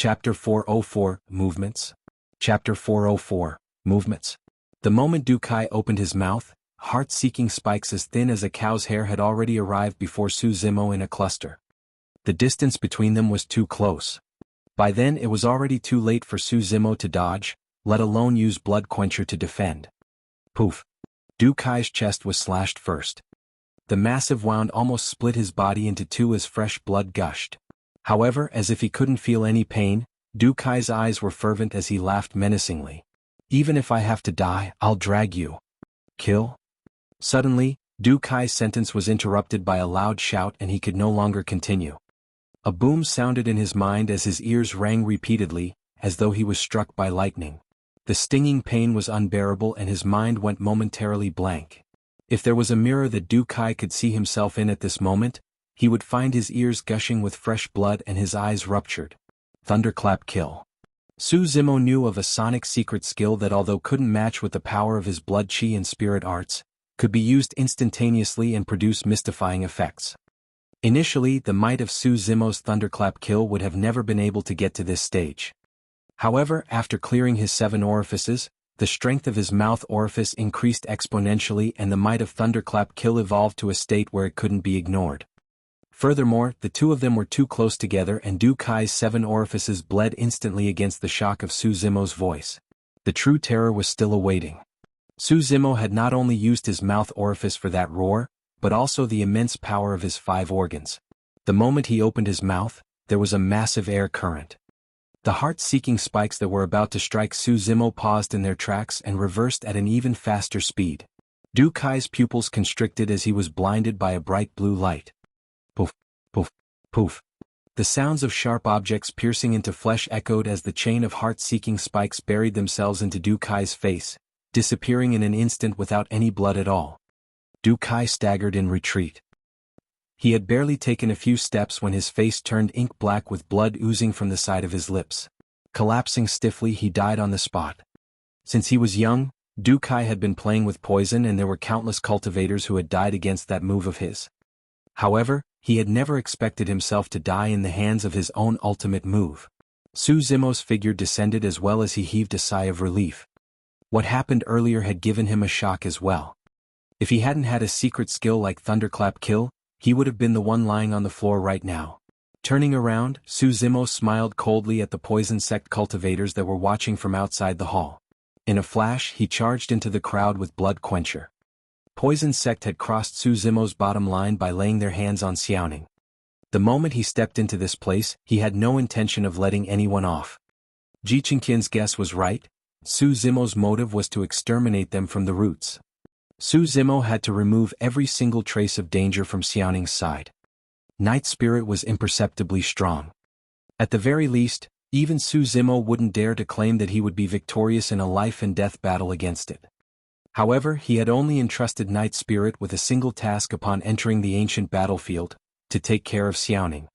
Chapter 404, Movements. Chapter 404, Movements. The moment Du Kai opened his mouth, heart-seeking spikes as thin as a cow's hair had already arrived before Su Zimo in a cluster. The distance between them was too close. By then it was already too late for Su Zimo to dodge, let alone use Blood Quencher to defend. Poof! Du Kai's chest was slashed first. The massive wound almost split his body into two as fresh blood gushed. However, as if he couldn't feel any pain, Du Kai's eyes were fervent as he laughed menacingly. Even if I have to die, I'll drag you. Kill? Suddenly, Du Kai's sentence was interrupted by a loud shout and he could no longer continue. A boom sounded in his mind as his ears rang repeatedly, as though he was struck by lightning. The stinging pain was unbearable and his mind went momentarily blank. If there was a mirror that Du Kai could see himself in at this moment, he would find his ears gushing with fresh blood and his eyes ruptured. Thunderclap Kill. Su Zimo knew of a sonic secret skill that, although couldn't match with the power of his blood chi and spirit arts, could be used instantaneously and produce mystifying effects. Initially, the might of Su Zimo's Thunderclap Kill would have never been able to get to this stage. However, after clearing his 7 orifices, the strength of his mouth orifice increased exponentially and the might of Thunderclap Kill evolved to a state where it couldn't be ignored. Furthermore, the two of them were too close together and Du Kai's 7 orifices bled instantly against the shock of Su Zimo's voice. The true terror was still awaiting. Su Zimo had not only used his mouth orifice for that roar, but also the immense power of his 5 organs. The moment he opened his mouth, there was a massive air current. The heart-seeking spikes that were about to strike Su Zimo paused in their tracks and reversed at an even faster speed. Du Kai's pupils constricted as he was blinded by a bright blue light. Poof, poof, poof. The sounds of sharp objects piercing into flesh echoed as the chain of heart-seeking spikes buried themselves into Du Kai's face, disappearing in an instant without any blood at all. Du Kai staggered in retreat. He had barely taken a few steps when his face turned ink black with blood oozing from the side of his lips. Collapsing stiffly, he died on the spot. Since he was young, Du Kai had been playing with poison and there were countless cultivators who had died against that move of his. However, he had never expected himself to die in the hands of his own ultimate move. Su Zimo's figure descended as well as he heaved a sigh of relief. What happened earlier had given him a shock as well. If he hadn't had a secret skill like Thunderclap Kill, he would have been the one lying on the floor right now. Turning around, Su Zimo smiled coldly at the poison sect cultivators that were watching from outside the hall. In a flash, he charged into the crowd with Blood Quencher. Poison sect had crossed Su Zimo's bottom line by laying their hands on Xiaoning. The moment he stepped into this place, he had no intention of letting anyone off. Ji Qingqian's guess was right. Su Zimo's motive was to exterminate them from the roots. Su Zimo had to remove every single trace of danger from Xiaoning's side. Night Spirit was imperceptibly strong. At the very least, even Su Zimo wouldn't dare to claim that he would be victorious in a life-and-death battle against it. However, he had only entrusted Night Spirit with a single task upon entering the ancient battlefield, to take care of Xiaoning.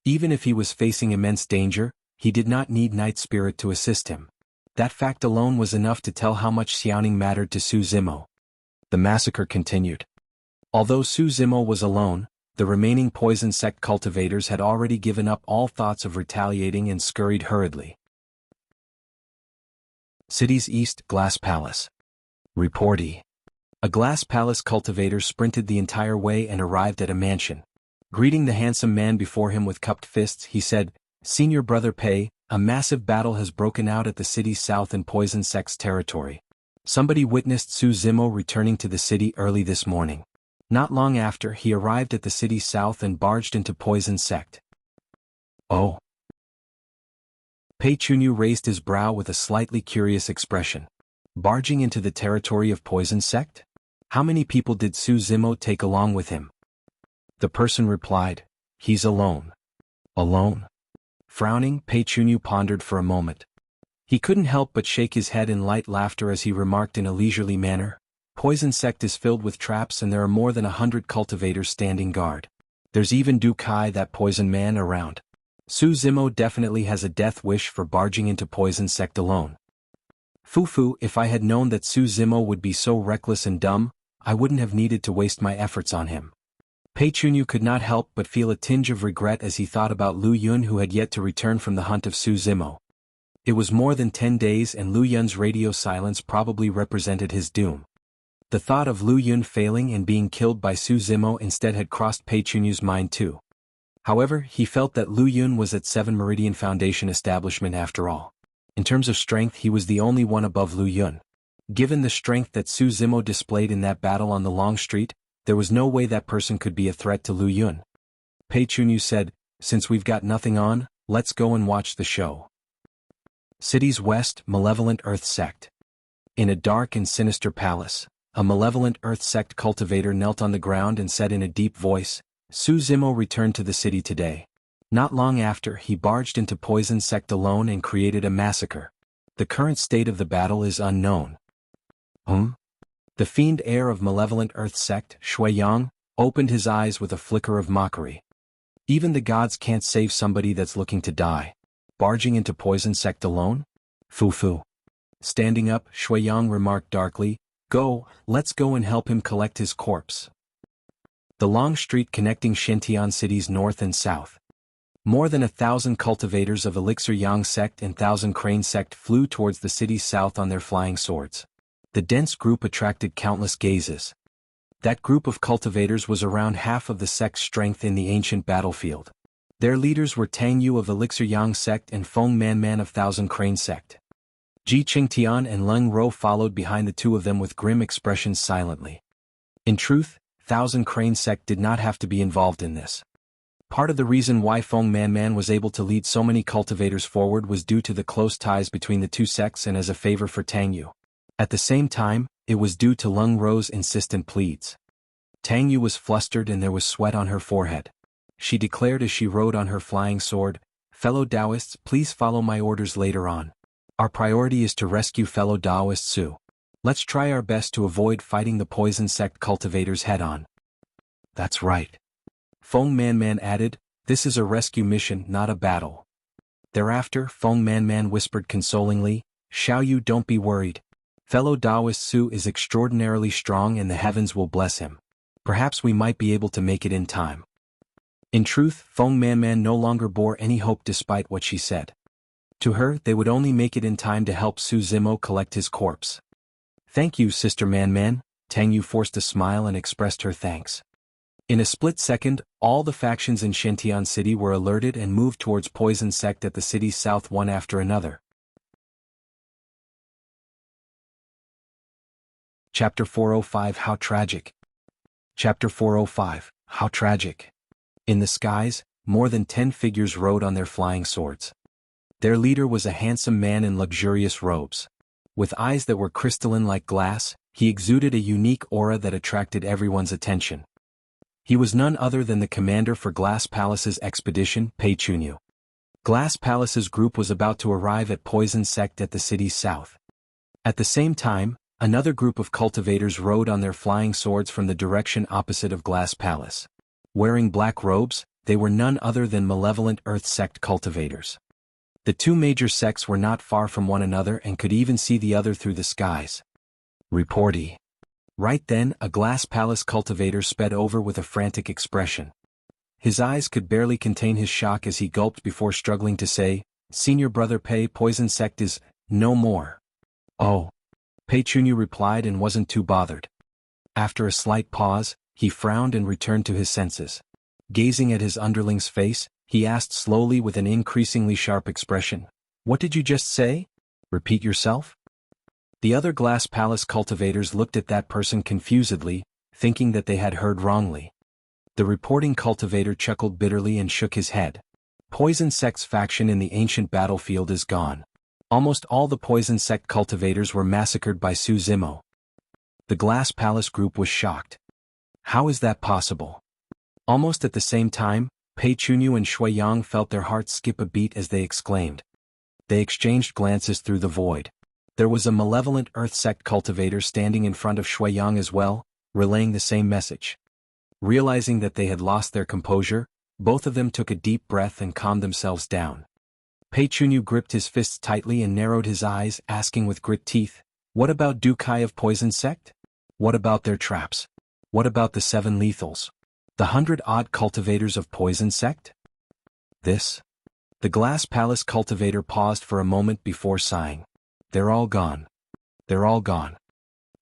Even if he was facing immense danger, he did not need Night Spirit to assist him. That fact alone was enough to tell how much Xiaoning mattered to Su Zimo. The massacre continued. Although Su Zimo was alone, the remaining poison sect cultivators had already given up all thoughts of retaliating and scurried hurriedly. City's East Glass Palace. Reportee. A Glass Palace cultivator sprinted the entire way and arrived at a mansion. Greeting the handsome man before him with cupped fists, he said, "Senior Brother Pei, a massive battle has broken out at the city's south in Poison Sect's territory. Somebody witnessed Su Zimo returning to the city early this morning. Not long after, he arrived at the city's south and barged into Poison Sect." Oh. Pei Chunyu raised his brow with a slightly curious expression. Barging into the territory of Poison Sect? How many people did Su Zimo take along with him? The person replied, "He's alone." Alone? Frowning, Pei Chunyu pondered for a moment. He couldn't help but shake his head in light laughter as he remarked in a leisurely manner, "Poison Sect is filled with traps and there are more than 100 cultivators standing guard. There's even Du Kai, that poison man, around. Su Zimo definitely has a death wish for barging into Poison Sect alone. Fufu, if I had known that Su Zimo would be so reckless and dumb, I wouldn't have needed to waste my efforts on him." Pei Chunyu could not help but feel a tinge of regret as he thought about Lu Yun, who had yet to return from the hunt of Su Zimo. It was more than 10 days and Lu Yun's radio silence probably represented his doom. The thought of Lu Yun failing and being killed by Su Zimo instead had crossed Pei Chunyu's mind too. However, he felt that Lu Yun was at 7 Meridian Foundation establishment after all. In terms of strength, he was the only one above Lu Yun. Given the strength that Su Zimo displayed in that battle on the Long Street, there was no way that person could be a threat to Lu Yun. Pei Chunyu said, "Since we've got nothing on, let's go and watch the show." City's west, malevolent Earth sect. In a dark and sinister palace, a malevolent Earth sect cultivator knelt on the ground and said in a deep voice, "Su Zimo returned to the city today. Not long after, he barged into Poison Sect alone and created a massacre. The current state of the battle is unknown." The fiend heir of malevolent Earth sect, Shuiyang, opened his eyes with a flicker of mockery. Even the gods can't save somebody that's looking to die. Barging into Poison Sect alone? Fu. Standing up, Shuiyang remarked darkly, let's go and help him collect his corpse." The long street connecting Shintian cities north and south. More than 1,000 cultivators of Elixir Yang sect and 1,000 Crane sect flew towards the city's south on their flying swords. The dense group attracted countless gazes. That group of cultivators was around half of the sect's strength in the ancient battlefield. Their leaders were Tang Yu of Elixir Yang sect and Feng Man of 1,000 Crane sect. Ji Qingtian and Leng Ro followed behind the two of them with grim expressions silently. In truth, 1,000 Crane sect did not have to be involved in this. Part of the reason why Feng Man was able to lead so many cultivators forward was due to the close ties between the two sects and as a favor for Tang Yu. At the same time, it was due to Leng Ro's insistent pleads. Tang Yu was flustered and there was sweat on her forehead. She declared as she rode on her flying sword, "Fellow Taoists, please follow my orders later on. Our priority is to rescue fellow Taoist Su. Let's try our best to avoid fighting the Poison Sect cultivators head-on." "That's right." Feng Man added, "This is a rescue mission, not a battle." Thereafter, Feng Man whispered consolingly, "Xiao Yu, don't be worried. Fellow Taoist Su is extraordinarily strong and the heavens will bless him. Perhaps we might be able to make it in time." In truth, Feng Man no longer bore any hope despite what she said. To her, they would only make it in time to help Su Zimo collect his corpse. "Thank you, Sister Man." Tang Yu forced a smile and expressed her thanks. In a split second, all the factions in Shintian City were alerted and moved towards Poison Sect at the city's south one after another. Chapter 405 How Tragic. Chapter 405 How Tragic. In the skies, more than 10 figures rode on their flying swords. Their leader was a handsome man in luxurious robes. With eyes that were crystalline like glass, he exuded a unique aura that attracted everyone's attention. He was none other than the commander for Glass Palace's expedition, Pei Chunyu. Glass Palace's group was about to arrive at Poison Sect at the city's south. At the same time, another group of cultivators rode on their flying swords from the direction opposite of Glass Palace. Wearing black robes, they were none other than malevolent Earth Sect cultivators. The two major sects were not far from one another and could even see the other through the skies. "Reporty." Right then, a Glass Palace cultivator sped over with a frantic expression. His eyes could barely contain his shock as he gulped before struggling to say, "Senior Brother Pei, Poison Sect is no more." "Oh." Pei Chunyu replied and wasn't too bothered. After a slight pause, he frowned and returned to his senses. Gazing at his underling's face, he asked slowly with an increasingly sharp expression, "What did you just say? Repeat yourself?" The other Glass Palace cultivators looked at that person confusedly, thinking that they had heard wrongly. The reporting cultivator chuckled bitterly and shook his head. "Poison Sect's faction in the ancient battlefield is gone. Almost all the Poison Sect cultivators were massacred by Su Zimo." The Glass Palace group was shocked. How is that possible? Almost at the same time, Pei Chunyu and Shuiyang felt their hearts skip a beat as they exclaimed. They exchanged glances through the void. There was a malevolent Earth Sect cultivator standing in front of Shuiyang as well, relaying the same message. Realizing that they had lost their composure, both of them took a deep breath and calmed themselves down. Pei Chunyu gripped his fists tightly and narrowed his eyes, asking with grit teeth, "What about Du Kai of Poison Sect? What about their traps? What about the 7 lethals? The 100-odd cultivators of Poison Sect? This? The Glass Palace cultivator paused for a moment before sighing. They're all gone. They're all gone.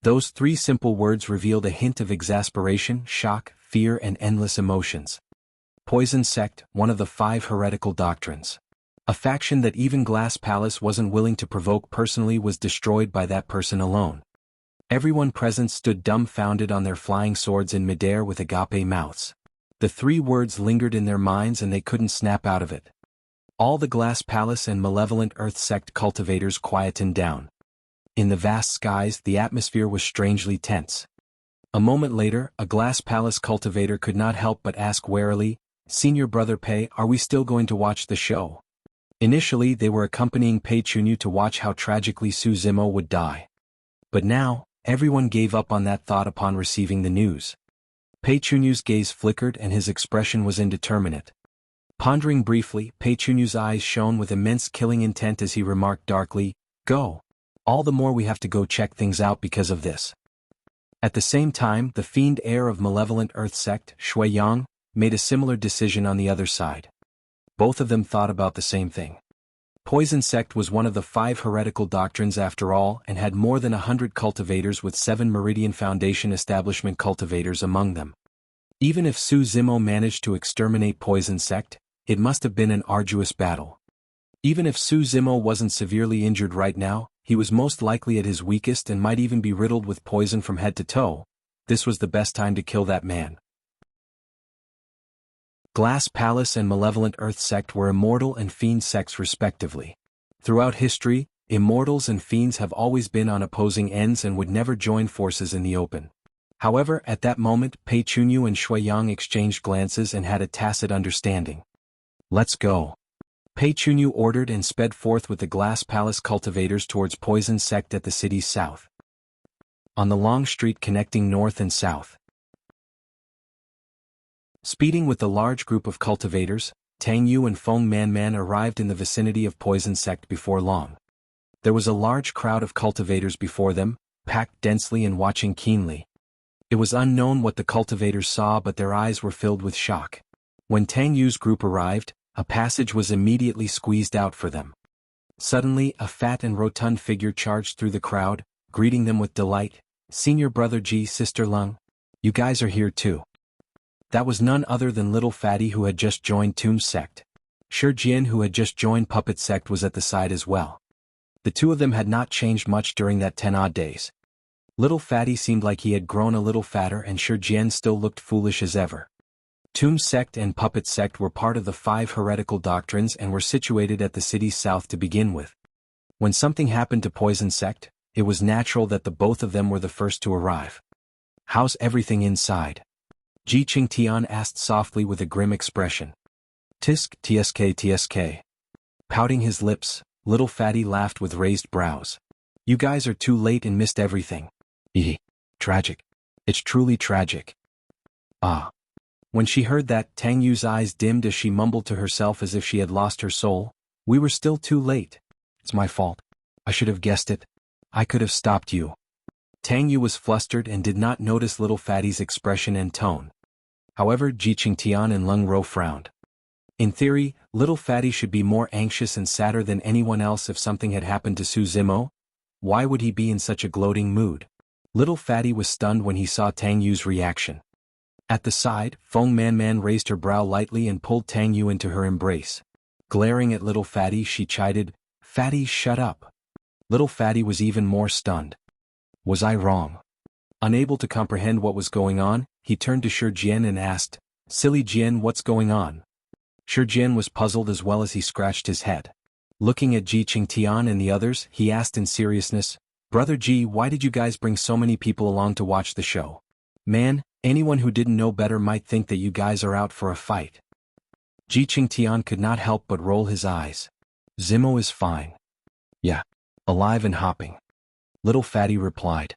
Those 3 simple words revealed a hint of exasperation, shock, fear, and endless emotions. Poison Sect, one of the 5 heretical doctrines. A faction that even Glass Palace wasn't willing to provoke personally was destroyed by that person alone. Everyone present stood dumbfounded on their flying swords in midair with agape mouths. The 3 words lingered in their minds and they couldn't snap out of it. All the Glass Palace and Malevolent Earth Sect cultivators quietened down. In the vast skies, the atmosphere was strangely tense. A moment later, a Glass Palace cultivator could not help but ask warily, "Senior Brother Pei, are we still going to watch the show?" Initially, they were accompanying Pei Chunyu to watch how tragically Su Zimo would die. But now, everyone gave up on that thought upon receiving the news. Pei Chunyu's gaze flickered and his expression was indeterminate. Pondering briefly, Pei Chunyu's eyes shone with immense killing intent as he remarked darkly, "Go. All the more we have to go check things out because of this." At the same time, the fiend heir of Malevolent Earth Sect, Shui Yang, made a similar decision on the other side. Both of them thought about the same thing. Poison Sect was one of the 5 heretical doctrines after all and had more than 100 cultivators with 7 Meridian Foundation establishment cultivators among them. Even if Su Zimo managed to exterminate Poison Sect, it must have been an arduous battle. Even if Su Zimo wasn't severely injured right now, he was most likely at his weakest and might even be riddled with poison from head to toe. This was the best time to kill that man. Glass Palace and Malevolent Earth Sect were immortal and fiend sects respectively. Throughout history, immortals and fiends have always been on opposing ends and would never join forces in the open. However, at that moment, Pei Chunyu and Shui Yang exchanged glances and had a tacit understanding. "Let's go." Pei Chunyu ordered and sped forth with the Glass Palace cultivators towards Poison Sect at the city's south. On the long street connecting north and south. Speeding with the large group of cultivators, Tang Yu and Feng Manman arrived in the vicinity of Poison Sect before long. There was a large crowd of cultivators before them, packed densely and watching keenly. It was unknown what the cultivators saw, but their eyes were filled with shock. When Tang Yu's group arrived, a passage was immediately squeezed out for them. Suddenly, a fat and rotund figure charged through the crowd, greeting them with delight. "Senior Brother Ji, Sister Lung. You guys are here too." That was none other than Little Fatty, who had just joined Tomb's sect. Shi Jian, who had just joined Puppet Sect, was at the side as well. The 2 of them had not changed much during that 10-odd days. Little Fatty seemed like he had grown a little fatter and Shi Jian still looked foolish as ever. Tomb's sect and Puppet Sect were part of the 5 heretical doctrines and were situated at the city's south to begin with. When something happened to Poison Sect, it was natural that the both of them were the first to arrive. "How's everything inside?" Ji Qingtian asked softly with a grim expression. "Tisk, tsk. Pouting his lips, Little Fatty laughed with raised brows. "You guys are too late and missed everything." Tragic. It's truly tragic." "Ah." When she heard that, Tang Yu's eyes dimmed as she mumbled to herself as if she had lost her soul. "We were still too late. It's my fault. I should have guessed it. I could have stopped you." Tang Yu was flustered and did not notice Little Fatty's expression and tone. However, Ji Qingtian and Lung Ro frowned. In theory, Little Fatty should be more anxious and sadder than anyone else if something had happened to Su Zimo. Why would he be in such a gloating mood? Little Fatty was stunned when he saw Tang Yu's reaction. At the side, Feng Manman raised her brow lightly and pulled Tang Yu into her embrace. Glaring at Little Fatty, she chided, "Fatty, shut up." Little Fatty was even more stunned. Was I wrong? Unable to comprehend what was going on, he turned to Shi Jian and asked, "Silly Jian, what's going on?" Shi Jian was puzzled as well as he scratched his head. Looking at Ji Qingtian and the others, he asked in seriousness, "Brother Ji, why did you guys bring so many people along to watch the show? Man, anyone who didn't know better might think that you guys are out for a fight." Ji Qingtian could not help but roll his eyes. "Zimo is fine. Yeah. Alive and hopping." Little Fatty replied.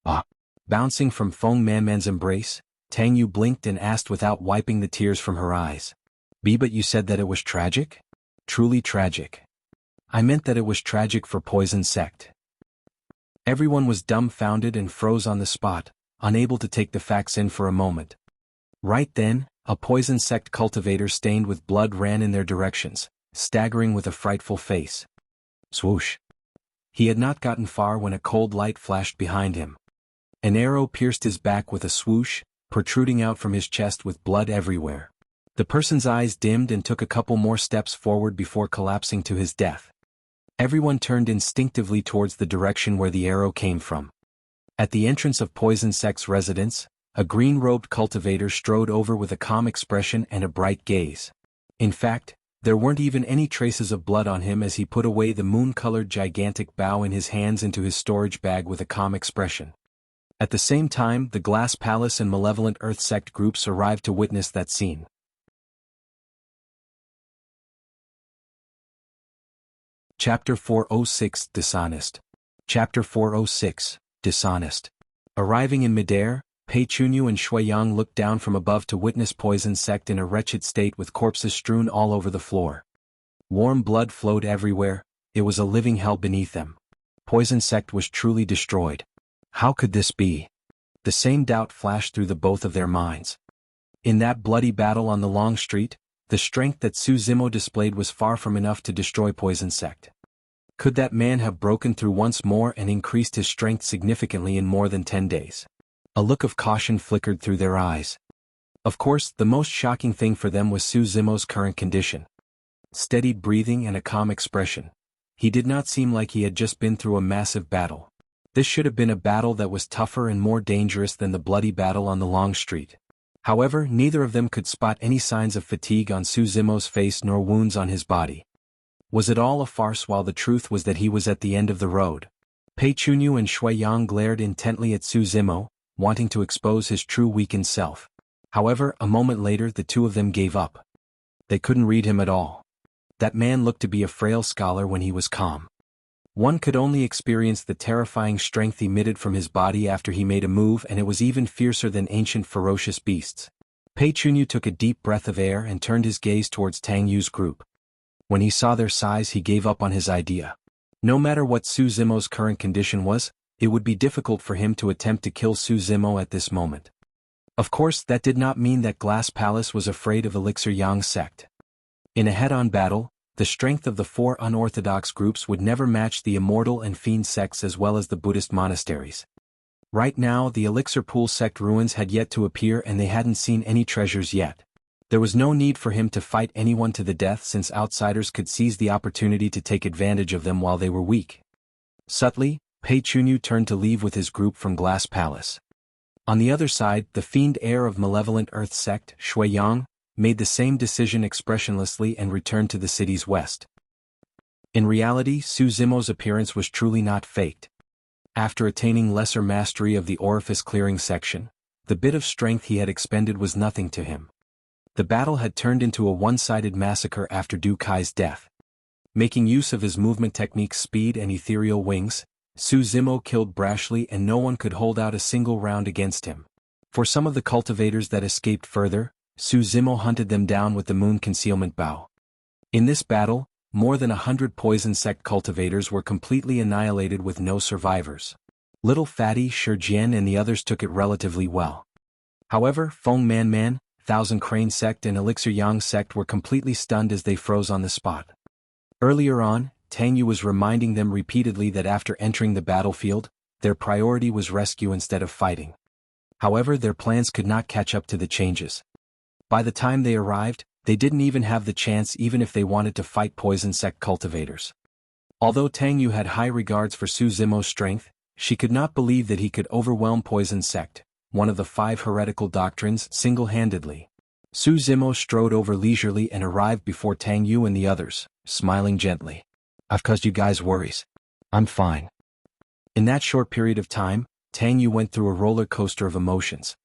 "Ah." Bouncing from Feng Manman's embrace, Tang Yu blinked and asked without wiping the tears from her eyes. But you said that it was tragic?" "Truly tragic. I meant that it was tragic for Poison Sect." Everyone was dumbfounded and froze on the spot, unable to take the facts in for a moment. Right then, a poison sect cultivator stained with blood ran in their directions, staggering with a frightful face. Swoosh! He had not gotten far when a cold light flashed behind him. An arrow pierced his back with a swoosh, protruding out from his chest with blood everywhere. The person's eyes dimmed and took a couple more steps forward before collapsing to his death. Everyone turned instinctively towards the direction where the arrow came from. At the entrance of Poison Sect's residence, a green-robed cultivator strode over with a calm expression and a bright gaze. In fact, there weren't even any traces of blood on him as he put away the moon-colored gigantic bow in his hands into his storage bag with a calm expression. At the same time, the Glass Palace and malevolent Earth Sect groups arrived to witness that scene. Chapter 406 Dishonest. Chapter 406 Dishonest. Arriving in midair, Pei Chunyu and Shui Yang looked down from above to witness Poison Sect in a wretched state with corpses strewn all over the floor. Warm blood flowed everywhere, it was a living hell beneath them. Poison Sect was truly destroyed. How could this be? The same doubt flashed through the both of their minds. In that bloody battle on the long street, the strength that Su Zimo displayed was far from enough to destroy Poison Sect. Could that man have broken through once more and increased his strength significantly in more than 10 days? A look of caution flickered through their eyes. Of course, the most shocking thing for them was Su Zimo's current condition. Steady breathing and a calm expression. He did not seem like he had just been through a massive battle. This should have been a battle that was tougher and more dangerous than the bloody battle on the long street. However, neither of them could spot any signs of fatigue on Su Zimo's face nor wounds on his body. Was it all a farce while the truth was that he was at the end of the road? Pei Chunyu and Shui Yang glared intently at Su Zimo, wanting to expose his true weakened self. However, a moment later the two of them gave up. They couldn't read him at all. That man looked to be a frail scholar when he was calm. One could only experience the terrifying strength emitted from his body after he made a move, and it was even fiercer than ancient ferocious beasts. Pei Chunyu took a deep breath of air and turned his gaze towards Tang Yu's group. When he saw their size, he gave up on his idea. No matter what Su Zimo's current condition was, it would be difficult for him to attempt to kill Su Zimo at this moment. Of course, that did not mean that Glass Palace was afraid of Elixir Yang sect. In a head-on battle, the strength of the four unorthodox groups would never match the Immortal and Fiend sects as well as the Buddhist monasteries. Right now, the Elixir Pool sect ruins had yet to appear and they hadn't seen any treasures yet. There was no need for him to fight anyone to the death since outsiders could seize the opportunity to take advantage of them while they were weak. Subtly, Pei Chunyu turned to leave with his group from Glass Palace. On the other side, the fiend heir of malevolent Earth sect, Shui Yang, made the same decision expressionlessly and returned to the city's west. In reality, Su Zimo's appearance was truly not faked. After attaining lesser mastery of the orifice-clearing section, the bit of strength he had expended was nothing to him. The battle had turned into a one-sided massacre after Du Kai's death. Making use of his movement techniques, speed and ethereal wings, Su Zimo killed brashly and no one could hold out a single round against him. For some of the cultivators that escaped further, Su Zimo hunted them down with the moon concealment bow. In this battle, more than 100 poison sect cultivators were completely annihilated with no survivors. Little Fatty, Shijian and the others took it relatively well. However, Feng Man, Thousand Crane sect and Elixir Yang sect were completely stunned as they froze on the spot. Earlier on, Tang Yu was reminding them repeatedly that after entering the battlefield, their priority was rescue instead of fighting. However, their plans could not catch up to the changes. By the time they arrived, they didn't even have the chance even if they wanted to fight poison sect cultivators. Although Tang Yu had high regards for Su Zimo's strength, she could not believe that he could overwhelm poison sect, one of the 5 heretical doctrines, single-handedly. Su Zimo strode over leisurely and arrived before Tang Yu and the others, smiling gently. "I've caused you guys worries. I'm fine." In that short period of time, Tang Yu went through a roller coaster of emotions.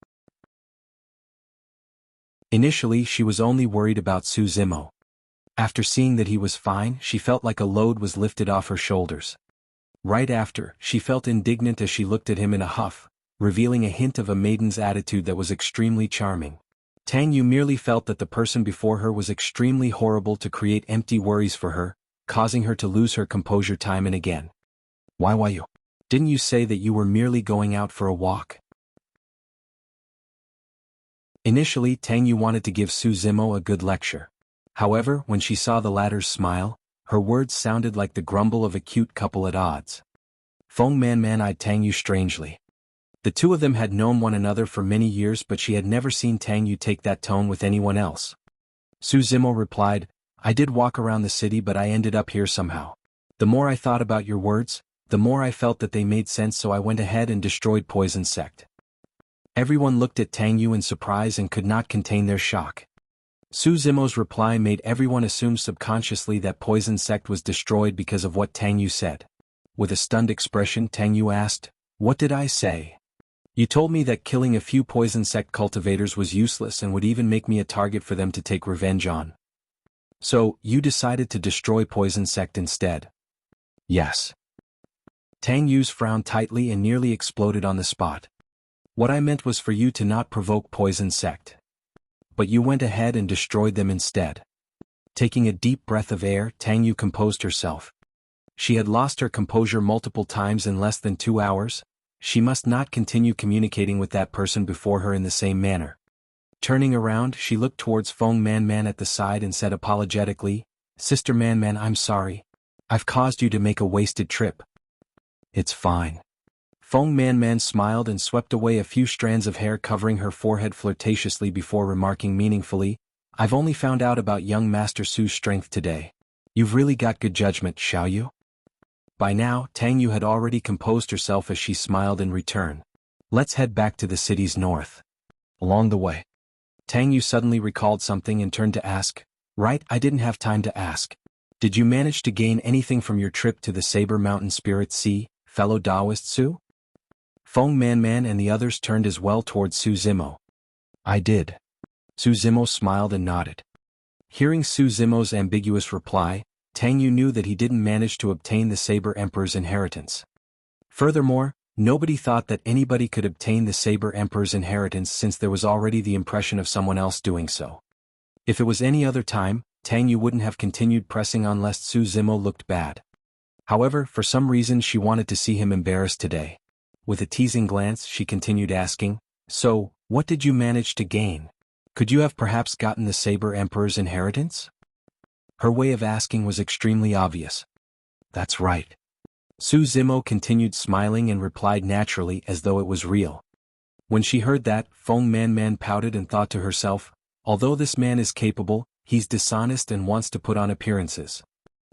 Initially, she was only worried about Su Zimo. After seeing that he was fine, she felt like a load was lifted off her shoulders. Right after, she felt indignant as she looked at him in a huff, revealing a hint of a maiden's attitude that was extremely charming. Tang Yu merely felt that the person before her was extremely horrible to create empty worries for her, causing her to lose her composure time and again. Why you? Didn't you say that you were merely going out for a walk?" Initially, Tang Yu wanted to give Su Zimo a good lecture. However, when she saw the latter's smile, her words sounded like the grumble of a cute couple at odds. Feng Man eyed Tang Yu strangely. The two of them had known one another for many years, but she had never seen Tang Yu take that tone with anyone else. Su Zimo replied, I did walk around the city, but I ended up here somehow. The more I thought about your words, the more I felt that they made sense, so I went ahead and destroyed Poison Sect. Everyone looked at Tang Yu in surprise and could not contain their shock. Su Zimo's reply made everyone assume subconsciously that Poison Sect was destroyed because of what Tang Yu said. With a stunned expression, Tang Yu asked, What did I say? You told me that killing a few Poison Sect cultivators was useless and would even make me a target for them to take revenge on. So, you decided to destroy Poison Sect instead? Yes. Tang Yu's frown tightly and nearly exploded on the spot. What I meant was for you to not provoke Poison Sect. But you went ahead and destroyed them instead. Taking a deep breath of air, Tang Yu composed herself. She had lost her composure multiple times in less than 2 hours. She must not continue communicating with that person before her in the same manner. Turning around, she looked towards Feng Man at the side and said apologetically, Sister Man, I'm sorry. I've caused you to make a wasted trip. It's fine. Feng Man smiled and swept away a few strands of hair covering her forehead flirtatiously before remarking meaningfully, I've only found out about young Master Su's strength today. You've really got good judgment, Xiaoyu. By now, Tang Yu had already composed herself as she smiled in return. Let's head back to the city's north. Along the way, Tang Yu suddenly recalled something and turned to ask, Right, I didn't have time to ask. Did you manage to gain anything from your trip to the Saber Mountain Spirit Sea, fellow Taoist Su? Feng Man and the others turned as well towards Su Zimo. I did. Su Zimo smiled and nodded. Hearing Su Zimo's ambiguous reply, Tang Yu knew that he didn't manage to obtain the Saber Emperor's inheritance. Furthermore, nobody thought that anybody could obtain the Saber Emperor's inheritance since there was already the impression of someone else doing so. If it was any other time, Tang Yu wouldn't have continued pressing on lest Su Zimo looked bad. However, for some reason she wanted to see him embarrassed today. With a teasing glance, she continued asking, So, what did you manage to gain? Could you have perhaps gotten the Saber Emperor's inheritance? Her way of asking was extremely obvious. That's right. Su Zimo continued smiling and replied naturally as though it was real. When she heard that, Feng Man pouted and thought to herself, although this man is capable, he's dishonest and wants to put on appearances.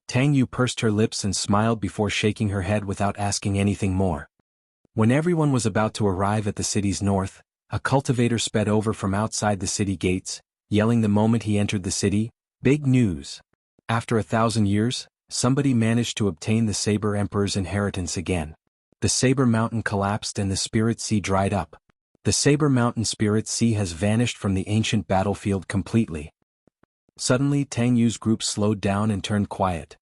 Tang Yu pursed her lips and smiled before shaking her head without asking anything more. When everyone was about to arrive at the city's north, a cultivator sped over from outside the city gates, yelling the moment he entered the city, Big news! After 1,000 years, somebody managed to obtain the Saber Emperor's inheritance again. The Saber Mountain collapsed and the Spirit Sea dried up. The Saber Mountain Spirit Sea has vanished from the ancient battlefield completely. Suddenly Tang Yu's group slowed down and turned quiet.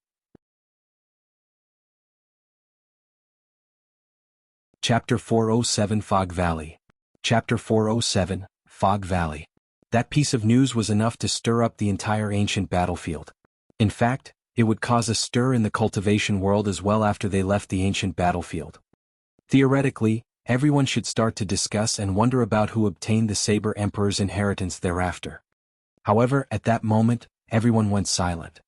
Chapter 407 Fog Valley. Chapter 407, Fog Valley. That piece of news was enough to stir up the entire ancient battlefield. In fact, it would cause a stir in the cultivation world as well after they left the ancient battlefield. Theoretically, everyone should start to discuss and wonder about who obtained the Saber Emperor's inheritance thereafter. However, at that moment, everyone went silent.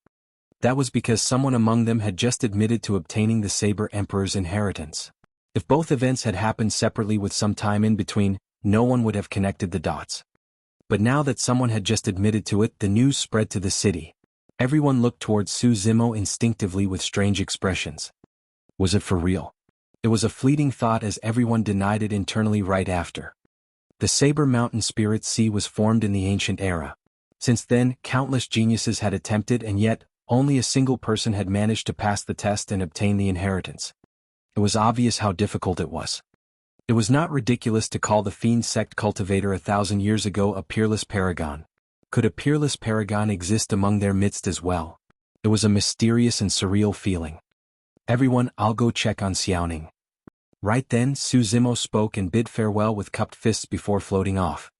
That was because someone among them had just admitted to obtaining the Saber Emperor's inheritance. If both events had happened separately with some time in between, no one would have connected the dots. But now that someone had just admitted to it, the news spread to the city. Everyone looked towards Su Zimo instinctively with strange expressions. Was it for real? It was a fleeting thought as everyone denied it internally right after. The Saber Mountain Spirit Sea was formed in the ancient era. Since then, countless geniuses had attempted and yet, only a single person had managed to pass the test and obtain the inheritance. It was obvious how difficult it was. It was not ridiculous to call the Fiend Sect cultivator 1,000 years ago a peerless paragon. Could a peerless paragon exist among their midst as well? It was a mysterious and surreal feeling. Everyone, I'll go check on Xiaoning. Right then, Su Zimo spoke and bid farewell with cupped fists before floating off.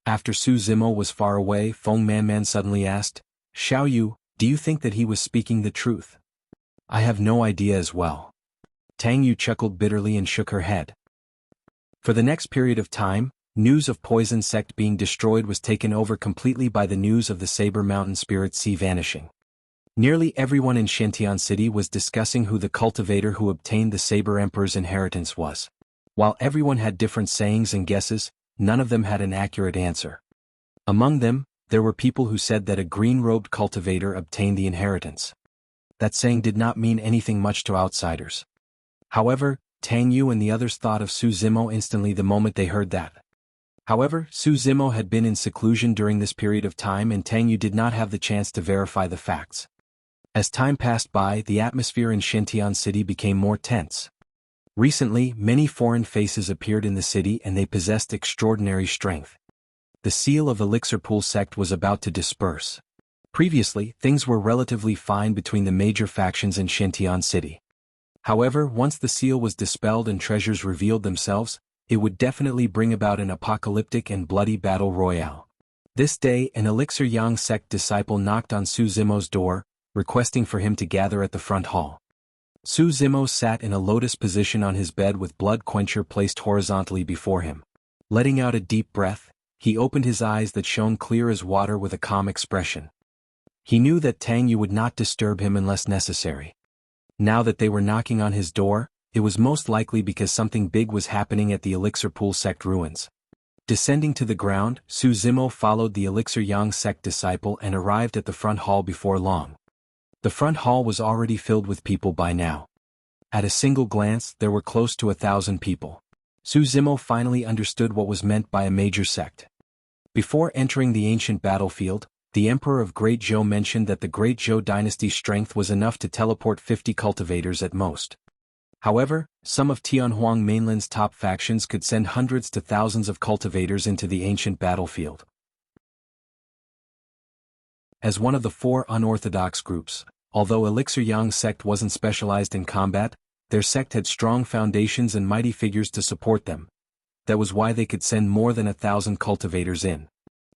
After Su Zimo was far away, Feng Man suddenly asked, Xiaoyu, do you think that he was speaking the truth? I have no idea as well. Tang Yu chuckled bitterly and shook her head. For the next period of time, news of Poison Sect being destroyed was taken over completely by the news of the Saber Mountain Spirit Sea vanishing. Nearly everyone in Shantian City was discussing who the cultivator who obtained the Saber Emperor's inheritance was. While everyone had different sayings and guesses, none of them had an accurate answer. Among them, there were people who said that a green-robed cultivator obtained the inheritance. That saying did not mean anything much to outsiders. However, Tang Yu and the others thought of Su Zimo instantly the moment they heard that. However, Su Zimo had been in seclusion during this period of time and Tang Yu did not have the chance to verify the facts. As time passed by, the atmosphere in Shantian City became more tense. Recently, many foreign faces appeared in the city and they possessed extraordinary strength. The seal of Elixir Pool sect was about to disperse. Previously, things were relatively fine between the major factions in Shantian City. However, once the seal was dispelled and treasures revealed themselves, it would definitely bring about an apocalyptic and bloody battle royale. This day, an Elixir Yang sect disciple knocked on Su Zimo's door, requesting for him to gather at the front hall. Su Zimo sat in a lotus position on his bed with blood quencher placed horizontally before him. Letting out a deep breath, he opened his eyes that shone clear as water with a calm expression. He knew that Tang Yu would not disturb him unless necessary. Now that they were knocking on his door, it was most likely because something big was happening at the Elixir Pool sect ruins. Descending to the ground, Su Zimo followed the Elixir Yang sect disciple and arrived at the front hall before long. The front hall was already filled with people by now. At a single glance, there were close to 1,000 people. Su Zimo finally understood what was meant by a major sect. Before entering the ancient battlefield, the Emperor of Great Zhou mentioned that the Great Zhou dynasty's strength was enough to teleport 50 cultivators at most. However, some of Tianhuang mainland's top factions could send hundreds to thousands of cultivators into the ancient battlefield. As one of the 4 unorthodox groups, although Elixir Yang sect wasn't specialized in combat, their sect had strong foundations and mighty figures to support them. That was why they could send more than 1,000 cultivators in.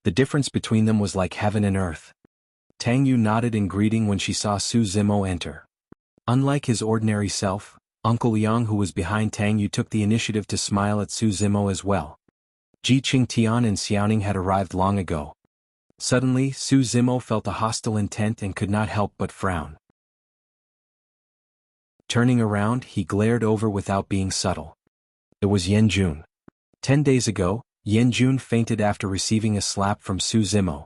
The difference between them was like heaven and earth. Tang Yu nodded in greeting when she saw Su Zimo enter. Unlike his ordinary self, Uncle Yang who was behind Tang Yu took the initiative to smile at Su Zimo as well. Ji Qingtian and Xiaoning had arrived long ago. Suddenly, Su Zimo felt a hostile intent and could not help but frown. Turning around, he glared over without being subtle. It was Yan Jun. 10 days ago, Yan Jun fainted after receiving a slap from Su Zimo.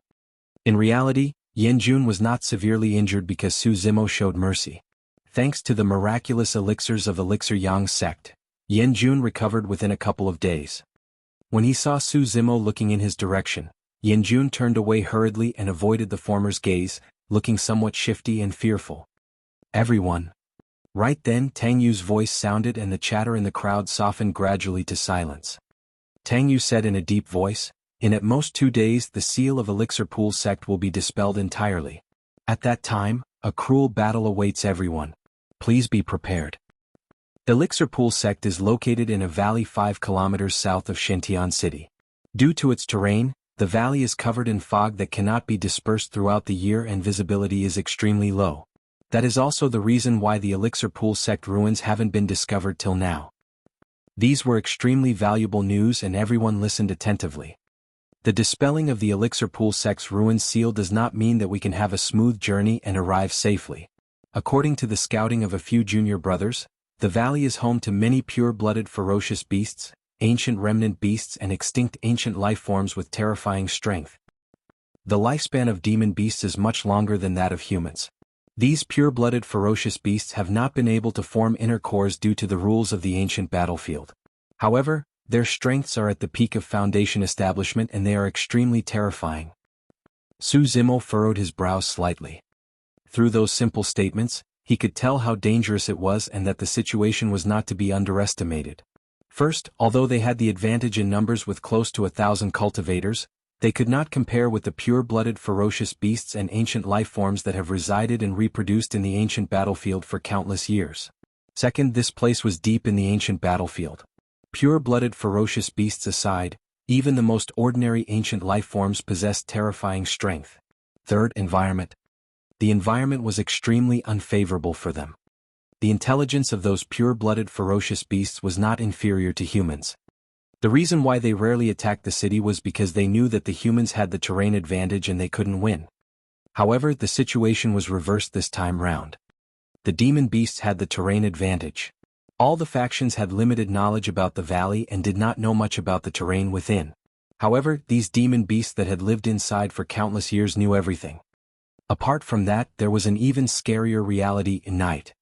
In reality, Yan Jun was not severely injured because Su Zimo showed mercy. Thanks to the miraculous elixirs of Elixir Yang sect, Yan Jun recovered within a couple of days. When he saw Su Zimo looking in his direction, Yan Jun turned away hurriedly and avoided the former's gaze, looking somewhat shifty and fearful. Everyone. Right then Tang Yu's voice sounded and the chatter in the crowd softened gradually to silence. Tang Yu said in a deep voice, "In at most 2 days the seal of Elixir Pool sect will be dispelled entirely. At that time, a cruel battle awaits everyone. Please be prepared." Elixir Pool sect is located in a valley 5 kilometers south of Shantian City. Due to its terrain, the valley is covered in fog that cannot be dispersed throughout the year and visibility is extremely low. That is also the reason why the Elixir Pool sect ruins haven't been discovered till now. These were extremely valuable news and everyone listened attentively. The dispelling of the Elixir Pool sect's ruins seal does not mean that we can have a smooth journey and arrive safely. According to the scouting of a few junior brothers, the valley is home to many pure-blooded ferocious beasts, ancient remnant beasts and extinct ancient life forms with terrifying strength. The lifespan of demon beasts is much longer than that of humans. These pure-blooded ferocious beasts have not been able to form inner cores due to the rules of the ancient battlefield. However, their strengths are at the peak of foundation establishment and they are extremely terrifying. Su Zimo furrowed his brows slightly. Through those simple statements, he could tell how dangerous it was and that the situation was not to be underestimated. First, although they had the advantage in numbers with close to 1,000 cultivators, they could not compare with the pure-blooded ferocious beasts and ancient life forms that have resided and reproduced in the ancient battlefield for countless years. Second, this place was deep in the ancient battlefield. Pure-blooded ferocious beasts aside, even the most ordinary ancient life forms possessed terrifying strength. Third, environment. The environment was extremely unfavorable for them. The intelligence of those pure-blooded ferocious beasts was not inferior to humans. The reason why they rarely attacked the city was because they knew that the humans had the terrain advantage and they couldn't win. However, the situation was reversed this time round. The demon beasts had the terrain advantage. All the factions had limited knowledge about the valley and did not know much about the terrain within. However, these demon beasts that had lived inside for countless years knew everything. Apart from that, there was an even scarier reality in night.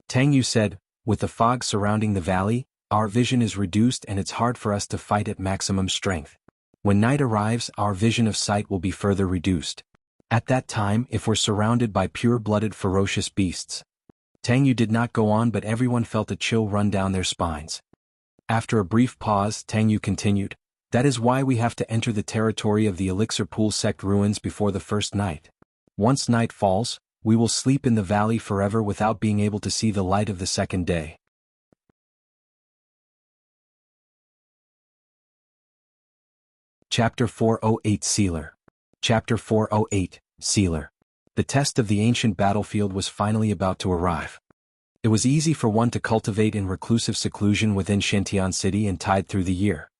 Tang Yu said, with the fog surrounding the valley, our vision is reduced and it's hard for us to fight at maximum strength. When night arrives, our vision of sight will be further reduced. At that time, if we're surrounded by pure-blooded ferocious beasts. Tang Yu did not go on, but everyone felt a chill run down their spines. After a brief pause, Tang Yu continued, that is why we have to enter the territory of the Elixir Pool sect ruins before the first night. Once night falls, we will sleep in the valley forever without being able to see the light of the second day. Chapter 408 Sealer. Chapter 408, Sealer. The test of the ancient battlefield was finally about to arrive. It was easy for one to cultivate in reclusive seclusion within Shantian City and tide through the year.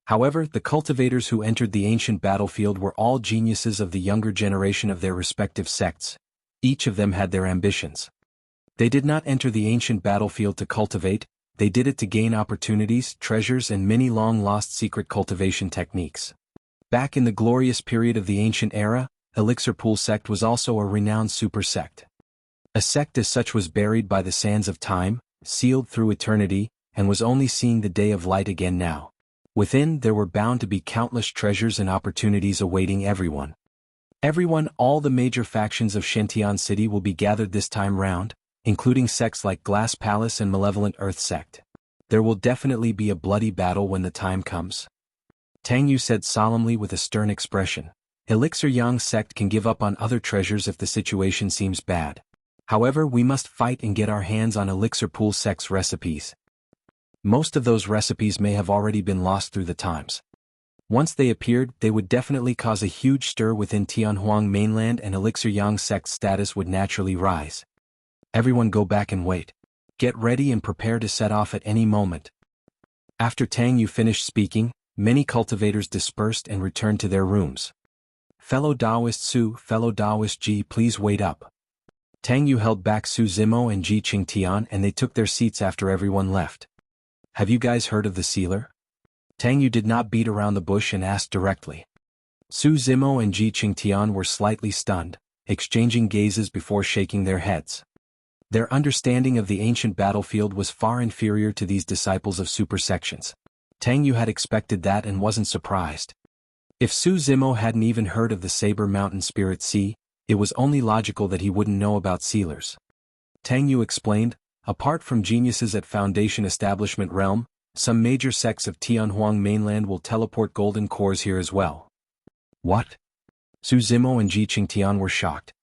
However, the cultivators who entered the ancient battlefield were all geniuses of the younger generation of their respective sects. Each of them had their ambitions. They did not enter the ancient battlefield to cultivate, they did it to gain opportunities, treasures and many long-lost secret cultivation techniques. Back in the glorious period of the ancient era, Elixir Pool sect was also a renowned super sect. A sect as such was buried by the sands of time, sealed through eternity, and was only seeing the day of light again now. Within, there were bound to be countless treasures and opportunities awaiting everyone. All the major factions of Shantian City will be gathered this time round, including sects like Glass Palace and Malevolent Earth sect. There will definitely be a bloody battle when the time comes. Tang Yu said solemnly with a stern expression. Elixir Yang sect can give up on other treasures if the situation seems bad. However, we must fight and get our hands on Elixir Pool sect's recipes. Most of those recipes may have already been lost through the times. Once they appeared, they would definitely cause a huge stir within Tianhuang mainland and Elixir Yang sect's status would naturally rise. Everyone go back and wait. Get ready and prepare to set off at any moment. After Tang Yu finished speaking, many cultivators dispersed and returned to their rooms. Fellow Taoist Su, fellow Taoist Ji, please wait up. Tang Yu held back Su Zimo and Ji Qingtian and they took their seats after everyone left. Have you guys heard of the sealer? Tang Yu did not beat around the bush and asked directly. Su Zimo and Ji Qingtian were slightly stunned, exchanging gazes before shaking their heads. Their understanding of the ancient battlefield was far inferior to these disciples of super sections. Tang Yu had expected that and wasn't surprised. If Su Zimo hadn't even heard of the Saber Mountain Spirit Sea, it was only logical that he wouldn't know about sealers. Tang Yu explained, apart from geniuses at Foundation Establishment Realm, some major sects of Tianhuang mainland will teleport golden cores here as well. What? Su Zimo and Ji Qingtian were shocked.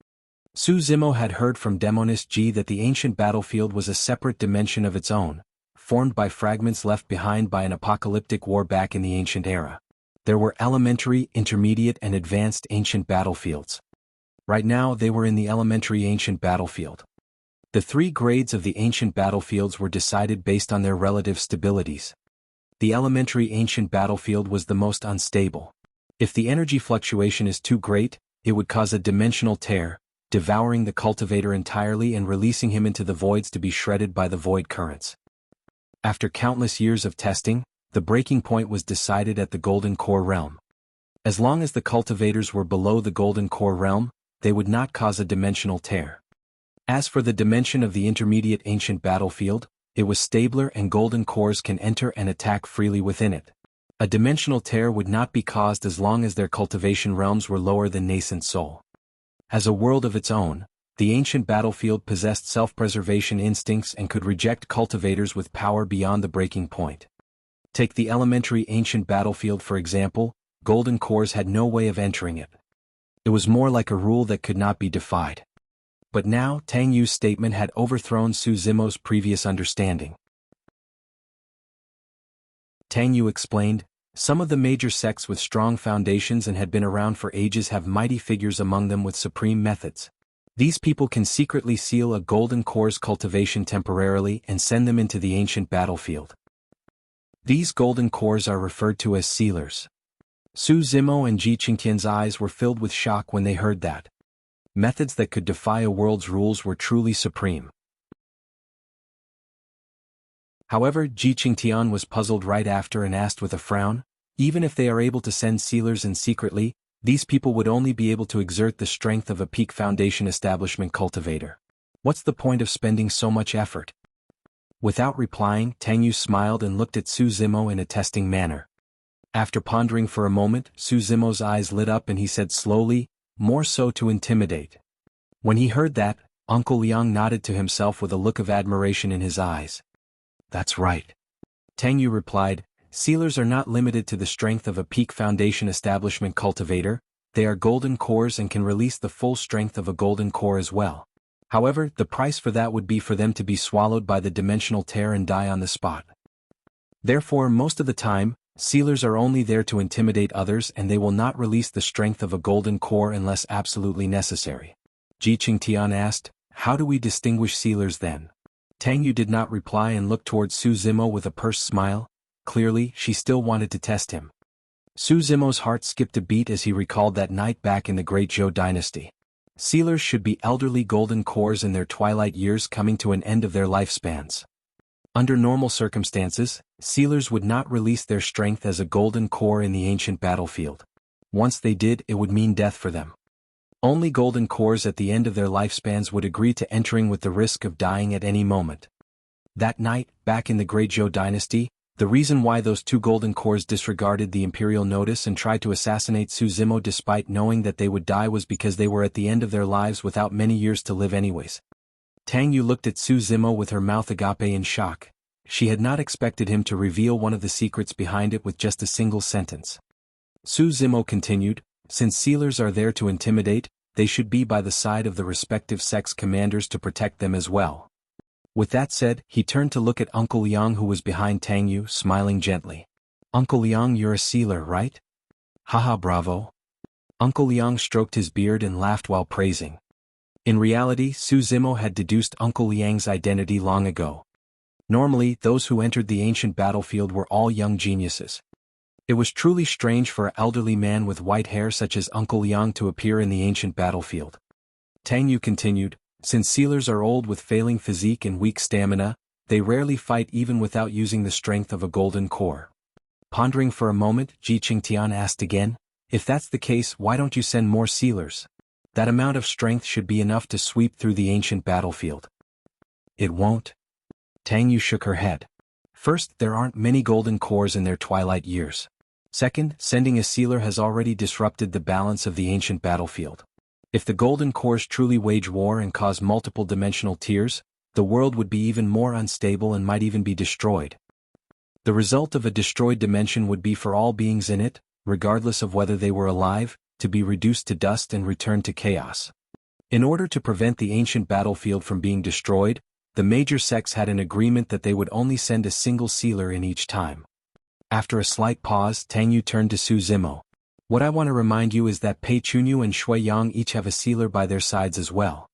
Su Zimo had heard from Demonist Ji that the ancient battlefield was a separate dimension of its own, formed by fragments left behind by an apocalyptic war back in the ancient era. There were elementary, intermediate and advanced ancient battlefields. Right now they were in the elementary ancient battlefield. The 3 grades of the ancient battlefields were decided based on their relative stabilities. The elementary ancient battlefield was the most unstable. If the energy fluctuation is too great, it would cause a dimensional tear, devouring the cultivator entirely and releasing him into the voids to be shredded by the void currents. After countless years of testing, the breaking point was decided at the Golden Core realm. As long as the cultivators were below the Golden Core realm, they would not cause a dimensional tear. As for the dimension of the intermediate ancient battlefield, it was stabler and golden cores can enter and attack freely within it. A dimensional tear would not be caused as long as their cultivation realms were lower than nascent soul. As a world of its own, the ancient battlefield possessed self-preservation instincts and could reject cultivators with power beyond the breaking point. Take the elementary ancient battlefield for example, golden cores had no way of entering it. It was more like a rule that could not be defied. But now Tang Yu's statement had overthrown Su Zimo's previous understanding. Tang Yu explained, some of the major sects with strong foundations and had been around for ages have mighty figures among them with supreme methods. These people can secretly seal a golden core's cultivation temporarily and send them into the ancient battlefield. These golden cores are referred to as sealers. Su Zimo and Ji Qingtian's eyes were filled with shock when they heard that. Methods that could defy a world's rules were truly supreme. However, Ji Qingtian was puzzled right after and asked with a frown, even if they are able to send sealers in secretly, these people would only be able to exert the strength of a peak foundation establishment cultivator. What's the point of spending so much effort? Without replying, Tang Yu smiled and looked at Su Zimo in a testing manner. After pondering for a moment, Su Zimo's eyes lit up and he said slowly, more so to intimidate. When he heard that, Uncle Liang nodded to himself with a look of admiration in his eyes. That's right. Tang Yu replied, sealers are not limited to the strength of a peak foundation establishment cultivator, they are golden cores and can release the full strength of a golden core as well. However, the price for that would be for them to be swallowed by the dimensional tear and die on the spot. Therefore, most of the time, sealers are only there to intimidate others and they will not release the strength of a golden core unless absolutely necessary. Ji Qingtian asked, how do we distinguish sealers then? Tang Yu did not reply and looked towards Su Zimo with a pursed smile. Clearly, she still wanted to test him. Su Zimo's heart skipped a beat as he recalled that night back in the Great Zhou dynasty. Sealers should be elderly golden cores in their twilight years coming to an end of their lifespans. Under normal circumstances, sealers would not release their strength as a golden core in the ancient battlefield. Once they did, it would mean death for them. Only golden cores at the end of their lifespans would agree to entering with the risk of dying at any moment. That night, back in the Great Zhou dynasty, the reason why those two golden cores disregarded the imperial notice and tried to assassinate Su Zimo despite knowing that they would die was because they were at the end of their lives without many years to live anyways. Tang Yu looked at Su Zimo with her mouth agape in shock. She had not expected him to reveal one of the secrets behind it with just a single sentence. Su Zimo continued, since sealers are there to intimidate, they should be by the side of the respective sex commanders to protect them as well. With that said, he turned to look at Uncle Liang who was behind Tang Yu, smiling gently. Uncle Liang, you're a sealer, right? Haha, bravo. Uncle Liang stroked his beard and laughed while praising. In reality, Su Zimo had deduced Uncle Liang's identity long ago. Normally, those who entered the ancient battlefield were all young geniuses. It was truly strange for an elderly man with white hair such as Uncle Liang to appear in the ancient battlefield. Tang Yu continued, since sealers are old with failing physique and weak stamina, they rarely fight even without using the strength of a golden core. Pondering for a moment, Ji Qingtian asked again, if that's the case, why don't you send more sealers? That amount of strength should be enough to sweep through the ancient battlefield. It won't. Tang Yu shook her head. First, there aren't many golden cores in their twilight years. Second, sending a sealer has already disrupted the balance of the ancient battlefield. If the golden cores truly wage war and cause multiple dimensional tears, the world would be even more unstable and might even be destroyed. The result of a destroyed dimension would be for all beings in it, regardless of whether they were alive, to be reduced to dust and return to chaos. In order to prevent the ancient battlefield from being destroyed, the major sects had an agreement that they would only send a single sealer in each time. After a slight pause, Tang Yu turned to Su Zimo. What I want to remind you is that Pei Chunyu and Shui Yang each have a sealer by their sides as well.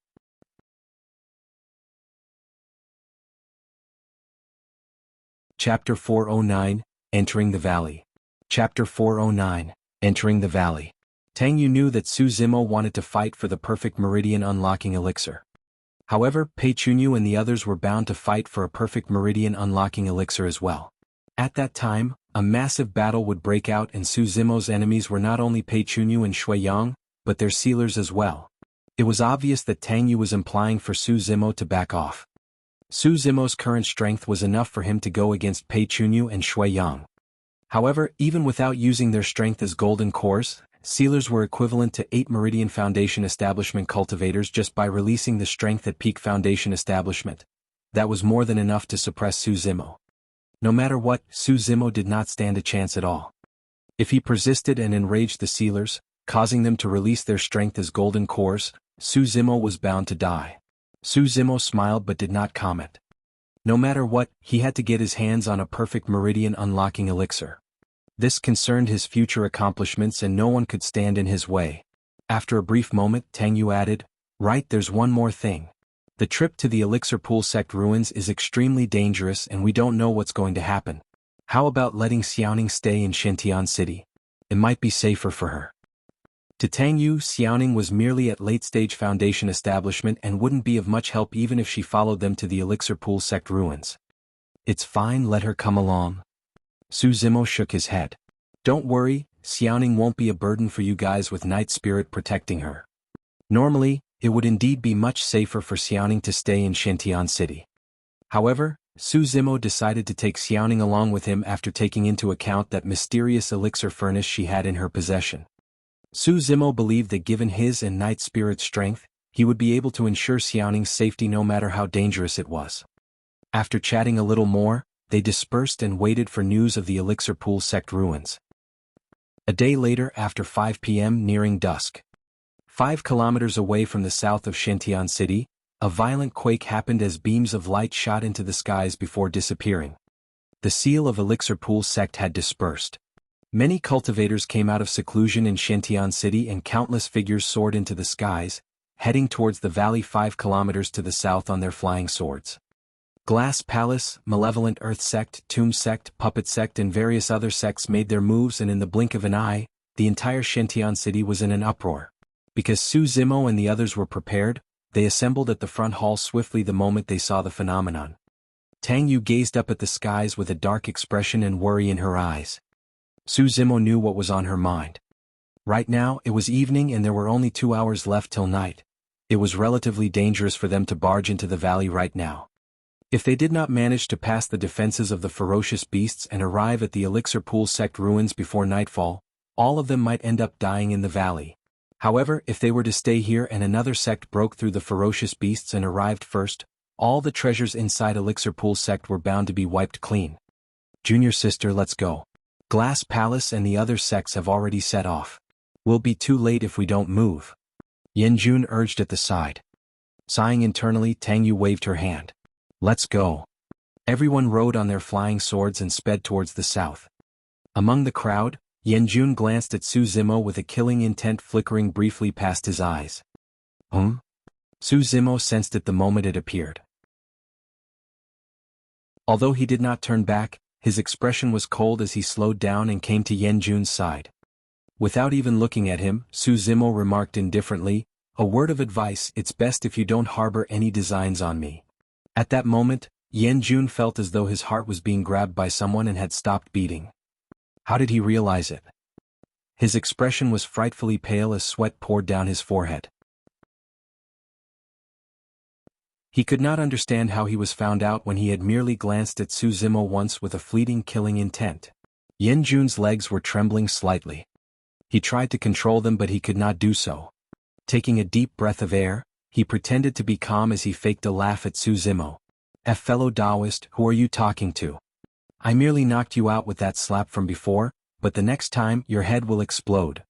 Chapter 409, Entering the Valley. Chapter 409, Entering the Valley. Tang Yu knew that Su Zimo wanted to fight for the perfect meridian unlocking elixir. However, Pei Chunyu and the others were bound to fight for a perfect meridian unlocking elixir as well. At that time, a massive battle would break out and Su Zimo's enemies were not only Pei Chunyu and Shui Yang, but their sealers as well. It was obvious that Tang Yu was implying for Su Zimo to back off. Su Zimo's current strength was enough for him to go against Pei Chunyu and Shui Yang. However, even without using their strength as golden cores, sealers were equivalent to 8 Meridian Foundation Establishment cultivators just by releasing the strength at peak Foundation Establishment. That was more than enough to suppress Su Zimo. No matter what, Su Zimo did not stand a chance at all. If he persisted and enraged the sealers, causing them to release their strength as golden cores, Su Zimo was bound to die. Su Zimo smiled but did not comment. No matter what, he had to get his hands on a perfect meridian unlocking elixir. This concerned his future accomplishments and no one could stand in his way. After a brief moment, Tang Yu added, "Right, there's one more thing. The trip to the Elixir Pool sect ruins is extremely dangerous and we don't know what's going to happen. How about letting Xiaoning stay in Shintian City? It might be safer for her. To Tang Yu, Xiaoning was merely at late-stage Foundation establishment and wouldn't be of much help even if she followed them to the Elixir Pool sect ruins. It's fine, let her come along. Su Zimo shook his head. Don't worry, Xiaoning won't be a burden for you guys with Night Spirit protecting her. Normally, it would indeed be much safer for Xiaoning to stay in Shintian City. However, Su Zimo decided to take Xiaoning along with him after taking into account that mysterious elixir furnace she had in her possession. Su Zimo believed that given his and Night Spirit's strength, he would be able to ensure Xiaoning's safety no matter how dangerous it was. After chatting a little more, they dispersed and waited for news of the Elixir Pool sect ruins. A day later, after 5 p.m. nearing dusk. 5 kilometers away from the south of Shintian City, a violent quake happened as beams of light shot into the skies before disappearing. The seal of Elixir Pool sect had dispersed. Many cultivators came out of seclusion in Shintian City and countless figures soared into the skies, heading towards the valley 5 kilometers to the south on their flying swords. Glass Palace, Malevolent Earth Sect, Tomb Sect, Puppet Sect and various other sects made their moves, and in the blink of an eye, the entire Shintian City was in an uproar. Because Su Zimo and the others were prepared, they assembled at the front hall swiftly the moment they saw the phenomenon. Tang Yu gazed up at the skies with a dark expression and worry in her eyes. Su Zimo knew what was on her mind. Right now, it was evening and there were only 2 hours left till night. It was relatively dangerous for them to barge into the valley right now. If they did not manage to pass the defenses of the ferocious beasts and arrive at the Elixir Pool sect ruins before nightfall, all of them might end up dying in the valley. However, if they were to stay here and another sect broke through the ferocious beasts and arrived first, all the treasures inside Elixir Pool sect were bound to be wiped clean. Junior sister, let's go. Glass Palace and the other sects have already set off. We'll be too late if we don't move. Yanjun urged at the side. Sighing internally, Tang Yu waved her hand. Let's go. Everyone rode on their flying swords and sped towards the south. Among the crowd, Yanjun glanced at Su Zimo with a killing intent flickering briefly past his eyes. Su Zimo sensed it the moment it appeared. Although he did not turn back, his expression was cold as he slowed down and came to Yanjun's side. Without even looking at him, Su Zimo remarked indifferently, "A word of advice, it's best if you don't harbor any designs on me." At that moment, Yanjun felt as though his heart was being grabbed by someone and had stopped beating. How did he realize it? His expression was frightfully pale as sweat poured down his forehead. He could not understand how he was found out when he had merely glanced at Su Zimo once with a fleeting killing intent. Yanjun's legs were trembling slightly. He tried to control them but he could not do so. Taking a deep breath of air, he pretended to be calm as he faked a laugh at Su Zimo. Fellow Taoist, who are you talking to? I merely knocked you out with that slap from before, but the next time your head will explode.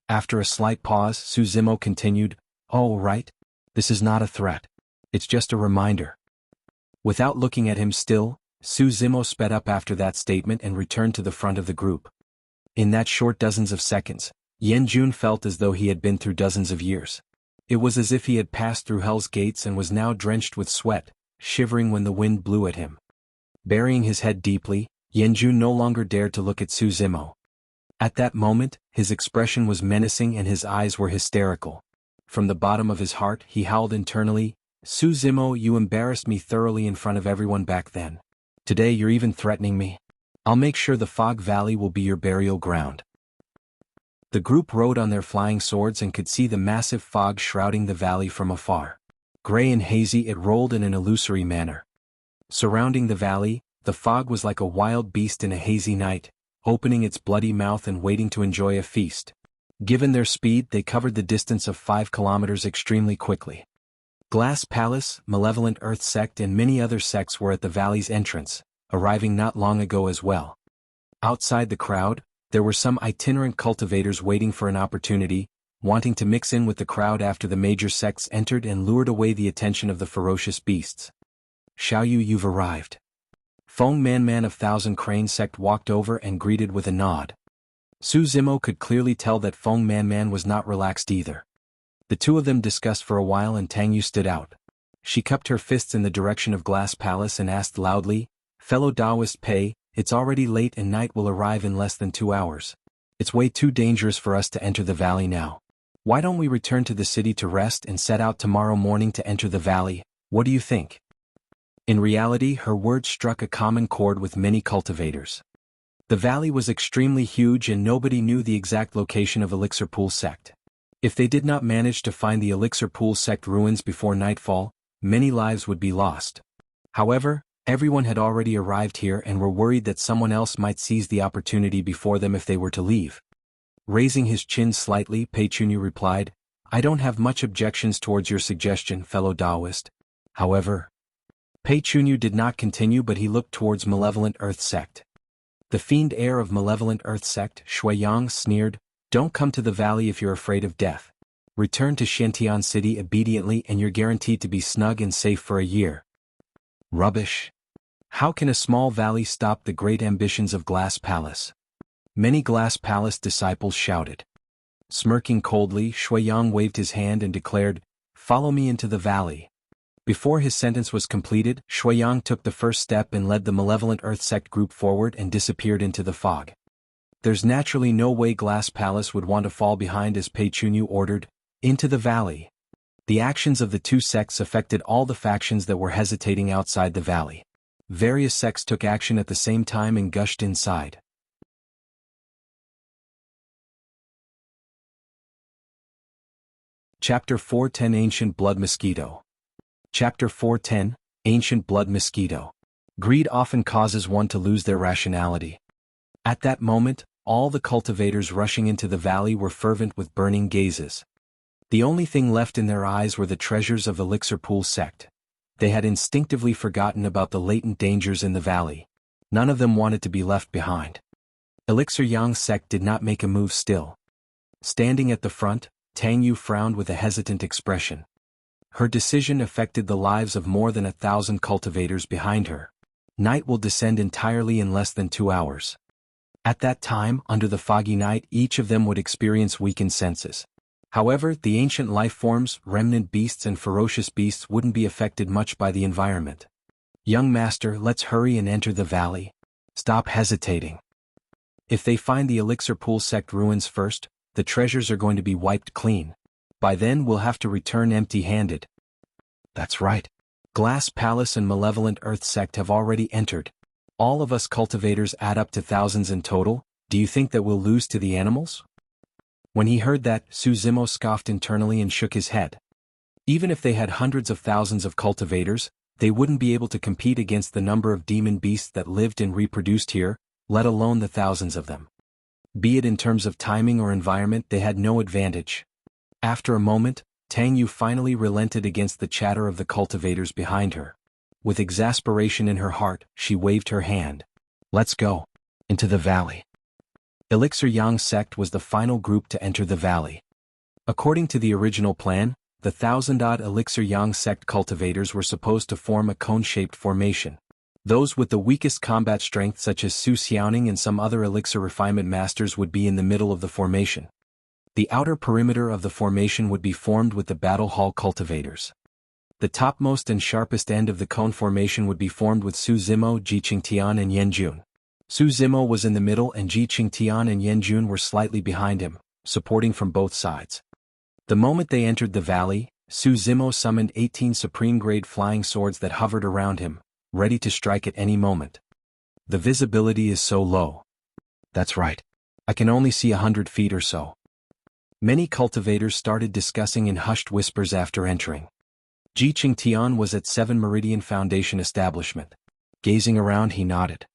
After a slight pause, Su Zimo continued, Oh right? This is not a threat. It's just a reminder. Without looking at him still, Su Zimo sped up after that statement and returned to the front of the group. In that short dozens of seconds, Yanjun felt as though he had been through dozens of years. It was as if he had passed through hell's gates and was now drenched with sweat, shivering when the wind blew at him. Burying his head deeply, Yanjun no longer dared to look at Su Zimo. At that moment, his expression was menacing and his eyes were hysterical. From the bottom of his heart, he howled internally, Su Zimo, you embarrassed me thoroughly in front of everyone back then. Today you're even threatening me. I'll make sure the Fog Valley will be your burial ground. The group rode on their flying swords and could see the massive fog shrouding the valley from afar. Gray and hazy, it rolled in an illusory manner. Surrounding the valley, the fog was like a wild beast in a hazy night, opening its bloody mouth and waiting to enjoy a feast. Given their speed, they covered the distance of 5 kilometers extremely quickly. Glass Palace, Malevolent Earth Sect and many other sects were at the valley's entrance, arriving not long ago as well. Outside the crowd, there were some itinerant cultivators waiting for an opportunity, wanting to mix in with the crowd after the major sects entered and lured away the attention of the ferocious beasts. Xiaoyu, you've arrived. Feng Man of Thousand Crane sect walked over and greeted with a nod. Su Zimo could clearly tell that Feng Man was not relaxed either. The two of them discussed for a while and Tang Yu stood out. She cupped her fists in the direction of Glass Palace and asked loudly, Fellow Taoist Pei, It's already late and night will arrive in less than 2 hours. It's way too dangerous for us to enter the valley now. Why don't we return to the city to rest and set out tomorrow morning to enter the valley? What do you think?" In reality, her words struck a common chord with many cultivators. The valley was extremely huge and nobody knew the exact location of Elixir Pool Sect. If they did not manage to find the Elixir Pool Sect ruins before nightfall, many lives would be lost. However, everyone had already arrived here and were worried that someone else might seize the opportunity before them if they were to leave. Raising his chin slightly, Pei Chunyu replied, "I don't have much objections towards your suggestion, fellow Taoist. However..." Pei Chunyu did not continue, but he looked towards Malevolent Earth Sect. The fiend heir of Malevolent Earth Sect, Shuiyang, sneered, "Don't come to the valley if you're afraid of death. Return to Xiantian City obediently and you're guaranteed to be snug and safe for a year." Rubbish. How can a small valley stop the great ambitions of Glass Palace? Many Glass Palace disciples shouted. Smirking coldly, Shuiyang waved his hand and declared, "Follow me into the valley." Before his sentence was completed, Shuiyang took the first step and led the Malevolent Earth Sect group forward and disappeared into the fog. There's naturally no way Glass Palace would want to fall behind, as Pei Chunyu ordered, "Into the valley." The actions of the two sects affected all the factions that were hesitating outside the valley. Various sects took action at the same time and gushed inside. Chapter 410 Ancient Blood Mosquito. Chapter 410 Ancient Blood Mosquito. Greed often causes one to lose their rationality. At that moment, all the cultivators rushing into the valley were fervent with burning gazes. The only thing left in their eyes were the treasures of Elixir Pool Sect. They had instinctively forgotten about the latent dangers in the valley. None of them wanted to be left behind. Elixir Yang Sect did not make a move still. Standing at the front, Tang Yu frowned with a hesitant expression. Her decision affected the lives of more than 1,000 cultivators behind her. Night will descend entirely in less than 2 hours. At that time, under the foggy night, each of them would experience weakened senses. However, the ancient life forms, remnant beasts and ferocious beasts wouldn't be affected much by the environment. "Young master, let's hurry and enter the valley. Stop hesitating. If they find the Elixir Pool Sect ruins first, the treasures are going to be wiped clean. By then we'll have to return empty-handed." "That's right. Glass Palace and Malevolent Earth Sect have already entered. All of us cultivators add up to thousands in total. Do you think that we'll lose to the animals?" When he heard that, Su Zimo scoffed internally and shook his head. Even if they had hundreds of thousands of cultivators, they wouldn't be able to compete against the number of demon beasts that lived and reproduced here, let alone the thousands of them. Be it in terms of timing or environment, they had no advantage. After a moment, Tang Yu finally relented against the chatter of the cultivators behind her. With exasperation in her heart, she waved her hand. "Let's go. Into the valley." Elixir Yang Sect was the final group to enter the valley. According to the original plan, the 1,000-odd Elixir Yang Sect cultivators were supposed to form a cone-shaped formation. Those with the weakest combat strength, such as Su Xiaoning and some other Elixir Refinement Masters, would be in the middle of the formation. The outer perimeter of the formation would be formed with the Battle Hall cultivators. The topmost and sharpest end of the cone formation would be formed with Su Zimo, Ji Qingtian and Yan Jun. Su Zimo was in the middle and Ji Qingtian and Yan Jun were slightly behind him, supporting from both sides. The moment they entered the valley, Su Zimo summoned 18 supreme-grade flying swords that hovered around him, ready to strike at any moment. "The visibility is so low." "That's right. I can only see 100 feet or so." Many cultivators started discussing in hushed whispers after entering. Ji Qingtian was at 7 Meridian Foundation establishment. Gazing around, he nodded.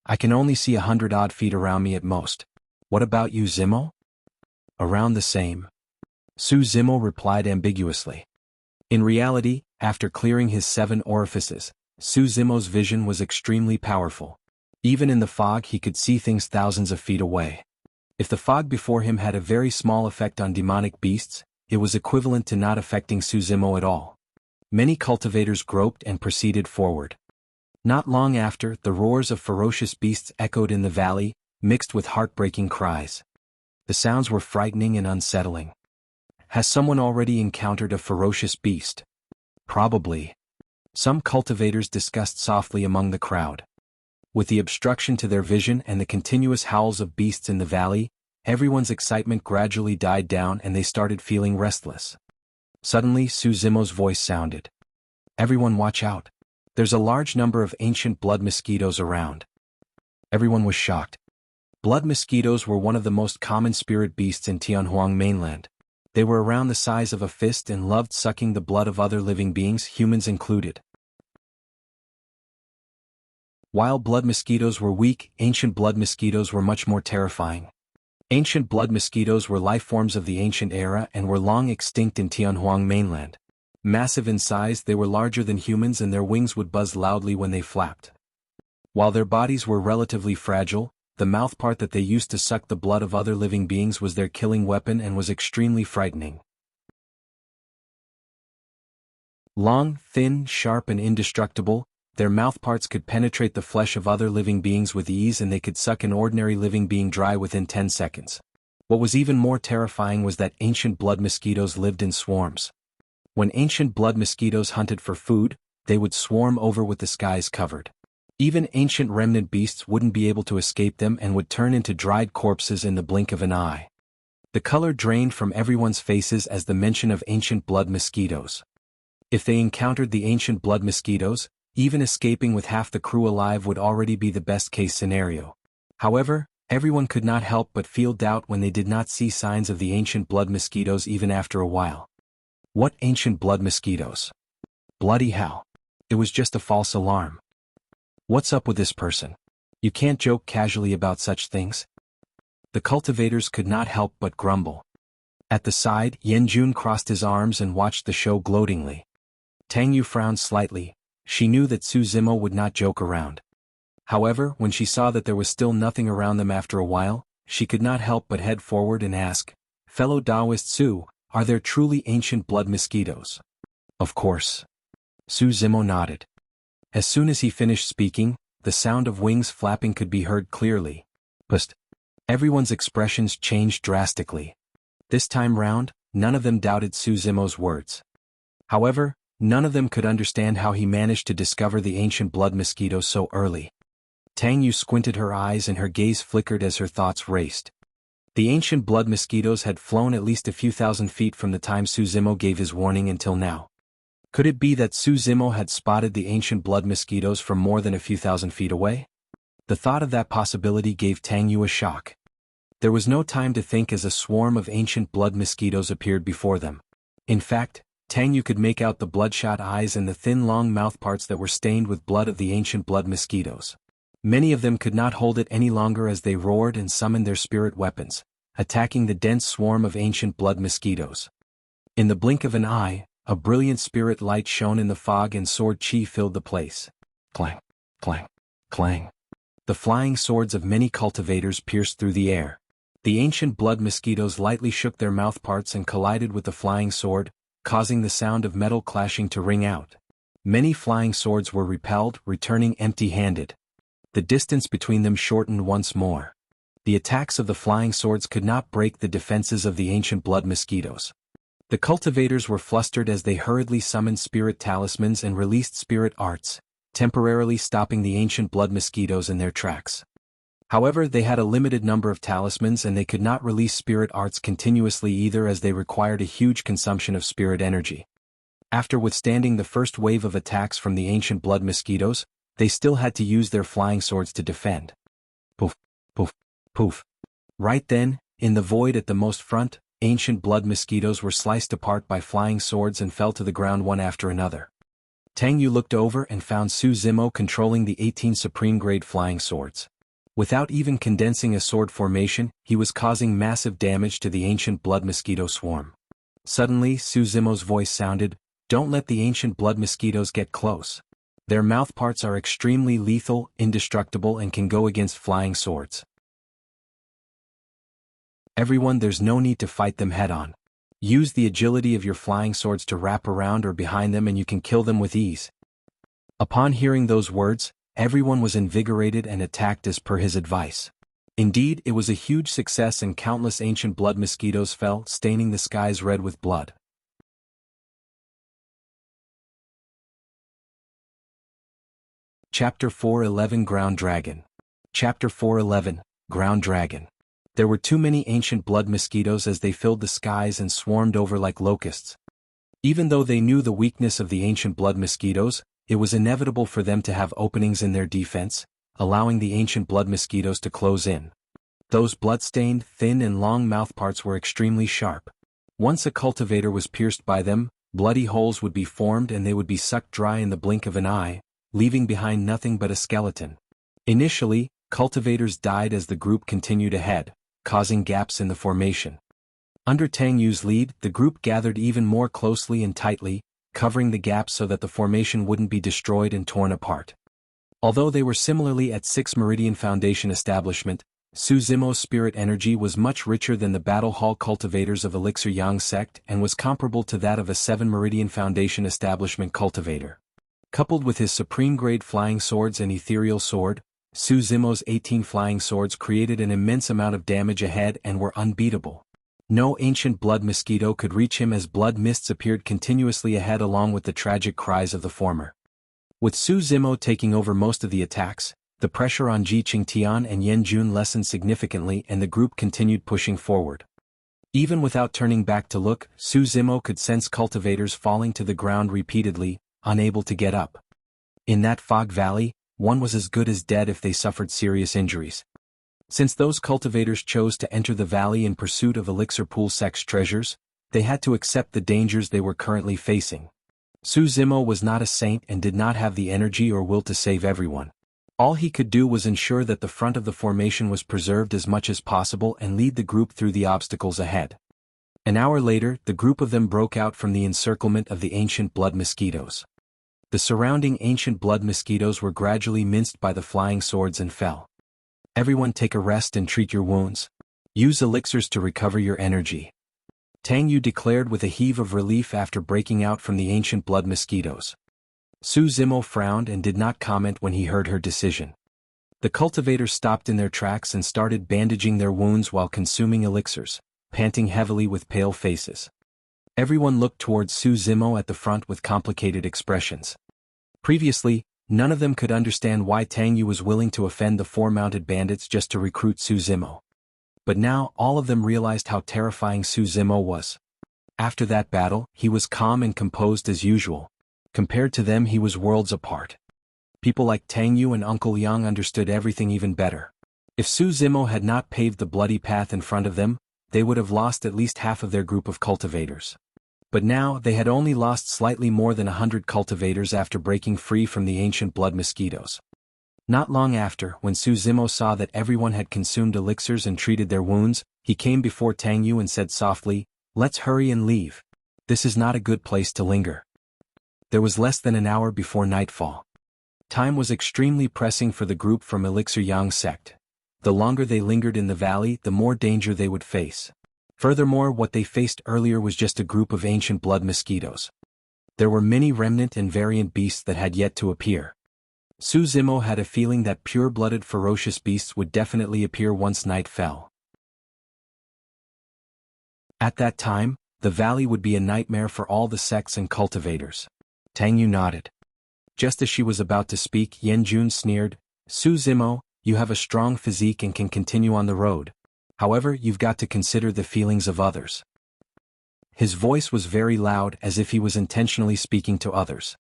"I can only see 100-odd feet around me at most. What about you, Zimo?" "Around the same." Su Zimo replied ambiguously. In reality, after clearing his 7 orifices, Su Zimo's vision was extremely powerful. Even in the fog he could see things thousands of feet away. If the fog before him had a very small effect on demonic beasts, it was equivalent to not affecting Su Zimo at all. Many cultivators groped and proceeded forward. Not long after, the roars of ferocious beasts echoed in the valley, mixed with heartbreaking cries. The sounds were frightening and unsettling. Has someone already encountered a ferocious beast? Probably. Some cultivators discussed softly among the crowd. With the obstruction to their vision and the continuous howls of beasts in the valley, everyone's excitement gradually died down and they started feeling restless. Suddenly Su Zimo's voice sounded. "Everyone watch out. There's a large number of ancient blood mosquitoes around." Everyone was shocked. Blood mosquitoes were one of the most common spirit beasts in Tianhuang mainland. They were around the size of a fist and loved sucking the blood of other living beings, humans included. While blood mosquitoes were weak, ancient blood mosquitoes were much more terrifying. Ancient blood mosquitoes were life forms of the ancient era and were long extinct in Tianhuang mainland. Massive in size, they were larger than humans and their wings would buzz loudly when they flapped. While their bodies were relatively fragile, the mouthpart that they used to suck the blood of other living beings was their killing weapon and was extremely frightening. Long, thin, sharp and indestructible, their mouthparts could penetrate the flesh of other living beings with ease and they could suck an ordinary living being dry within 10 seconds. What was even more terrifying was that ancient blood mosquitoes lived in swarms. When ancient blood mosquitoes hunted for food, they would swarm over with the skies covered. Even ancient remnant beasts wouldn't be able to escape them and would turn into dried corpses in the blink of an eye. The color drained from everyone's faces as the mention of ancient blood mosquitoes. If they encountered the ancient blood mosquitoes, even escaping with half the crew alive would already be the best-case scenario. However, everyone could not help but feel doubt when they did not see signs of the ancient blood mosquitoes even after a while. What ancient blood mosquitoes? Bloody hell. It was just a false alarm. What's up with this person? You can't joke casually about such things. The cultivators could not help but grumble. At the side, Yanjun crossed his arms and watched the show gloatingly. Tang Yu frowned slightly. She knew that Su Zimo would not joke around. However, when she saw that there was still nothing around them after a while, she could not help but head forward and ask, "Fellow Taoist Su, are there truly ancient blood mosquitoes?" "Of course." Su Zimo nodded. As soon as he finished speaking, the sound of wings flapping could be heard clearly. Psst. Everyone's expressions changed drastically. This time round, none of them doubted Su Zimo's words. However, none of them could understand how he managed to discover the ancient blood mosquito so early. Tang Yu squinted her eyes and her gaze flickered as her thoughts raced. The ancient blood mosquitoes had flown at least a few thousand feet from the time Su Zimo gave his warning until now. Could it be that Su Zimo had spotted the ancient blood mosquitoes from more than a few thousand feet away? The thought of that possibility gave Tang Yu a shock. There was no time to think as a swarm of ancient blood mosquitoes appeared before them. In fact, Tang Yu could make out the bloodshot eyes and the thin long mouthparts that were stained with blood of the ancient blood mosquitoes. Many of them could not hold it any longer as they roared and summoned their spirit weapons, attacking the dense swarm of ancient blood mosquitoes. In the blink of an eye, a brilliant spirit light shone in the fog and sword chi filled the place. Clang, clang, clang. The flying swords of many cultivators pierced through the air. The ancient blood mosquitoes lightly shook their mouthparts and collided with the flying sword, causing the sound of metal clashing to ring out. Many flying swords were repelled, returning empty-handed. The distance between them shortened once more. The attacks of the flying swords could not break the defenses of the ancient blood mosquitoes. The cultivators were flustered as they hurriedly summoned spirit talismans and released spirit arts, temporarily stopping the ancient blood mosquitoes in their tracks. However, they had a limited number of talismans and they could not release spirit arts continuously either as they required a huge consumption of spirit energy. After withstanding the first wave of attacks from the ancient blood mosquitoes, they still had to use their flying swords to defend. Poof, poof, poof. Right then, in the void at the most front, ancient blood mosquitoes were sliced apart by flying swords and fell to the ground one after another. Tang Yu looked over and found Su Zimo controlling the 18 supreme-grade flying swords. Without even condensing a sword formation, he was causing massive damage to the ancient blood mosquito swarm. Suddenly, Su Zimo's voice sounded, "Don't let the ancient blood mosquitoes get close. Their mouthparts are extremely lethal, indestructible and can go against flying swords. Everyone, there's no need to fight them head-on. Use the agility of your flying swords to wrap around or behind them and you can kill them with ease." Upon hearing those words, everyone was invigorated and attacked as per his advice. Indeed, it was a huge success and countless ancient blood mosquitoes fell, staining the skies red with blood. Chapter 411 Ground Dragon. Chapter 411 Ground Dragon. There were too many ancient blood mosquitoes as they filled the skies and swarmed over like locusts. Even though they knew the weakness of the ancient blood mosquitoes, it was inevitable for them to have openings in their defense, allowing the ancient blood mosquitoes to close in. Those blood-stained, thin and long mouthparts were extremely sharp. Once a cultivator was pierced by them, bloody holes would be formed and they would be sucked dry in the blink of an eye, leaving behind nothing but a skeleton. Initially, cultivators died as the group continued ahead, causing gaps in the formation. Under Tang Yu's lead, the group gathered even more closely and tightly, covering the gaps so that the formation wouldn't be destroyed and torn apart. Although they were similarly at 6 Meridian Foundation establishment, Su Zimo's spirit energy was much richer than the Battle Hall cultivators of Elixir Yang sect and was comparable to that of a 7 Meridian Foundation establishment cultivator. Coupled with his supreme-grade flying swords and ethereal sword, Su Zimo's 18 flying swords created an immense amount of damage ahead and were unbeatable. No ancient blood mosquito could reach him as blood mists appeared continuously ahead along with the tragic cries of the former. With Su Zimo taking over most of the attacks, the pressure on Ji Qingtian and Yan Jun lessened significantly and the group continued pushing forward. Even without turning back to look, Su Zimo could sense cultivators falling to the ground repeatedly, unable to get up. In that fog valley, one was as good as dead if they suffered serious injuries. Since those cultivators chose to enter the valley in pursuit of Elixir Pool Sect's treasures, they had to accept the dangers they were currently facing. Su Zimo was not a saint and did not have the energy or will to save everyone. All he could do was ensure that the front of the formation was preserved as much as possible and lead the group through the obstacles ahead. An hour later, the group of them broke out from the encirclement of the ancient blood mosquitoes. The surrounding ancient blood mosquitoes were gradually minced by the flying swords and fell. Everyone take a rest and treat your wounds. Use elixirs to recover your energy. Tang Yu declared with a heave of relief after breaking out from the ancient blood mosquitoes. Su Zimo frowned and did not comment when he heard her decision. The cultivators stopped in their tracks and started bandaging their wounds while consuming elixirs, panting heavily with pale faces. Everyone looked towards Su Zimo at the front with complicated expressions. Previously, none of them could understand why Tang Yu was willing to offend the 4 mounted bandits just to recruit Su Zimo. But now all of them realized how terrifying Su Zimo was. After that battle, he was calm and composed as usual. Compared to them he was worlds apart. People like Tang Yu and Uncle Yang understood everything even better. If Su Zimo had not paved the bloody path in front of them, they would have lost at least half of their group of cultivators. But now they had only lost slightly more than 100 cultivators after breaking free from the ancient blood mosquitoes. Not long after, when Su Zimo saw that everyone had consumed elixirs and treated their wounds, he came before Tang Yu and said softly, "Let's hurry and leave. This is not a good place to linger." There was less than an hour before nightfall. Time was extremely pressing for the group from Elixir Yang sect. The longer they lingered in the valley, the more danger they would face. Furthermore, what they faced earlier was just a group of ancient blood mosquitoes. There were many remnant and variant beasts that had yet to appear. Su Zimo had a feeling that pure-blooded ferocious beasts would definitely appear once night fell. At that time, the valley would be a nightmare for all the sects and cultivators. Tang Yu nodded. Just as she was about to speak, Yan Jun sneered, "Su Zimo, you have a strong physique and can continue on the road. However, you've got to consider the feelings of others." His voice was very loud, as if he was intentionally speaking to others.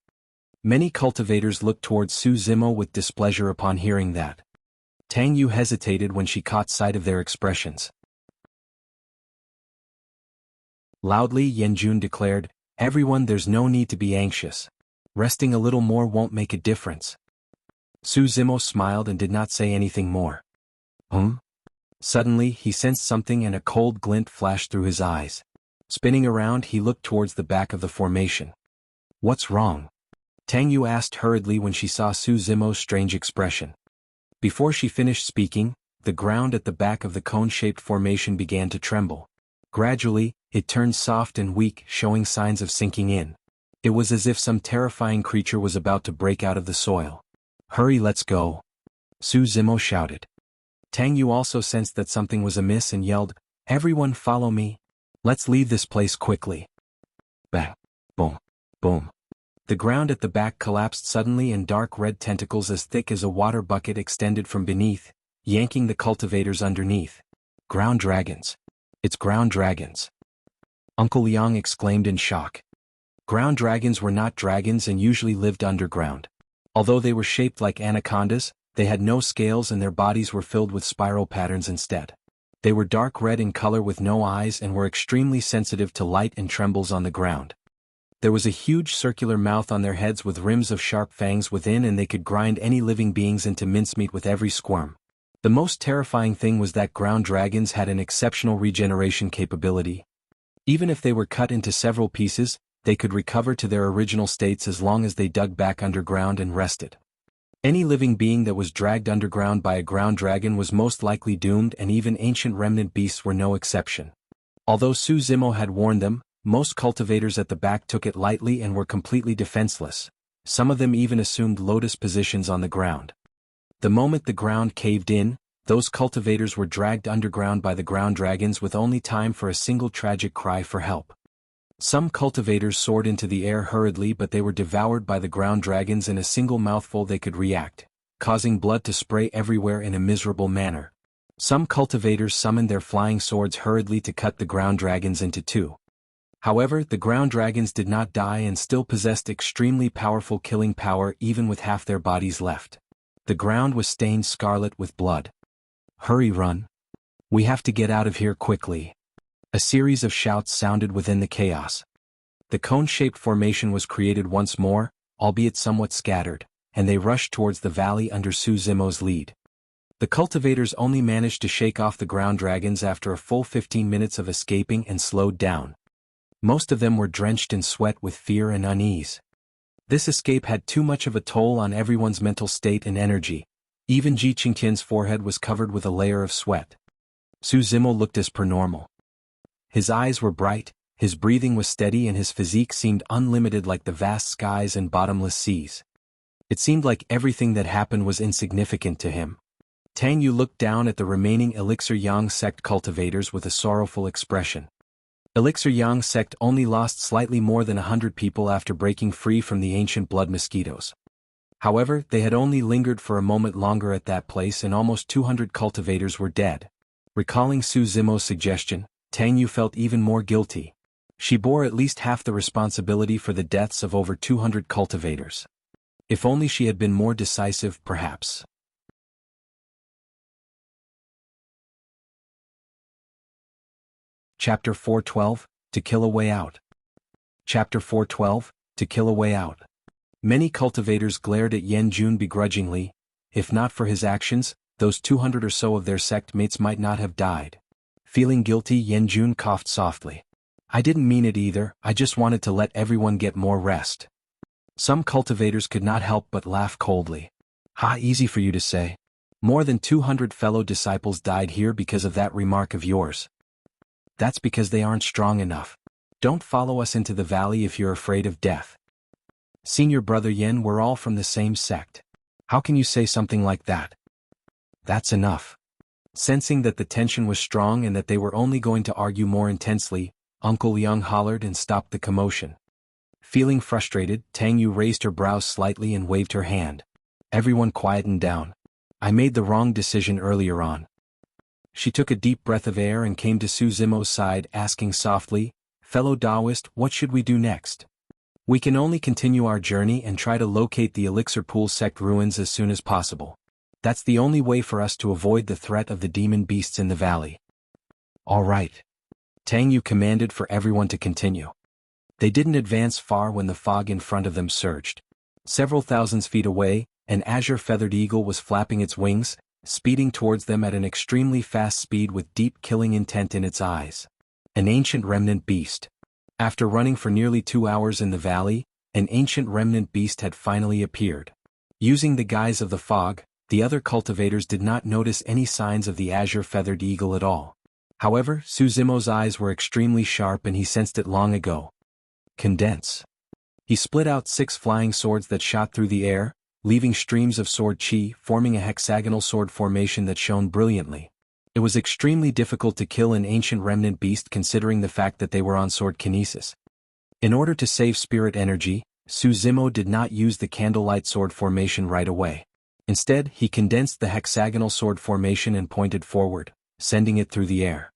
Many cultivators looked towards Su Zimo with displeasure upon hearing that. Tang Yu hesitated when she caught sight of their expressions. Loudly, Yan Jun declared, "Everyone, there's no need to be anxious. Resting a little more won't make a difference." Su Zimo smiled and did not say anything more. Suddenly, he sensed something and a cold glint flashed through his eyes. Spinning around, he looked towards the back of the formation. "What's wrong?" Tang Yu asked hurriedly when she saw Su Zimo's strange expression. Before she finished speaking, the ground at the back of the cone-shaped formation began to tremble. Gradually, it turned soft and weak, showing signs of sinking in. It was as if some terrifying creature was about to break out of the soil. "Hurry, let's go!" Su Zimo shouted. Tang Yu also sensed that something was amiss and yelled, "Everyone follow me. Let's leave this place quickly." Bang! Boom! Boom! The ground at the back collapsed suddenly and dark red tentacles as thick as a water bucket extended from beneath, yanking the cultivators underneath. Ground dragons. It's ground dragons. Uncle Liang exclaimed in shock. Ground dragons were not dragons and usually lived underground. Although they were shaped like anacondas, they had no scales and their bodies were filled with spiral patterns instead. They were dark red in color with no eyes and were extremely sensitive to light and trembles on the ground. There was a huge circular mouth on their heads with rims of sharp fangs within, and they could grind any living beings into mincemeat with every squirm. The most terrifying thing was that ground dragons had an exceptional regeneration capability. Even if they were cut into several pieces, they could recover to their original states as long as they dug back underground and rested. Any living being that was dragged underground by a ground dragon was most likely doomed, and even ancient remnant beasts were no exception. Although Su Zimo had warned them, most cultivators at the back took it lightly and were completely defenseless. Some of them even assumed lotus positions on the ground. The moment the ground caved in, those cultivators were dragged underground by the ground dragons with only time for a single tragic cry for help. Some cultivators soared into the air hurriedly, but they were devoured by the ground dragons in a single mouthful. They could react, causing blood to spray everywhere in a miserable manner. Some cultivators summoned their flying swords hurriedly to cut the ground dragons into two. However, the ground dragons did not die and still possessed extremely powerful killing power even with half their bodies left. The ground was stained scarlet with blood. Hurry, run. We have to get out of here quickly. A series of shouts sounded within the chaos. The cone-shaped formation was created once more, albeit somewhat scattered, and they rushed towards the valley under Su Zimo's lead. The cultivators only managed to shake off the ground dragons after a full 15 minutes of escaping and slowed down. Most of them were drenched in sweat with fear and unease. This escape had too much of a toll on everyone's mental state and energy. Even Ji Qingtian's forehead was covered with a layer of sweat. Su Zimo looked as per normal. His eyes were bright, his breathing was steady, and his physique seemed unlimited like the vast skies and bottomless seas. It seemed like everything that happened was insignificant to him. Tang Yu looked down at the remaining Elixir Yang sect cultivators with a sorrowful expression. Elixir Yang sect only lost slightly more than 100 people after breaking free from the ancient blood mosquitoes. However, they had only lingered for a moment longer at that place and almost 200 cultivators were dead. Recalling Su Zimo's suggestion, Tang Yu felt even more guilty. She bore at least half the responsibility for the deaths of over 200 cultivators. If only she had been more decisive, perhaps. Chapter 412, To Kill a Way Out. Chapter 412, To Kill a Way Out. Many cultivators glared at Yan Jun begrudgingly. If not for his actions, those 200 or so of their sect mates might not have died. Feeling guilty, Yan Jun coughed softly. I didn't mean it either, I just wanted to let everyone get more rest. Some cultivators could not help but laugh coldly. Ha, easy for you to say. More than 200 fellow disciples died here because of that remark of yours. That's because they aren't strong enough. Don't follow us into the valley if you're afraid of death. Senior brother Yen, we're all from the same sect. How can you say something like that? That's enough. Sensing that the tension was strong and that they were only going to argue more intensely, Uncle Liang hollered and stopped the commotion. Feeling frustrated, Tang Yu raised her brows slightly and waved her hand. Everyone quietened down. I made the wrong decision earlier on. She took a deep breath of air and came to Su Zimo's side, asking softly, Fellow Taoist, what should we do next? We can only continue our journey and try to locate the Elixir Pool sect ruins as soon as possible. That's the only way for us to avoid the threat of the demon beasts in the valley. All right. Tang Yu commanded for everyone to continue. They didn't advance far when the fog in front of them surged. Several thousand feet away, an azure-feathered eagle was flapping its wings, speeding towards them at an extremely fast speed with deep killing intent in its eyes. An ancient remnant beast. After running for nearly 2 hours in the valley, an ancient remnant beast had finally appeared. Using the guise of the fog, the other cultivators did not notice any signs of the azure-feathered eagle at all. However, Su Zimo's eyes were extremely sharp and he sensed it long ago. Condense. He split out 6 flying swords that shot through the air, leaving streams of sword chi, forming a hexagonal sword formation that shone brilliantly. It was extremely difficult to kill an ancient remnant beast considering the fact that they were on sword kinesis. In order to save spirit energy, Su Zimo did not use the candlelight sword formation right away. Instead, he condensed the hexagonal sword formation and pointed forward, sending it through the air.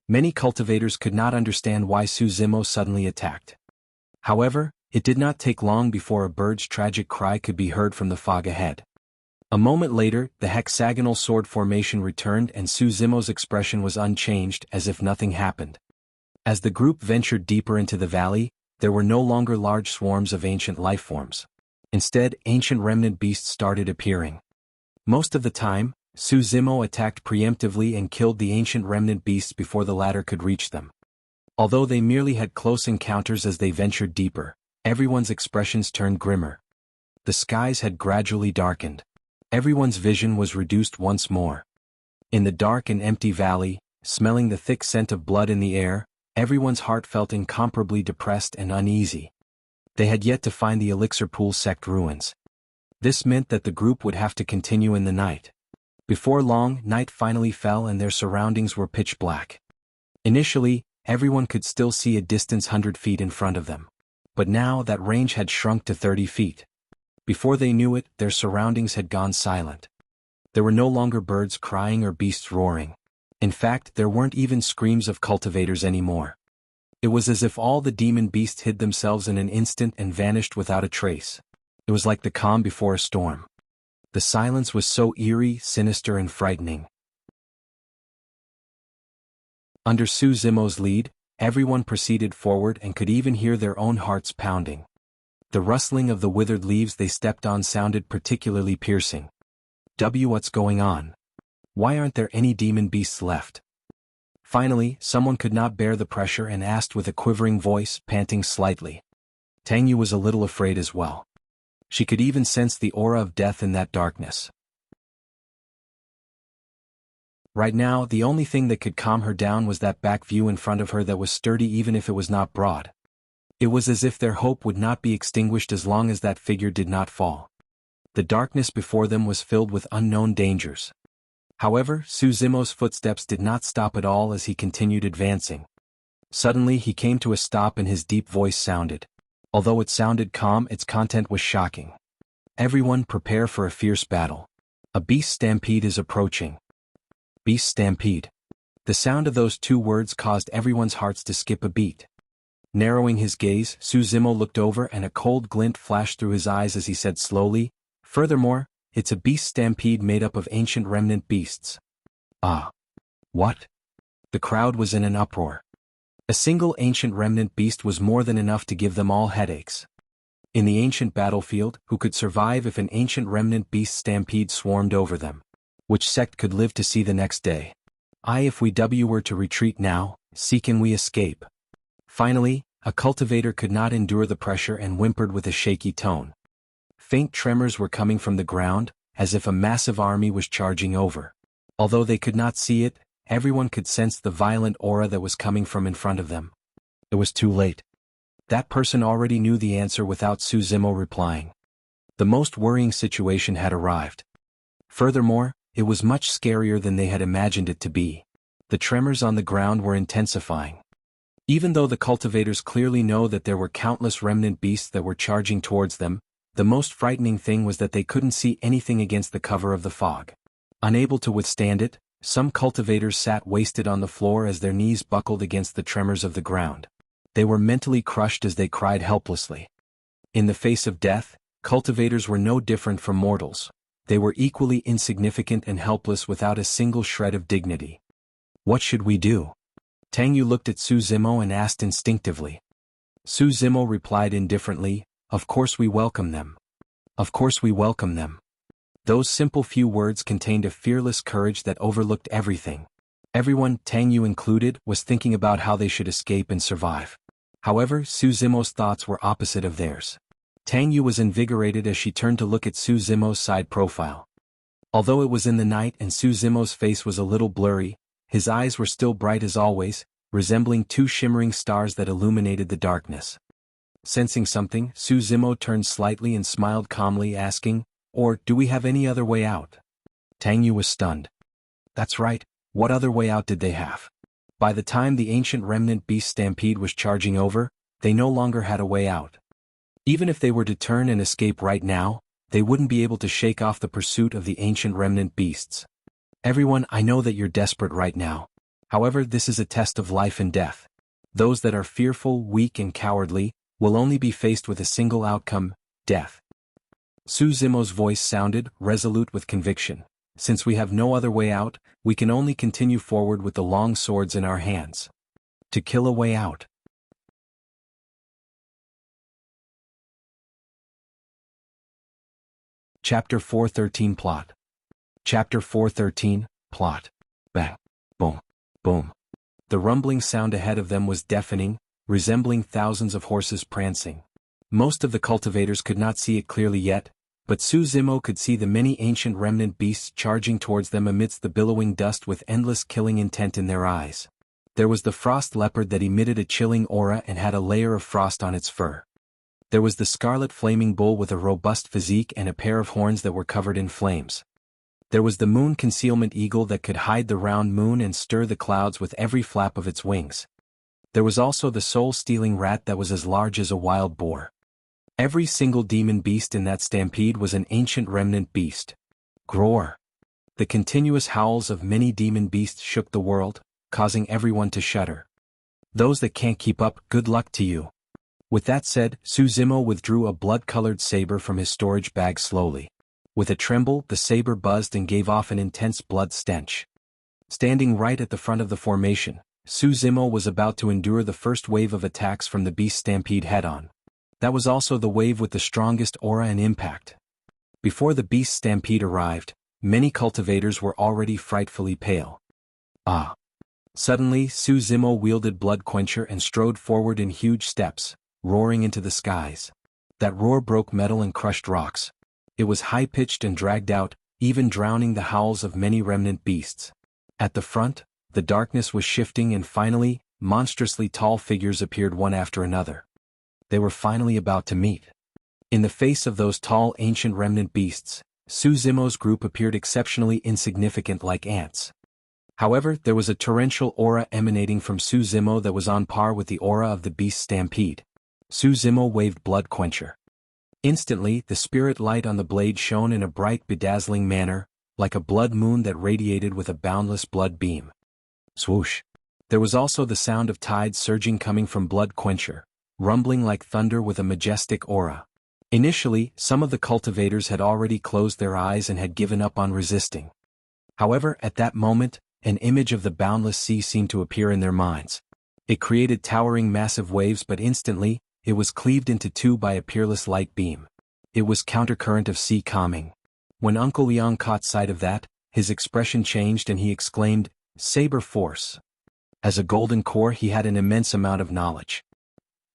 Many cultivators could not understand why Su Zimo suddenly attacked. However, it did not take long before a bird's tragic cry could be heard from the fog ahead. A moment later, the hexagonal sword formation returned and Su Zimo's expression was unchanged, as if nothing happened. As the group ventured deeper into the valley, there were no longer large swarms of ancient lifeforms. Instead, ancient remnant beasts started appearing. Most of the time, Su Zimo attacked preemptively and killed the ancient remnant beasts before the latter could reach them. Although they merely had close encounters as they ventured deeper, everyone's expressions turned grimmer. The skies had gradually darkened. Everyone's vision was reduced once more. In the dark and empty valley, smelling the thick scent of blood in the air, everyone's heart felt incomparably depressed and uneasy. They had yet to find the Elixir Pool sect ruins. This meant that the group would have to continue in the night. Before long, night finally fell and their surroundings were pitch black. Initially, everyone could still see a distance 100 feet in front of them. But now that range had shrunk to 30 feet. Before they knew it, their surroundings had gone silent. There were no longer birds crying or beasts roaring. In fact, there weren't even screams of cultivators anymore. It was as if all the demon beasts hid themselves in an instant and vanished without a trace. It was like the calm before a storm. The silence was so eerie, sinister, and frightening. Under Su Zimo's lead, everyone proceeded forward and could even hear their own hearts pounding. The rustling of the withered leaves they stepped on sounded particularly piercing. What's going on? Why aren't there any demon beasts left? Finally, someone could not bear the pressure and asked with a quivering voice, panting slightly. Tang Yu was a little afraid as well. She could even sense the aura of death in that darkness. Right now, the only thing that could calm her down was that back view in front of her that was sturdy even if it was not broad. It was as if their hope would not be extinguished as long as that figure did not fall. The darkness before them was filled with unknown dangers. However, Su Zimo's footsteps did not stop at all as he continued advancing. Suddenly he came to a stop and his deep voice sounded. Although it sounded calm, its content was shocking. Everyone prepare for a fierce battle. A beast stampede is approaching. Beast stampede. The sound of those two words caused everyone's hearts to skip a beat. Narrowing his gaze, Su Zimo looked over and a cold glint flashed through his eyes as he said slowly, "Furthermore, it's a beast stampede made up of ancient remnant beasts." Ah. What? The crowd was in an uproar. A single ancient remnant beast was more than enough to give them all headaches. In the ancient battlefield, who could survive if an ancient remnant beast stampede swarmed over them? Which sect could live to see the next day? If we were to retreat now, can we escape? Finally, a cultivator could not endure the pressure and whimpered with a shaky tone. Faint tremors were coming from the ground, as if a massive army was charging over. Although they could not see it, everyone could sense the violent aura that was coming from in front of them. It was too late. That person already knew the answer without Su Zimo replying. The most worrying situation had arrived. Furthermore, it was much scarier than they had imagined it to be. The tremors on the ground were intensifying. Even though the cultivators clearly know that there were countless remnant beasts that were charging towards them, the most frightening thing was that they couldn't see anything against the cover of the fog. Unable to withstand it, some cultivators sat wasted on the floor as their knees buckled against the tremors of the ground. They were mentally crushed as they cried helplessly. In the face of death, cultivators were no different from mortals. They were equally insignificant and helpless without a single shred of dignity. What should we do? Tang Yu looked at Su Zimo and asked instinctively. Su Zimo replied indifferently, "Of course we welcome them. Of course we welcome them." Those simple few words contained a fearless courage that overlooked everything. Everyone, Tang Yu included, was thinking about how they should escape and survive. However, Su Zimo's thoughts were opposite of theirs. Tang Yu was invigorated as she turned to look at Su Zimo's side profile. Although it was in the night and Su Zimo's face was a little blurry, his eyes were still bright as always, resembling two shimmering stars that illuminated the darkness. Sensing something, Su Zimo turned slightly and smiled calmly, asking, "Or do we have any other way out?" Tang Yu was stunned. That's right, what other way out did they have? By the time the ancient remnant beast stampede was charging over, they no longer had a way out. Even if they were to turn and escape right now, they wouldn't be able to shake off the pursuit of the ancient remnant beasts. Everyone, I know that you're desperate right now. However, this is a test of life and death. Those that are fearful, weak and cowardly, will only be faced with a single outcome, death. Su Zimo's voice sounded, resolute with conviction. Since we have no other way out, we can only continue forward with the long swords in our hands. To kill a way out. Chapter 413 Plot. Chapter 413, Plot. Bang. Boom. Boom. The rumbling sound ahead of them was deafening, resembling thousands of horses prancing. Most of the cultivators could not see it clearly yet, but Su Zimo could see the many ancient remnant beasts charging towards them amidst the billowing dust with endless killing intent in their eyes. There was the frost leopard that emitted a chilling aura and had a layer of frost on its fur. There was the scarlet flaming bull with a robust physique and a pair of horns that were covered in flames. There was the moon concealment eagle that could hide the round moon and stir the clouds with every flap of its wings. There was also the soul-stealing rat that was as large as a wild boar. Every single demon beast in that stampede was an ancient remnant beast. Groar. The continuous howls of many demon beasts shook the world, causing everyone to shudder. Those that can't keep up, good luck to you. With that said, Su Zimo withdrew a blood-colored saber from his storage bag slowly. With a tremble, the saber buzzed and gave off an intense blood stench. Standing right at the front of the formation, Su Zimo was about to endure the first wave of attacks from the beast stampede head-on. That was also the wave with the strongest aura and impact. Before the beast stampede arrived, many cultivators were already frightfully pale. Ah! Suddenly, Su Zimo wielded Blood Quencher and strode forward in huge steps, roaring into the skies. That roar broke metal and crushed rocks. It was high-pitched and dragged out, even drowning the howls of many remnant beasts. At the front, the darkness was shifting and finally, monstrously tall figures appeared one after another. They were finally about to meet. In the face of those tall ancient remnant beasts, Su Zimo's group appeared exceptionally insignificant like ants. However, there was a torrential aura emanating from Su Zimo that was on par with the aura of the beast stampede. Su Zimo waved Blood Quencher. Instantly, the spirit light on the blade shone in a bright, bedazzling manner, like a blood moon that radiated with a boundless blood beam. Swoosh! There was also the sound of tides surging coming from Blood Quencher, rumbling like thunder with a majestic aura. Initially, some of the cultivators had already closed their eyes and had given up on resisting. However, at that moment, an image of the boundless sea seemed to appear in their minds. It created towering massive waves, but instantly, it was cleaved into two by a peerless light beam. It was countercurrent of sea calming. When Uncle Yang caught sight of that, his expression changed and he exclaimed, "Saber Force." As a golden core, he had an immense amount of knowledge.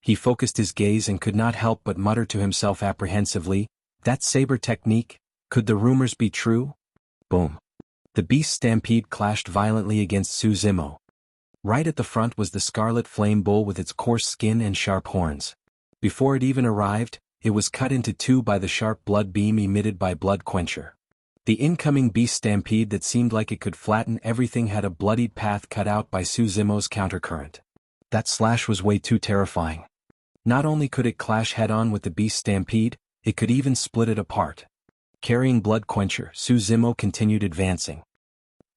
He focused his gaze and could not help but mutter to himself apprehensively, "That saber technique, could the rumors be true?" Boom. The beast stampede clashed violently against Su Zimo. Right at the front was the scarlet flame bull with its coarse skin and sharp horns. Before it even arrived, it was cut into two by the sharp blood beam emitted by Blood Quencher. The incoming beast stampede that seemed like it could flatten everything had a bloodied path cut out by Su Zimo's countercurrent. That slash was way too terrifying. Not only could it clash head-on with the beast stampede, it could even split it apart. Carrying Blood Quencher, Su Zimo continued advancing.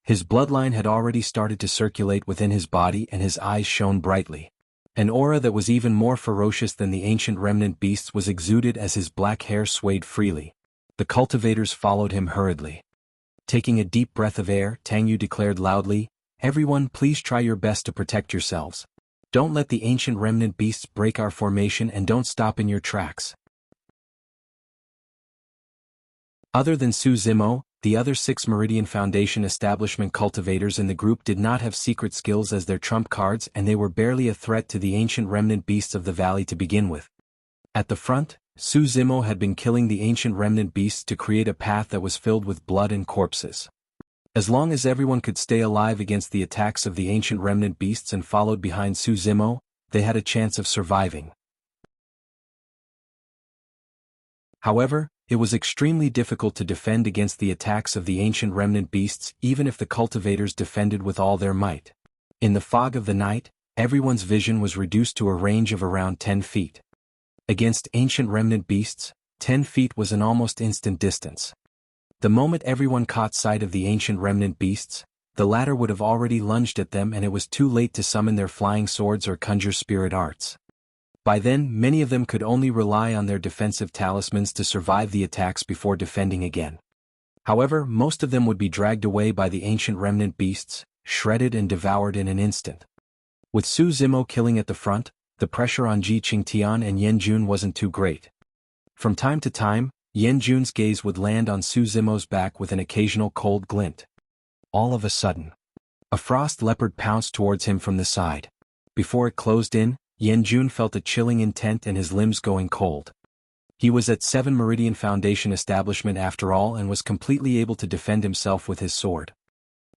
His bloodline had already started to circulate within his body and his eyes shone brightly. An aura that was even more ferocious than the ancient remnant beasts was exuded as his black hair swayed freely. The cultivators followed him hurriedly. Taking a deep breath of air, Tang Yu declared loudly, "Everyone, please try your best to protect yourselves. Don't let the ancient remnant beasts break our formation and don't stop in your tracks." Other than Su Zimo, the other 6 Meridian Foundation establishment cultivators in the group did not have secret skills as their trump cards and they were barely a threat to the ancient remnant beasts of the valley to begin with. At the front, Su Zimo had been killing the ancient remnant beasts to create a path that was filled with blood and corpses. As long as everyone could stay alive against the attacks of the ancient remnant beasts and followed behind Su Zimo, they had a chance of surviving. However, it was extremely difficult to defend against the attacks of the ancient remnant beasts even if the cultivators defended with all their might. In the fog of the night, everyone's vision was reduced to a range of around 10 feet. Against ancient remnant beasts, 10 feet was an almost instant distance. The moment everyone caught sight of the ancient remnant beasts, the latter would have already lunged at them and it was too late to summon their flying swords or conjure spirit arts. By then, many of them could only rely on their defensive talismans to survive the attacks before defending again. However, most of them would be dragged away by the ancient remnant beasts, shredded and devoured in an instant. With Su Zimo killing at the front, the pressure on Ji Qingtian and Yan Jun wasn't too great. From time to time, Yan Jun's gaze would land on Su Zimo's back with an occasional cold glint. All of a sudden, a frost leopard pounced towards him from the side. Before it closed in, Yan Jun felt a chilling intent and his limbs going cold. He was at 7 Meridian Foundation establishment after all and was completely able to defend himself with his sword.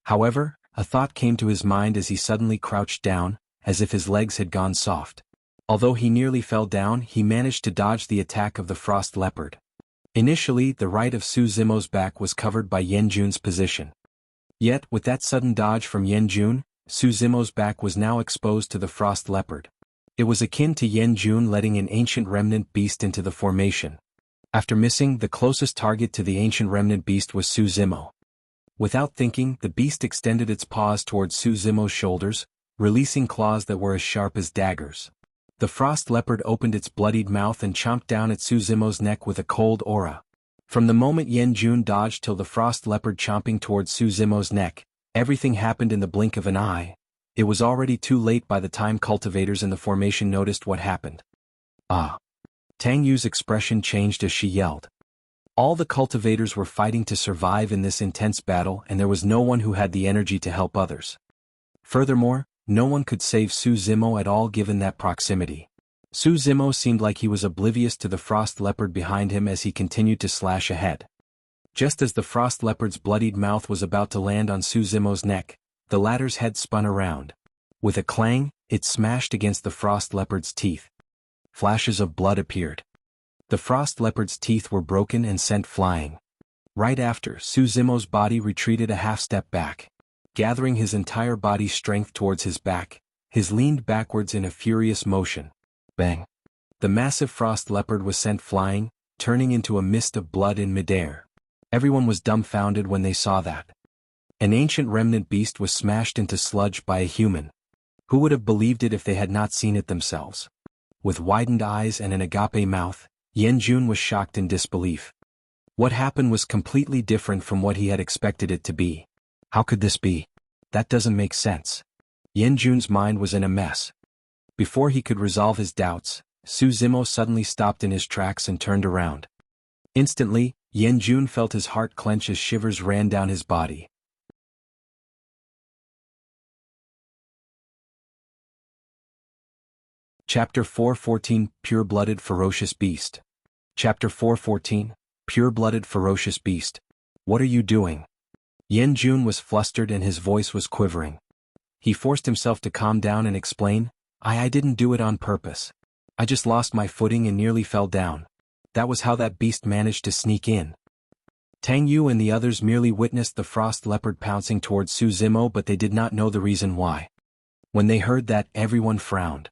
However, a thought came to his mind as he suddenly crouched down, as if his legs had gone soft. Although he nearly fell down, he managed to dodge the attack of the frost leopard. Initially, the right of Su Zimo's back was covered by Yan Jun's position. Yet, with that sudden dodge from Yan Jun, Su Zimo's back was now exposed to the frost leopard. It was akin to Yan Jun letting an ancient remnant beast into the formation. After missing, the closest target to the ancient remnant beast was Su Zimo. Without thinking, the beast extended its paws towards Su Zimo's shoulders, releasing claws that were as sharp as daggers. The frost leopard opened its bloodied mouth and chomped down at Su Zimo's neck with a cold aura. From the moment Yan Jun dodged till the frost leopard chomping towards Su Zimo's neck, everything happened in the blink of an eye. It was already too late by the time cultivators in the formation noticed what happened. Ah! Tang Yu's expression changed as she yelled. All the cultivators were fighting to survive in this intense battle and there was no one who had the energy to help others. Furthermore, no one could save Su Zimo at all given that proximity. Su Zimo seemed like he was oblivious to the frost leopard behind him as he continued to slash ahead. Just as the frost leopard's bloodied mouth was about to land on Su Zimo's neck, the latter's head spun around. With a clang, it smashed against the frost leopard's teeth. Flashes of blood appeared. The frost leopard's teeth were broken and sent flying. Right after, Su Zimo's body retreated a half-step back. Gathering his entire body's strength towards his back, he leaned backwards in a furious motion. Bang! The massive frost leopard was sent flying, turning into a mist of blood in midair. Everyone was dumbfounded when they saw that. An ancient remnant beast was smashed into sludge by a human. Who would have believed it if they had not seen it themselves? With widened eyes and an agape mouth, Yan Jun was shocked in disbelief. What happened was completely different from what he had expected it to be. How could this be? That doesn't make sense. Yan Jun's mind was in a mess. Before he could resolve his doubts, Su Zimo suddenly stopped in his tracks and turned around. Instantly, Yan Jun felt his heart clench as shivers ran down his body. Chapter 414, Pure-Blooded Ferocious Beast. Chapter 414, Pure-Blooded Ferocious Beast. What are you doing? Yan Jun was flustered and his voice was quivering. He forced himself to calm down and explain, I didn't do it on purpose. I just lost my footing and nearly fell down. That was how that beast managed to sneak in. Tang Yu and the others merely witnessed the frost leopard pouncing towards Su Zimo but they did not know the reason why. When they heard that, everyone frowned.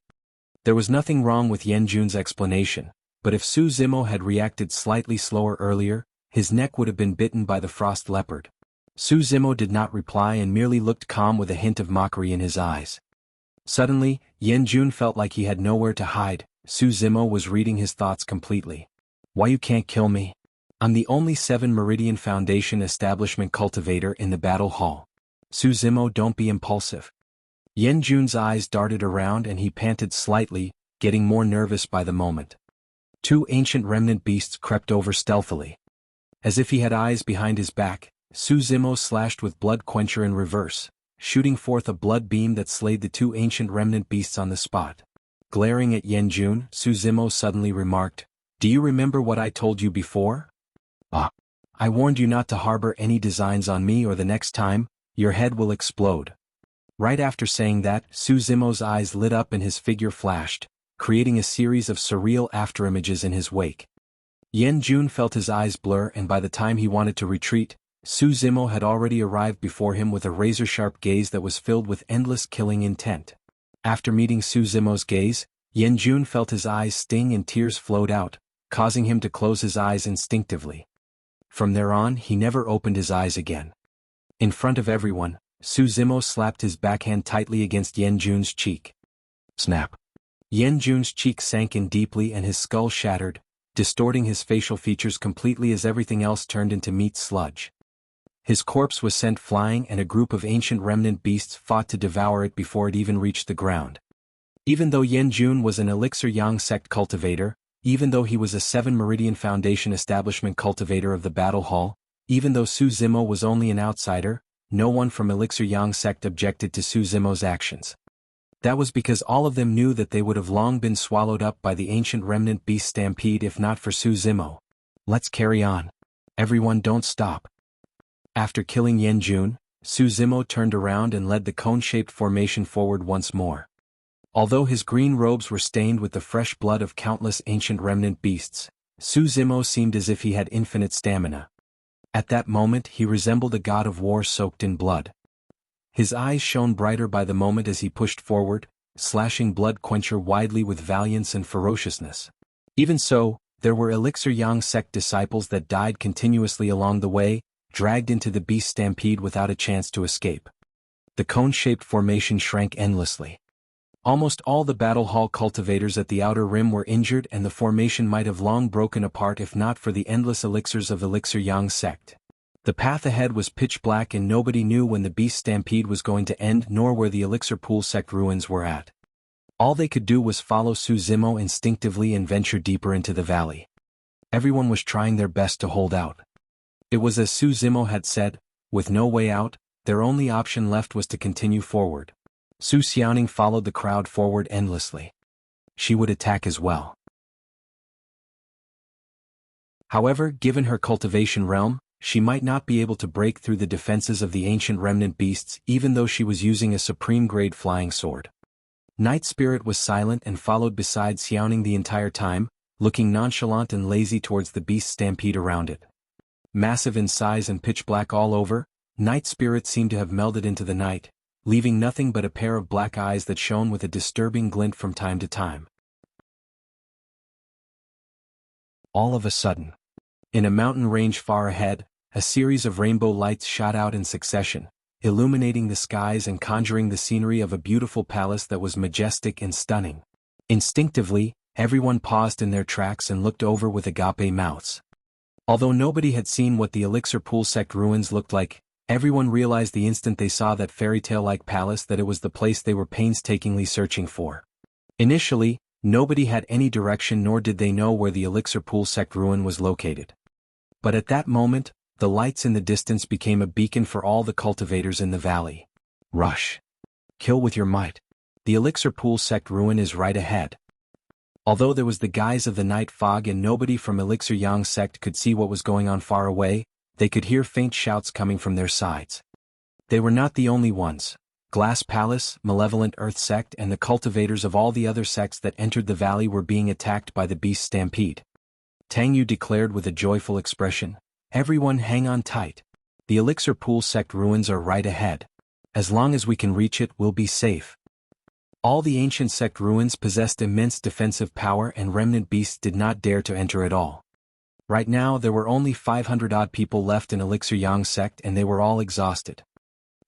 There was nothing wrong with Yan Jun's explanation, but if Su Zimo had reacted slightly slower earlier, his neck would have been bitten by the frost leopard. Su Zimo did not reply and merely looked calm with a hint of mockery in his eyes. Suddenly, Yan Jun felt like he had nowhere to hide. Su Zimo was reading his thoughts completely. Why you can't kill me? I'm the only 7 Meridian Foundation establishment cultivator in the battle hall. Su Zimo, don't be impulsive. Yan Jun's eyes darted around and he panted slightly, getting more nervous by the moment. 2 ancient remnant beasts crept over stealthily. As if he had eyes behind his back, Su Zimo slashed with Blood Quencher in reverse, shooting forth a blood beam that slayed the 2 ancient remnant beasts on the spot. Glaring at Yan Jun, Su Zimo suddenly remarked, Do you remember what I told you before? I warned you not to harbor any designs on me or the next time, your head will explode. Right after saying that, Su Zimo's eyes lit up and his figure flashed, creating a series of surreal afterimages in his wake. Yan Jun felt his eyes blur and by the time he wanted to retreat, Su Zimo had already arrived before him with a razor-sharp gaze that was filled with endless killing intent. After meeting Su Zimo's gaze, Yanjun felt his eyes sting and tears flowed out, causing him to close his eyes instinctively. From there on he never opened his eyes again. In front of everyone, Su Zimo slapped his backhand tightly against Yanjun's cheek. Snap. Yanjun's cheek sank in deeply and his skull shattered, distorting his facial features completely as everything else turned into meat sludge. His corpse was sent flying and a group of ancient remnant beasts fought to devour it before it even reached the ground. Even though Yanjun was an Elixir Yang sect cultivator, even though he was a 7 Meridian Foundation establishment cultivator of the Battle Hall, even though Su Zimo was only an outsider, no one from Elixir Yang sect objected to Su Zimo's actions. That was because all of them knew that they would have long been swallowed up by the ancient remnant beast stampede if not for Su Zimo. Let's carry on. Everyone don't stop. After killing Yanjun, Su Zimo turned around and led the cone-shaped formation forward once more. Although his green robes were stained with the fresh blood of countless ancient remnant beasts, Su Zimo seemed as if he had infinite stamina. At that moment he resembled a god of war soaked in blood. His eyes shone brighter by the moment as he pushed forward, slashing Blood Quencher widely with valiance and ferociousness. Even so, there were Elixir Yang sect disciples that died continuously along the way, dragged into the beast stampede without a chance to escape. The cone-shaped formation shrank endlessly. Almost all the Battle Hall cultivators at the outer rim were injured and the formation might have long broken apart if not for the endless elixirs of Elixir Yang sect. The path ahead was pitch black and nobody knew when the beast stampede was going to end nor where the Elixir Pool sect ruins were at. All they could do was follow Su Zimo instinctively and venture deeper into the valley. Everyone was trying their best to hold out. It was as Su Zimo had said, with no way out, their only option left was to continue forward. Su Xiaoning followed the crowd forward endlessly. She would attack as well. However, given her cultivation realm, she might not be able to break through the defenses of the ancient remnant beasts even though she was using a supreme-grade flying sword. Night Spirit was silent and followed beside Xiaoning the entire time, looking nonchalant and lazy towards the beast stampede around it. Massive in size and pitch black all over, Night Spirit seemed to have melded into the night, leaving nothing but a pair of black eyes that shone with a disturbing glint from time to time. All of a sudden, in a mountain range far ahead, a series of rainbow lights shot out in succession, illuminating the skies and conjuring the scenery of a beautiful palace that was majestic and stunning. Instinctively, everyone paused in their tracks and looked over with agape mouths. Although nobody had seen what the Elixir Pool sect ruins looked like, everyone realized the instant they saw that fairy tale-like palace that it was the place they were painstakingly searching for. Initially, nobody had any direction nor did they know where the Elixir Pool sect ruin was located. But at that moment, the lights in the distance became a beacon for all the cultivators in the valley. Rush. Kill with your might. The Elixir Pool sect ruin is right ahead. Although there was the guise of the night fog and nobody from Elixir Yang sect could see what was going on far away, they could hear faint shouts coming from their sides. They were not the only ones. Glass Palace, Malevolent Earth sect and the cultivators of all the other sects that entered the valley were being attacked by the beast stampede. Tang Yu declared with a joyful expression, "Everyone hang on tight. The Elixir Pool sect ruins are right ahead. As long as we can reach it, we'll be safe." All the ancient sect ruins possessed immense defensive power and remnant beasts did not dare to enter at all. Right now there were only 500-odd people left in Elixir Yang sect and they were all exhausted.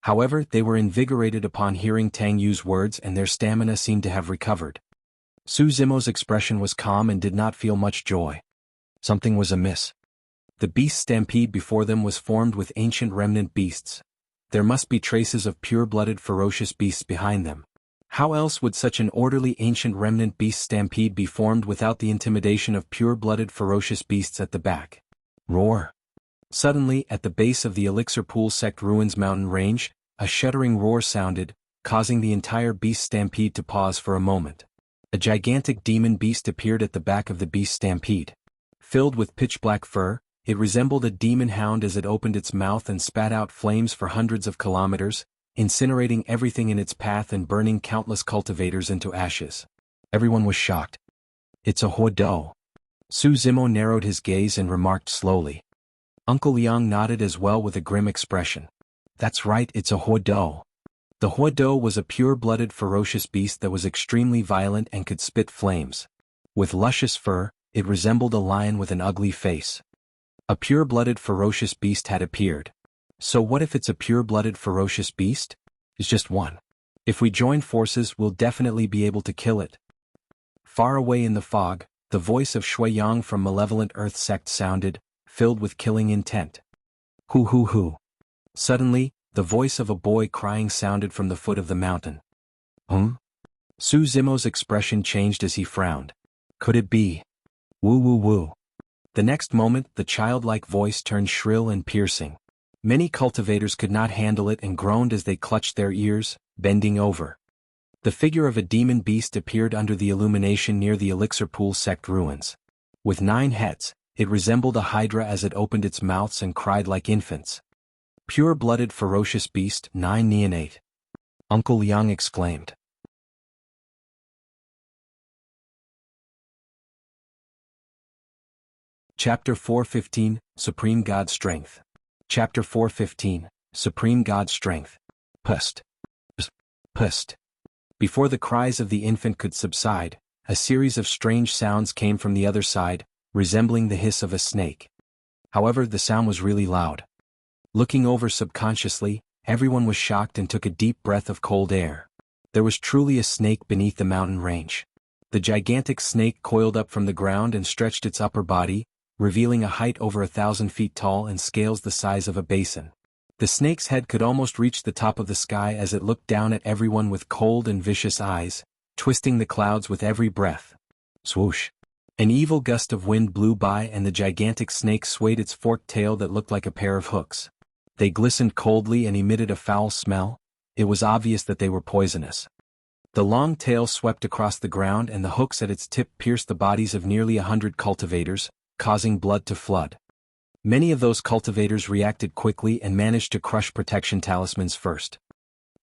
However, they were invigorated upon hearing Tang Yu's words and their stamina seemed to have recovered. Su Zimo's expression was calm and did not feel much joy. Something was amiss. The beast stampede before them was formed with ancient remnant beasts. There must be traces of pure-blooded ferocious beasts behind them. How else would such an orderly ancient remnant beast stampede be formed without the intimidation of pure-blooded ferocious beasts at the back? Roar. Suddenly, at the base of the Elixir Pool sect ruins mountain range, a shuddering roar sounded, causing the entire beast stampede to pause for a moment. A gigantic demon beast appeared at the back of the beast stampede. Filled with pitch-black fur, it resembled a demon hound as it opened its mouth and spat out flames for hundreds of kilometers, incinerating everything in its path and burning countless cultivators into ashes. Everyone was shocked. "It's a Huodou." Su Zimo narrowed his gaze and remarked slowly. Uncle Liang nodded as well with a grim expression. "That's right, it's a Huodou. The Huado was a pure-blooded ferocious beast that was extremely violent and could spit flames. With luscious fur, it resembled a lion with an ugly face. A pure-blooded ferocious beast had appeared. So what if it's a pure-blooded ferocious beast? It's just one. If we join forces, we'll definitely be able to kill it. Far away in the fog, the voice of Shuiyang from Malevolent Earth Sect sounded, filled with killing intent. Hoo hoo hoo. Suddenly, the voice of a boy crying sounded from the foot of the mountain. Su Zimo's expression changed as he frowned. Could it be? Woo woo woo. The next moment, the childlike voice turned shrill and piercing. Many cultivators could not handle it and groaned as they clutched their ears, bending over. The figure of a demon beast appeared under the illumination near the Elixir Pool sect ruins. With 9 heads, it resembled a hydra as it opened its mouths and cried like infants. Pure-blooded ferocious beast, 9 neonate. Uncle Liang exclaimed. Chapter 4:15, Supreme God Strength. Chapter 4:15, Supreme God Strength. Pust. Pust. Before the cries of the infant could subside, a series of strange sounds came from the other side, resembling the hiss of a snake. However, the sound was really loud. Looking over subconsciously, everyone was shocked and took a deep breath of cold air. There was truly a snake beneath the mountain range. The gigantic snake coiled up from the ground and stretched its upper body, revealing a height over 1,000 feet tall and scales the size of a basin. The snake's head could almost reach the top of the sky as it looked down at everyone with cold and vicious eyes, twisting the clouds with every breath. Swoosh! An evil gust of wind blew by and the gigantic snake swayed its forked tail that looked like a pair of hooks. They glistened coldly and emitted a foul smell. It was obvious that they were poisonous. The long tail swept across the ground and the hooks at its tip pierced the bodies of nearly 100 cultivators, causing blood to flood. Many of those cultivators reacted quickly and managed to crush protection talismans first.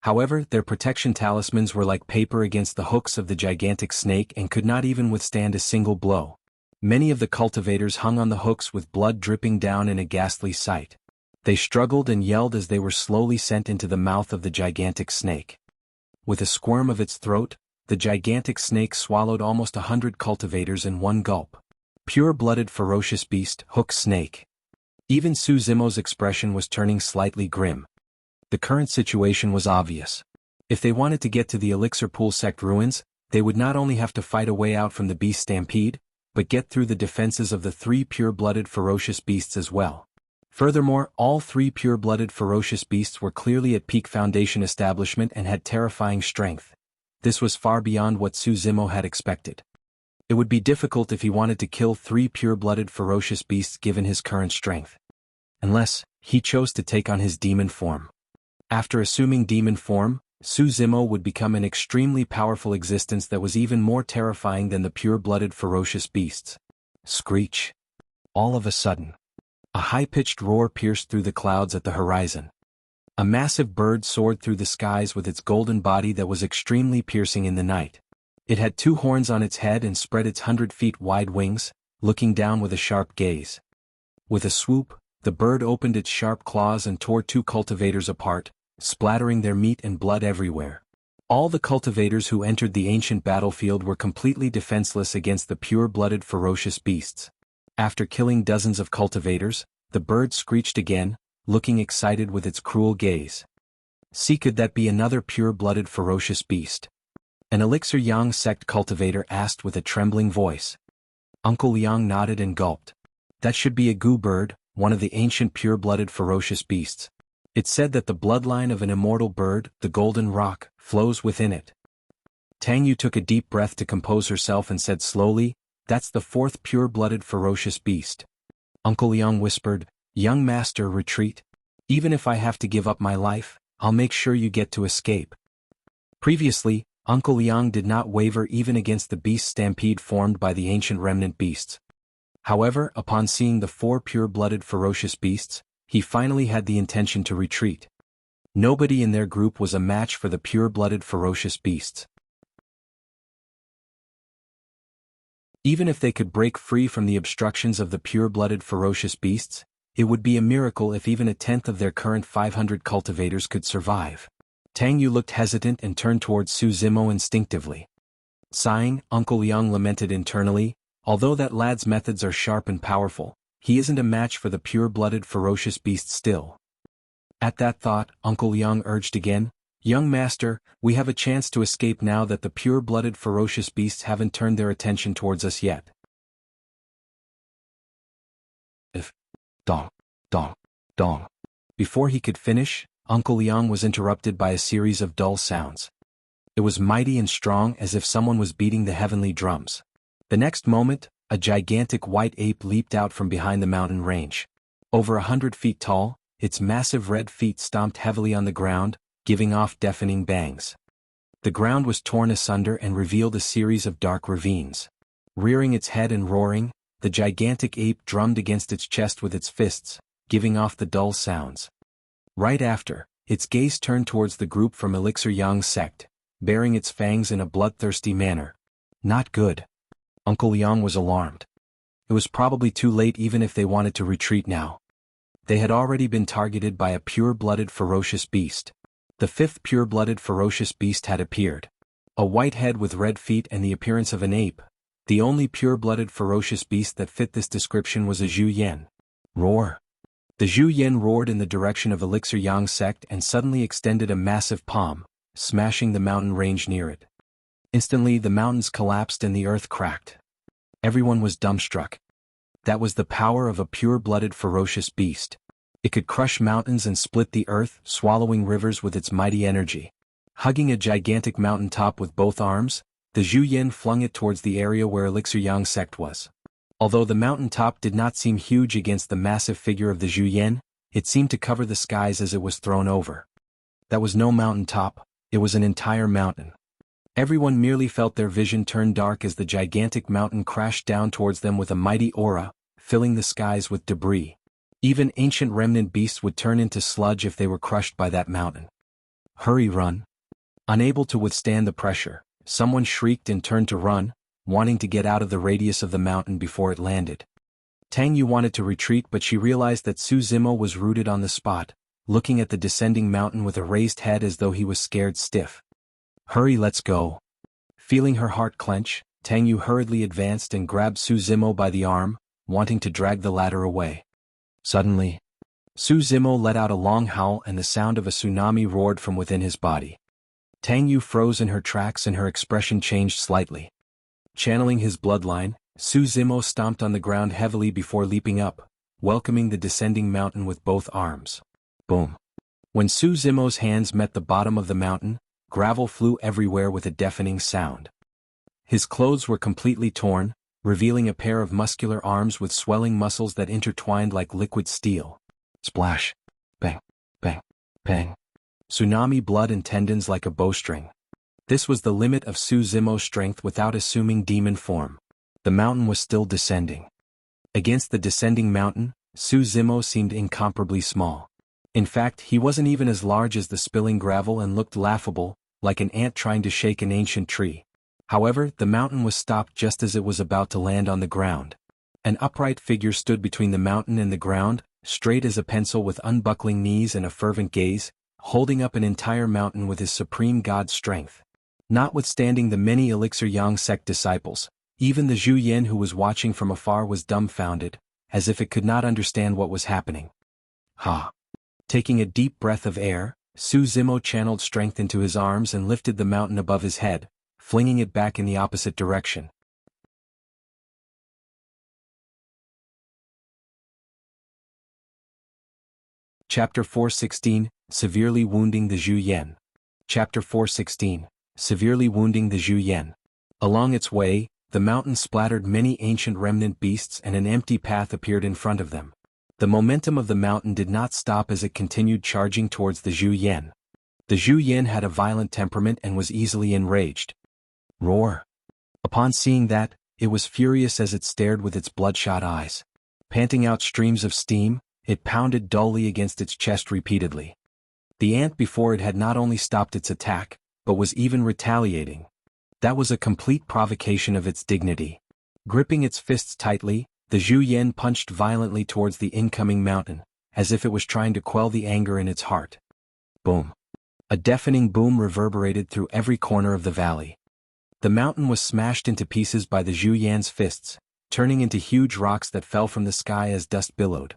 However, their protection talismans were like paper against the hooks of the gigantic snake and could not even withstand a single blow. Many of the cultivators hung on the hooks with blood dripping down in a ghastly sight. They struggled and yelled as they were slowly sent into the mouth of the gigantic snake. With a squirm of its throat, the gigantic snake swallowed almost 100 cultivators in one gulp. Pure-blooded ferocious beast, hook snake. Even Su Zimo's expression was turning slightly grim. The current situation was obvious. If they wanted to get to the Elixir Pool sect ruins, they would not only have to fight a way out from the beast stampede, but get through the defenses of the 3 pure-blooded ferocious beasts as well. Furthermore, all 3 pure-blooded ferocious beasts were clearly at peak Foundation establishment and had terrifying strength. This was far beyond what Su Zimo had expected. It would be difficult if he wanted to kill 3 pure-blooded ferocious beasts given his current strength. Unless, he chose to take on his demon form. After assuming demon form, Su Zimo would become an extremely powerful existence that was even more terrifying than the pure-blooded ferocious beasts. Screech. All of a sudden, a high-pitched roar pierced through the clouds at the horizon. A massive bird soared through the skies with its golden body that was extremely piercing in the night. It had 2 horns on its head and spread its 100-feet-wide wings, looking down with a sharp gaze. With a swoop, the bird opened its sharp claws and tore 2 cultivators apart, splattering their meat and blood everywhere. All the cultivators who entered the ancient battlefield were completely defenseless against the pure-blooded ferocious beasts. After killing dozens of cultivators, the bird screeched again, looking excited with its cruel gaze. See, could that be another pure-blooded ferocious beast? An Elixir Yang sect cultivator asked with a trembling voice. Uncle Liang nodded and gulped. That should be a gu bird, one of the ancient pure-blooded ferocious beasts. It said that the bloodline of an immortal bird, the Golden Rock, flows within it. Tang Yu took a deep breath to compose herself and said slowly, "That's the 4th pure-blooded ferocious beast." Uncle Liang whispered, "Young master, retreat. Even if I have to give up my life, I'll make sure you get to escape." Previously, Uncle Liang did not waver even against the beast stampede formed by the ancient remnant beasts. However, upon seeing the 4 pure-blooded ferocious beasts, he finally had the intention to retreat. Nobody in their group was a match for the pure-blooded ferocious beasts. Even if they could break free from the obstructions of the pure-blooded ferocious beasts, it would be a miracle if even a tenth of their current 500 cultivators could survive. Tang Yu looked hesitant and turned towards Su Zimo instinctively. Sighing, Uncle Yang lamented internally, although that lad's methods are sharp and powerful, he isn't a match for the pure-blooded ferocious beast still. At that thought, Uncle Yang urged again, "Young master, we have a chance to escape now that the pure-blooded ferocious beasts haven't turned their attention towards us yet." If. Dong. Dong. Dong. Before he could finish, Uncle Yang was interrupted by a series of dull sounds. It was mighty and strong as if someone was beating the heavenly drums. The next moment, a gigantic white ape leaped out from behind the mountain range. Over 100 feet tall, its massive red feet stomped heavily on the ground, giving off deafening bangs. The ground was torn asunder and revealed a series of dark ravines. Rearing its head and roaring, the gigantic ape drummed against its chest with its fists, giving off the dull sounds. Right after, its gaze turned towards the group from Elixir Yang's sect, baring its fangs in a bloodthirsty manner. Not good. Uncle Yang was alarmed. It was probably too late even if they wanted to retreat now. They had already been targeted by a pure-blooded ferocious beast. The fifth pure-blooded ferocious beast had appeared. A white head with red feet and the appearance of an ape. The only pure-blooded ferocious beast that fit this description was a Zhu Yan. Roar. The Zhu Yan roared in the direction of Elixir Yang's sect and suddenly extended a massive palm, smashing the mountain range near it. Instantly the mountains collapsed and the earth cracked. Everyone was dumbstruck. That was the power of a pure-blooded ferocious beast. It could crush mountains and split the earth, swallowing rivers with its mighty energy. Hugging a gigantic mountain top with both arms, the Zhu Yan flung it towards the area where Elixir Yang's sect was. Although the mountain top did not seem huge against the massive figure of the Zhu Yan, it seemed to cover the skies as it was thrown over. That was no mountain top, it was an entire mountain. Everyone merely felt their vision turn dark as the gigantic mountain crashed down towards them with a mighty aura, filling the skies with debris. Even ancient remnant beasts would turn into sludge if they were crushed by that mountain. Hurry, run. Unable to withstand the pressure, someone shrieked and turned to run, wanting to get out of the radius of the mountain before it landed. Tang Yu wanted to retreat, but she realized that Su Zimo was rooted on the spot, looking at the descending mountain with a raised head as though he was scared stiff. Hurry, let's go. Feeling her heart clench, Tang Yu hurriedly advanced and grabbed Su Zimo by the arm, wanting to drag the latter away. Suddenly, Su Zimo let out a long howl and the sound of a tsunami roared from within his body. Tang Yu froze in her tracks and her expression changed slightly. Channeling his bloodline, Su Zimo stomped on the ground heavily before leaping up, welcoming the descending mountain with both arms. Boom. When Su Zimo's hands met the bottom of the mountain, gravel flew everywhere with a deafening sound. His clothes were completely torn, revealing a pair of muscular arms with swelling muscles that intertwined like liquid steel. Splash. Bang. Bang. Bang. Tsunami blood and tendons like a bowstring. This was the limit of Su Zimo's strength without assuming demon form. The mountain was still descending. Against the descending mountain, Su Zimo seemed incomparably small. In fact, he wasn't even as large as the spilling gravel and looked laughable, like an ant trying to shake an ancient tree. However, the mountain was stopped just as it was about to land on the ground. An upright figure stood between the mountain and the ground, straight as a pencil with unbuckling knees and a fervent gaze, holding up an entire mountain with his supreme god's strength. Notwithstanding the many Elixir Yang sect disciples, even the Zhu Yan who was watching from afar was dumbfounded, as if it could not understand what was happening. Ha! Taking a deep breath of air, Su Zimo channeled strength into his arms and lifted the mountain above his head, flinging it back in the opposite direction. Chapter 416, Severely Wounding the Zhu Yan. Chapter 416, Severely Wounding the Zhu Yan. Along its way, the mountain splattered many ancient remnant beasts and an empty path appeared in front of them. The momentum of the mountain did not stop as it continued charging towards the Zhu Yan. The Zhu Yan had a violent temperament and was easily enraged. Roar! Upon seeing that, it was furious as it stared with its bloodshot eyes. Panting out streams of steam, it pounded dully against its chest repeatedly. The ant before it had not only stopped its attack, but was even retaliating. That was a complete provocation of its dignity. Gripping its fists tightly, the Zhu Yan punched violently towards the incoming mountain, as if it was trying to quell the anger in its heart. Boom. A deafening boom reverberated through every corner of the valley. The mountain was smashed into pieces by the Zhu Yan's fists, turning into huge rocks that fell from the sky as dust billowed.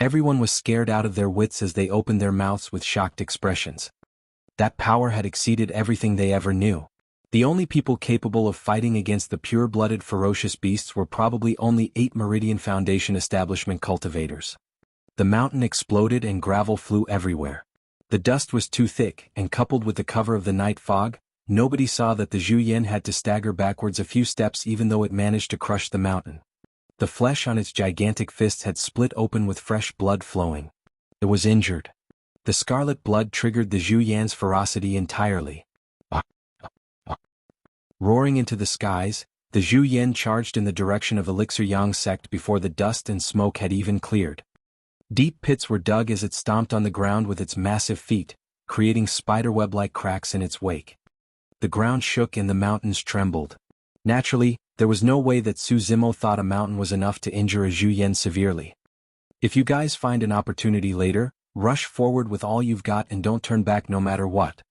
Everyone was scared out of their wits as they opened their mouths with shocked expressions. That power had exceeded everything they ever knew. The only people capable of fighting against the pure-blooded ferocious beasts were probably only 8 Meridian Foundation establishment cultivators. The mountain exploded and gravel flew everywhere. The dust was too thick, and coupled with the cover of the night fog, nobody saw that the Zhu Yan had to stagger backwards a few steps even though it managed to crush the mountain. The flesh on its gigantic fists had split open with fresh blood flowing. It was injured. The scarlet blood triggered the Zhu Yan's ferocity entirely. Roaring into the skies, the Zhu Yan charged in the direction of Elixir Yang sect before the dust and smoke had even cleared. Deep pits were dug as it stomped on the ground with its massive feet, creating spiderweb-like cracks in its wake. The ground shook and the mountains trembled. Naturally, there was no way that Su Zimo thought a mountain was enough to injure a Zhu Yan severely. If you guys find an opportunity later, rush forward with all you've got and don't turn back no matter what.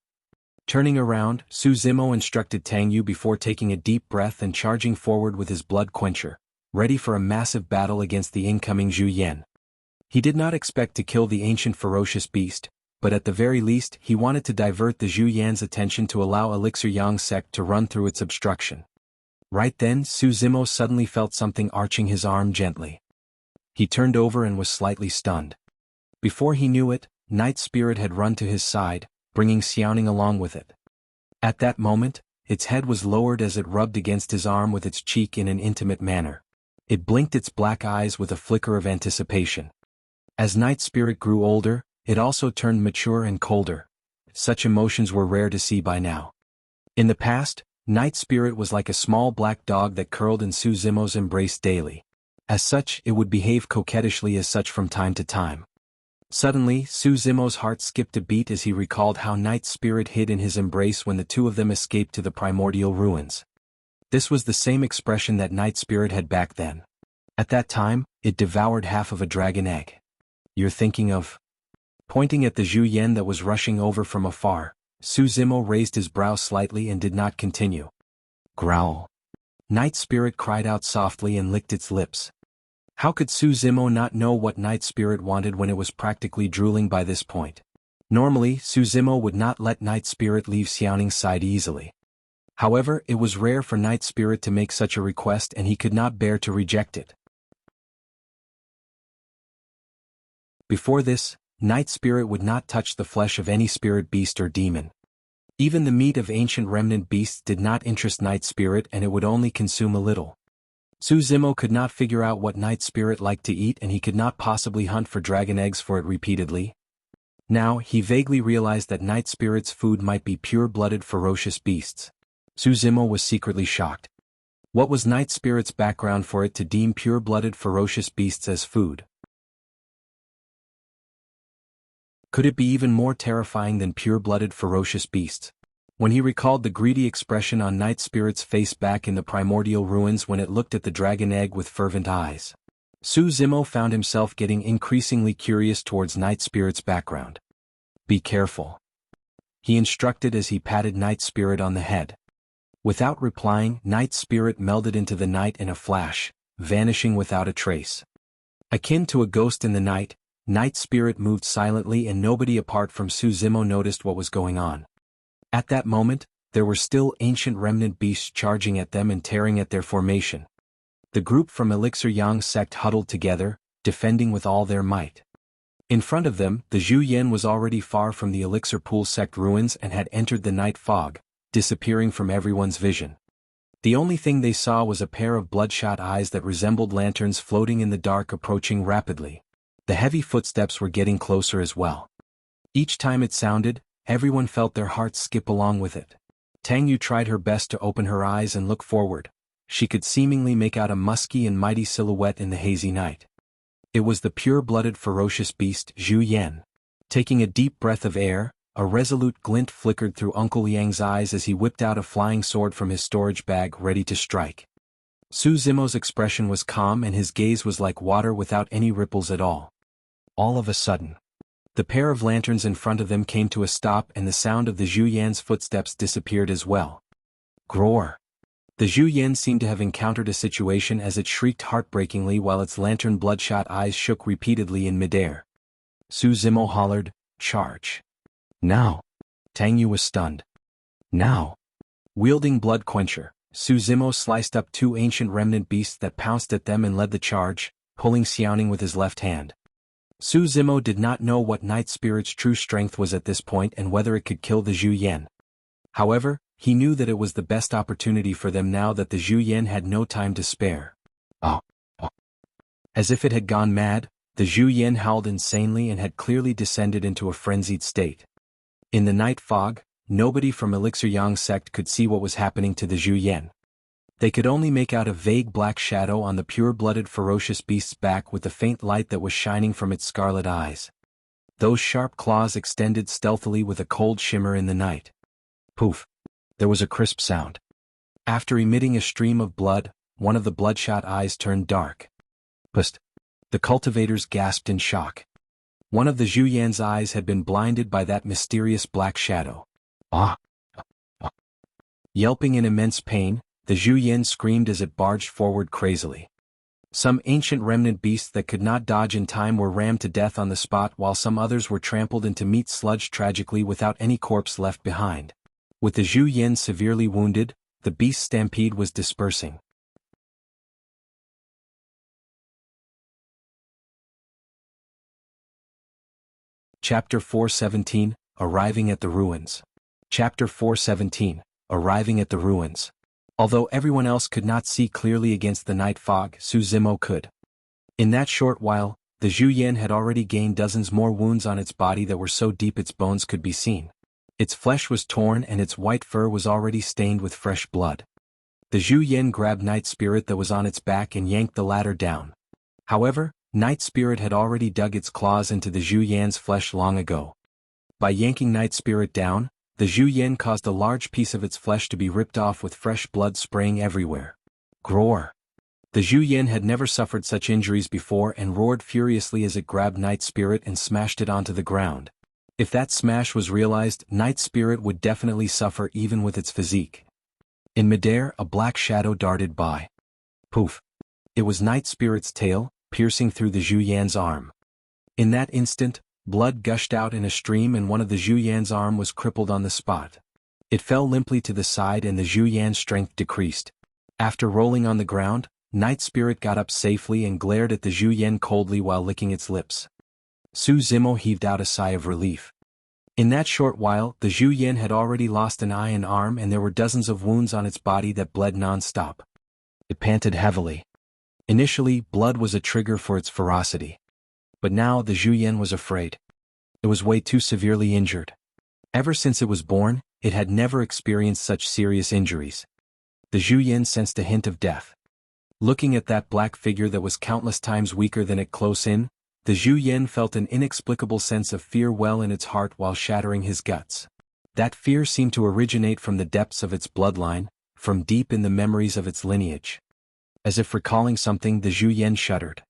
Turning around, Su Zimo instructed Tang Yu before taking a deep breath and charging forward with his blood quencher, ready for a massive battle against the incoming Zhu Yan. He did not expect to kill the ancient ferocious beast, but at the very least he wanted to divert the Zhu Yan's attention to allow Elixir Yang sect to run through its obstruction. Right then Su Zimo suddenly felt something arching his arm gently. He turned over and was slightly stunned. Before he knew it, Night Spirit had run to his side, bringing Xiaoning along with it. At that moment, its head was lowered as it rubbed against his arm with its cheek in an intimate manner. It blinked its black eyes with a flicker of anticipation. As Night Spirit grew older, it also turned mature and colder. Such emotions were rare to see by now. In the past, Night Spirit was like a small black dog that curled in Su Zimo's embrace daily. As such, it would behave coquettishly as such from time to time. Suddenly, Su Zimo's heart skipped a beat as he recalled how Night Spirit hid in his embrace when the two of them escaped to the primordial ruins. This was the same expression that Night Spirit had back then. At that time, it devoured half of a dragon egg. You're thinking of... Pointing at the Zhu Yan that was rushing over from afar, Su Zimo raised his brow slightly and did not continue. Growl. Night Spirit cried out softly and licked its lips. How could Su Zimo not know what Night Spirit wanted when it was practically drooling by this point? Normally, Su Zimo would not let Night Spirit leave Xiaoning's side easily. However, it was rare for Night Spirit to make such a request and he could not bear to reject it. Before this, Night Spirit would not touch the flesh of any spirit beast or demon. Even the meat of ancient remnant beasts did not interest Night Spirit and it would only consume a little. Su Zimo could not figure out what Night Spirit liked to eat and he could not possibly hunt for dragon eggs for it repeatedly. Now, he vaguely realized that Night Spirit's food might be pure-blooded ferocious beasts. Su Zimo was secretly shocked. What was Night Spirit's background for it to deem pure-blooded ferocious beasts as food? Could it be even more terrifying than pure-blooded ferocious beasts? When he recalled the greedy expression on Night Spirit's face back in the primordial ruins when it looked at the dragon egg with fervent eyes, Su Zimo found himself getting increasingly curious towards Night Spirit's background. Be careful, he instructed as he patted Night Spirit on the head. Without replying, Night Spirit melded into the night in a flash, vanishing without a trace. Akin to a ghost in the night, Night Spirit moved silently and nobody apart from Su Zimo noticed what was going on. At that moment, there were still ancient remnant beasts charging at them and tearing at their formation. The group from Elixir Yang sect huddled together, defending with all their might. In front of them, the Zhu Yan was already far from the Elixir Pool sect ruins and had entered the night fog, disappearing from everyone's vision. The only thing they saw was a pair of bloodshot eyes that resembled lanterns floating in the dark approaching rapidly. The heavy footsteps were getting closer as well. Each time it sounded, everyone felt their hearts skip along with it. Tang Yu tried her best to open her eyes and look forward. She could seemingly make out a musky and mighty silhouette in the hazy night. It was the pure-blooded ferocious beast Zhu Yan. Taking a deep breath of air, a resolute glint flickered through Uncle Yang's eyes as he whipped out a flying sword from his storage bag ready to strike. Su Zimo's expression was calm and his gaze was like water without any ripples at all. All of a sudden, The pair of lanterns in front of them came to a stop and the sound of the Zhu Yan's footsteps disappeared as well. Groar! The Zhu Yan seemed to have encountered a situation as it shrieked heartbreakingly while its lantern bloodshot eyes shook repeatedly in midair. Su Zimo hollered, "Charge! Now!" Tang Yu was stunned. Now! Wielding Blood Quencher, Su Zimo sliced up two ancient remnant beasts that pounced at them and led the charge, pulling Xiaoning with his left hand. Su Zimo did not know what Night Spirit's true strength was at this point and whether it could kill the Zhu Yan. However, he knew that it was the best opportunity for them now that the Zhu Yan had no time to spare. Oh! As if it had gone mad, the Zhu Yan howled insanely and had clearly descended into a frenzied state. In the night fog, nobody from Elixir Yang sect could see what was happening to the Zhu Yan. They could only make out a vague black shadow on the pure-blooded ferocious beast's back with the faint light that was shining from its scarlet eyes. Those sharp claws extended stealthily with a cold shimmer in the night. Poof! There was a crisp sound. After emitting a stream of blood, one of the bloodshot eyes turned dark. Pust! The cultivators gasped in shock. One of the Zhu Yan's eyes had been blinded by that mysterious black shadow. Ah! Yelping in immense pain, the Zhu Yan screamed as it barged forward crazily. Some ancient remnant beasts that could not dodge in time were rammed to death on the spot while some others were trampled into meat sludge tragically without any corpse left behind. With the Zhu Yan severely wounded, the beast stampede was dispersing. Chapter 417, Arriving at the Ruins. Chapter 417, Arriving at the Ruins. Although everyone else could not see clearly against the night fog, Su Zimo could. In that short while, the Zhu Yan had already gained dozens more wounds on its body that were so deep its bones could be seen. Its flesh was torn and its white fur was already stained with fresh blood. The Zhu Yan grabbed Night Spirit that was on its back and yanked the latter down. However, Night Spirit had already dug its claws into the Zhu Yan's flesh long ago. By yanking Night Spirit down, the Zhu Yan caused a large piece of its flesh to be ripped off with fresh blood spraying everywhere. Groar! The Zhu Yan had never suffered such injuries before and roared furiously as it grabbed Night Spirit and smashed it onto the ground. If that smash was realized, Night Spirit would definitely suffer even with its physique. In midair, a black shadow darted by. Poof! It was Night Spirit's tail, piercing through the Zhu Yan's arm. In that instant, blood gushed out in a stream and one of the Zhu Yan's arm was crippled on the spot. It fell limply to the side and the Zhu Yan's strength decreased. After rolling on the ground, Night Spirit got up safely and glared at the Zhu Yan coldly while licking its lips. Su Zimo heaved out a sigh of relief. In that short while, the Zhu Yan had already lost an eye and arm and there were dozens of wounds on its body that bled non-stop. It panted heavily. Initially, blood was a trigger for its ferocity. But now the Zhu Yan was afraid. It was way too severely injured. Ever since it was born, it had never experienced such serious injuries. The Zhu Yan sensed a hint of death. Looking at that black figure that was countless times weaker than it close in, the Zhu Yan felt an inexplicable sense of fear well in its heart while shattering his guts. That fear seemed to originate from the depths of its bloodline, from deep in the memories of its lineage. As if recalling something, the Zhu Yan shuddered.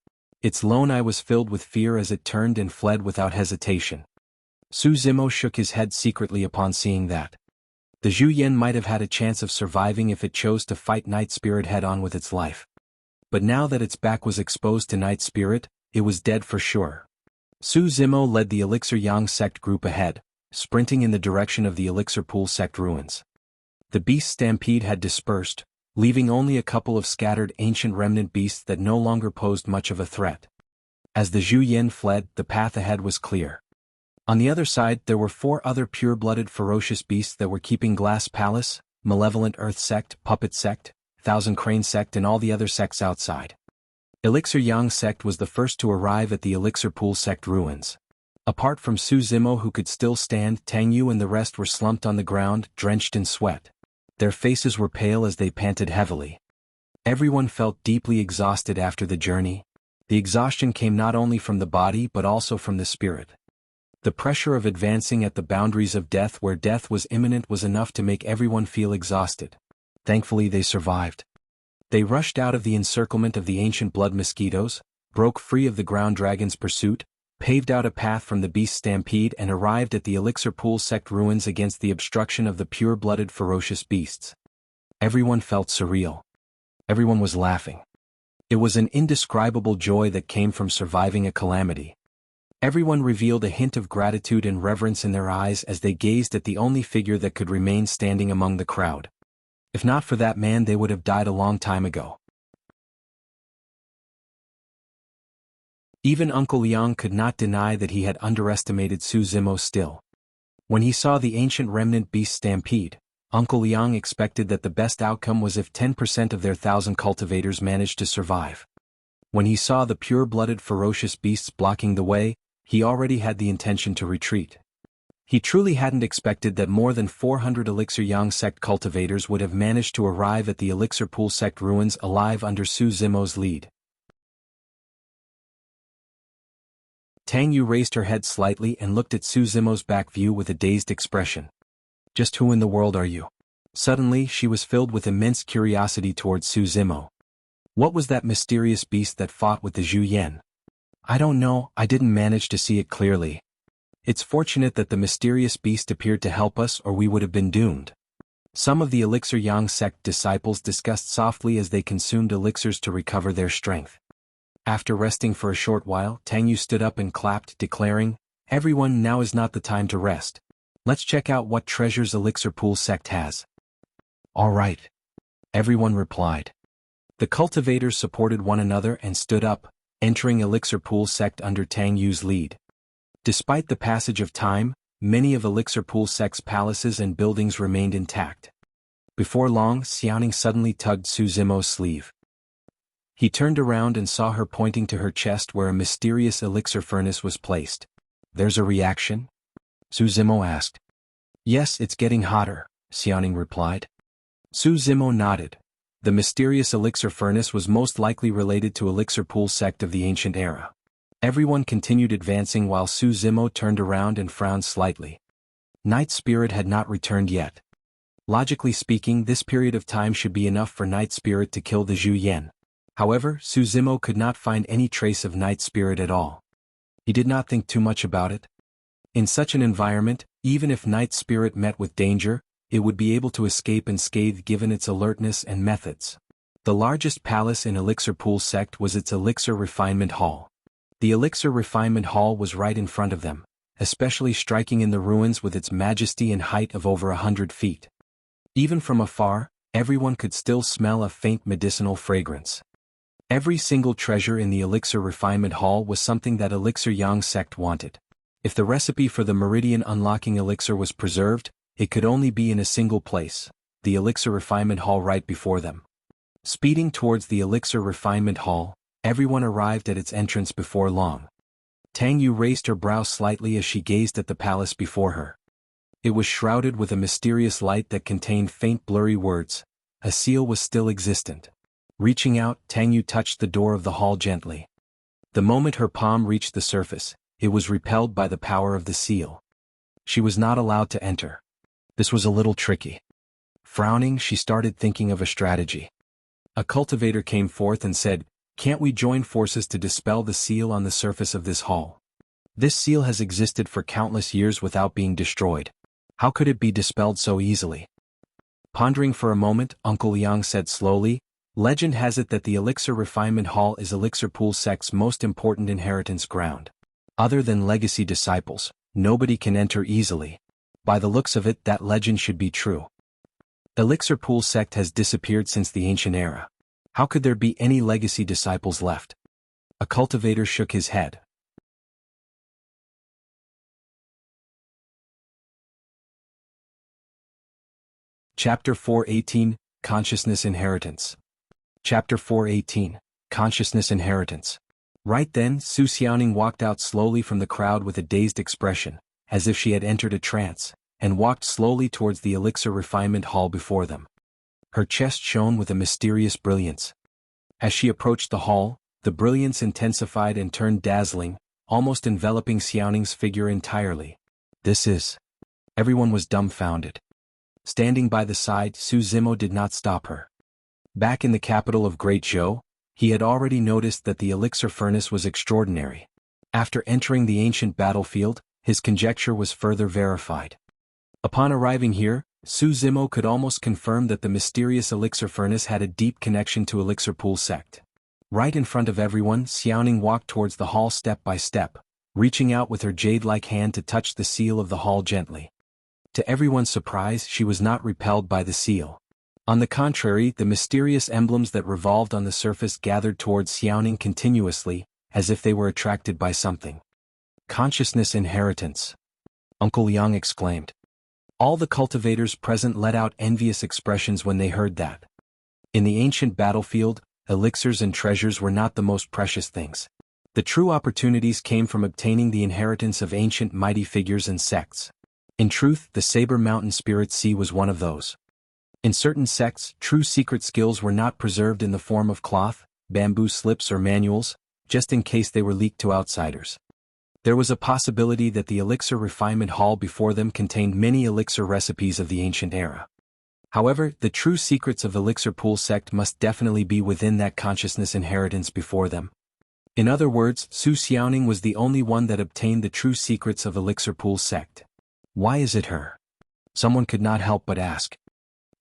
Its lone eye was filled with fear as it turned and fled without hesitation. Su Zimo shook his head secretly upon seeing that. The Zhu Yan might have had a chance of surviving if it chose to fight Night Spirit head-on with its life. But now that its back was exposed to Night Spirit, it was dead for sure. Su Zimo led the Elixir Yang sect group ahead, sprinting in the direction of the Elixir Pool sect ruins. The beast stampede had dispersed, leaving only a couple of scattered ancient remnant beasts that no longer posed much of a threat. As the Zhu Yan fled, the path ahead was clear. On the other side there were 4 other pure-blooded ferocious beasts that were keeping Glass Palace, Malevolent Earth Sect, Puppet Sect, Thousand Crane Sect and all the other sects outside. Elixir Yang sect was the first to arrive at the Elixir Pool sect ruins. Apart from Su Zimo who could still stand, Tang Yu and the rest were slumped on the ground, drenched in sweat. Their faces were pale as they panted heavily. Everyone felt deeply exhausted after the journey. The exhaustion came not only from the body but also from the spirit. The pressure of advancing at the boundaries of death where death was imminent was enough to make everyone feel exhausted. Thankfully they survived. They rushed out of the encirclement of the ancient blood mosquitoes, broke free of the ground dragon's pursuit, paved out a path from the beast stampede and arrived at the Elixir Pool sect ruins against the obstruction of the pure-blooded ferocious beasts. Everyone felt surreal. Everyone was laughing. It was an indescribable joy that came from surviving a calamity. Everyone revealed a hint of gratitude and reverence in their eyes as they gazed at the only figure that could remain standing among the crowd. If not for that man, they would have died a long time ago. Even Uncle Yang could not deny that he had underestimated Su Zimo still. When he saw the ancient remnant beast stampede, Uncle Yang expected that the best outcome was if 10% of their 1,000 cultivators managed to survive. When he saw the pure-blooded ferocious beasts blocking the way, he already had the intention to retreat. He truly hadn't expected that more than 400 Elixir Yang sect cultivators would have managed to arrive at the Elixir Pool sect ruins alive under Su Zimo's lead. Tang Yu raised her head slightly and looked at Su Zimo's back view with a dazed expression. Just who in the world are you? Suddenly she was filled with immense curiosity towards Su Zimo. What was that mysterious beast that fought with the Zhu Yan? I don't know, I didn't manage to see it clearly. It's fortunate that the mysterious beast appeared to help us or we would have been doomed. Some of the Elixir Yang sect disciples discussed softly as they consumed elixirs to recover their strength. After resting for a short while, Tang Yu stood up and clapped, declaring, "Everyone, now is not the time to rest. Let's check out what treasures Elixir Pool sect has." "All right," everyone replied. The cultivators supported one another and stood up, entering Elixir Pool sect under Tang Yu's lead. Despite the passage of time, many of Elixir Pool sect's palaces and buildings remained intact. Before long, Xiaoning suddenly tugged Su Zimo's sleeve. He turned around and saw her pointing to her chest where a mysterious elixir furnace was placed. "There's a reaction?" Su Zimo asked. "Yes, it's getting hotter," Xiaoning replied. Su Zimo nodded. The mysterious elixir furnace was most likely related to Elixir Pool sect of the ancient era. Everyone continued advancing while Su Zimo turned around and frowned slightly. Night Spirit had not returned yet. Logically speaking, this period of time should be enough for Night Spirit to kill the Zhu Yan. However, Su Zimo could not find any trace of Night Spirit at all. He did not think too much about it. In such an environment, even if Night Spirit met with danger, it would be able to escape unscathed given its alertness and methods. The largest palace in Elixir Pool sect was its Elixir Refinement Hall. The Elixir Refinement Hall was right in front of them, especially striking in the ruins with its majesty and height of over 100 feet. Even from afar, everyone could still smell a faint medicinal fragrance. Every single treasure in the Elixir Refinement Hall was something that Elixir Yang sect wanted. If the recipe for the Meridian Unlocking Elixir was preserved, it could only be in a single place, the Elixir Refinement Hall right before them. Speeding towards the Elixir Refinement Hall, everyone arrived at its entrance before long. Tang Yu raised her brow slightly as she gazed at the palace before her. It was shrouded with a mysterious light that contained faint blurry words. A seal was still existent. Reaching out, Tang Yu touched the door of the hall gently. The moment her palm reached the surface, it was repelled by the power of the seal. She was not allowed to enter. This was a little tricky. Frowning, she started thinking of a strategy. A cultivator came forth and said, "Can't we join forces to dispel the seal on the surface of this hall? This seal has existed for countless years without being destroyed. How could it be dispelled so easily?" Pondering for a moment, Uncle Yang said slowly, "Legend has it that the Elixir Refinement Hall is Elixir Pool sect's most important inheritance ground. Other than legacy disciples, nobody can enter easily. By the looks of it, that legend should be true. Elixir Pool sect has disappeared since the ancient era. How could there be any legacy disciples left?" A cultivator shook his head. Chapter 418, Consciousness Inheritance. Chapter 418, Consciousness Inheritance. Right then, Su Xiaoning walked out slowly from the crowd with a dazed expression, as if she had entered a trance, and walked slowly towards the Elixir Refinement Hall before them. Her chest shone with a mysterious brilliance. As she approached the hall, the brilliance intensified and turned dazzling, almost enveloping Xiaoning's figure entirely. "This is..." Everyone was dumbfounded. Standing by the side, Su Zimo did not stop her. Back in the capital of Great Zhou, he had already noticed that the elixir furnace was extraordinary. After entering the ancient battlefield, his conjecture was further verified. Upon arriving here, Su Zimo could almost confirm that the mysterious elixir furnace had a deep connection to Elixir Pool sect. Right in front of everyone, Xiaoning walked towards the hall step by step, reaching out with her jade-like hand to touch the seal of the hall gently. To everyone's surprise, she was not repelled by the seal. On the contrary, the mysterious emblems that revolved on the surface gathered towards Xiaoning continuously, as if they were attracted by something. Consciousness inheritance. Uncle Yang exclaimed. All the cultivators present let out envious expressions when they heard that. In the ancient battlefield, elixirs and treasures were not the most precious things. The true opportunities came from obtaining the inheritance of ancient mighty figures and sects. In truth, the Saber Mountain Spirit Sea was one of those. In certain sects, true secret skills were not preserved in the form of cloth, bamboo slips or manuals, just in case they were leaked to outsiders. There was a possibility that the elixir refinement hall before them contained many elixir recipes of the ancient era. However, the true secrets of Elixir Pool sect must definitely be within that consciousness inheritance before them. In other words, Su Xiaoning was the only one that obtained the true secrets of Elixir Pool sect. Why is it her? Someone could not help but ask.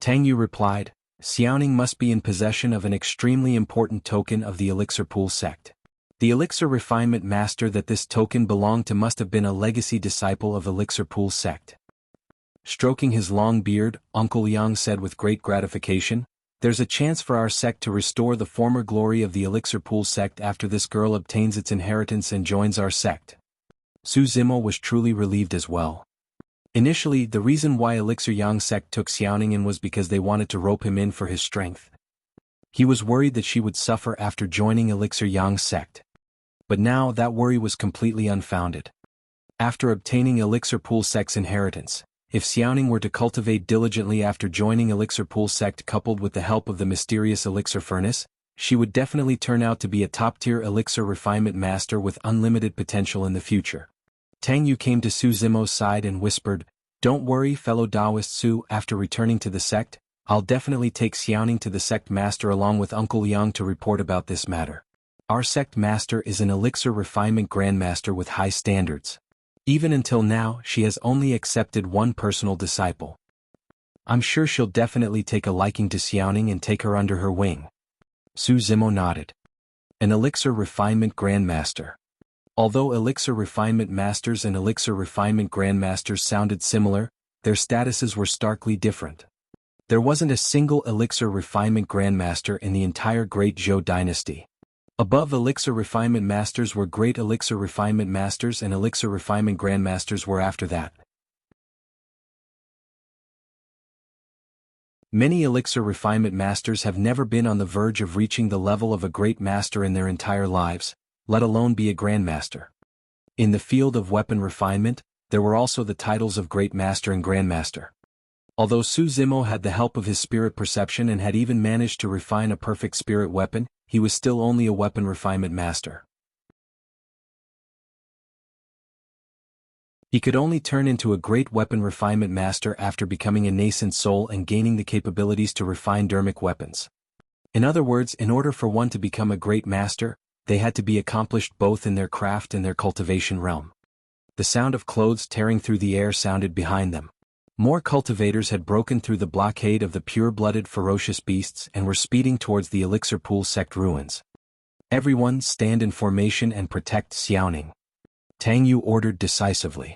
Tang Yu replied, Xiaoning must be in possession of an extremely important token of the Elixir Pool sect. The elixir refinement master that this token belonged to must have been a legacy disciple of Elixir Pool sect. Stroking his long beard, Uncle Yang said with great gratification, there's a chance for our sect to restore the former glory of the Elixir Pool sect after this girl obtains its inheritance and joins our sect. Su Zimo was truly relieved as well. Initially, the reason why Elixir Yang sect took Xiaoning in was because they wanted to rope him in for his strength. He was worried that she would suffer after joining Elixir Yang sect. But now that worry was completely unfounded. After obtaining Elixir Pool sect's inheritance, if Xiaoning were to cultivate diligently after joining Elixir Pool sect coupled with the help of the mysterious elixir furnace, she would definitely turn out to be a top-tier elixir refinement master with unlimited potential in the future. Tang Yu came to Su Zimo's side and whispered, Don't worry, fellow Taoist Su, after returning to the sect, I'll definitely take Xiaoning to the sect master along with Uncle Yang to report about this matter. Our sect master is an elixir refinement grandmaster with high standards. Even until now, she has only accepted one personal disciple. I'm sure she'll definitely take a liking to Xiaoning and take her under her wing. Su Zimo nodded. An elixir refinement grandmaster. Although elixir refinement masters and elixir refinement grandmasters sounded similar, their statuses were starkly different. There wasn't a single elixir refinement grandmaster in the entire Great Zhou dynasty. Above elixir refinement masters were great elixir refinement masters and elixir refinement grandmasters were after that. Many elixir refinement masters have never been on the verge of reaching the level of a great master in their entire lives, let alone be a grandmaster. In the field of weapon refinement, there were also the titles of Great Master and Grandmaster. Although Su Zimo had the help of his spirit perception and had even managed to refine a perfect spirit weapon, he was still only a weapon refinement master. He could only turn into a great weapon refinement master after becoming a nascent soul and gaining the capabilities to refine dermic weapons. In other words, in order for one to become a great master, they had to be accomplished both in their craft and their cultivation realm. The sound of clothes tearing through the air sounded behind them. More cultivators had broken through the blockade of the pure-blooded ferocious beasts and were speeding towards the Elixir Pool sect ruins. Everyone stand in formation and protect Xiaoning. Tang Yu ordered decisively.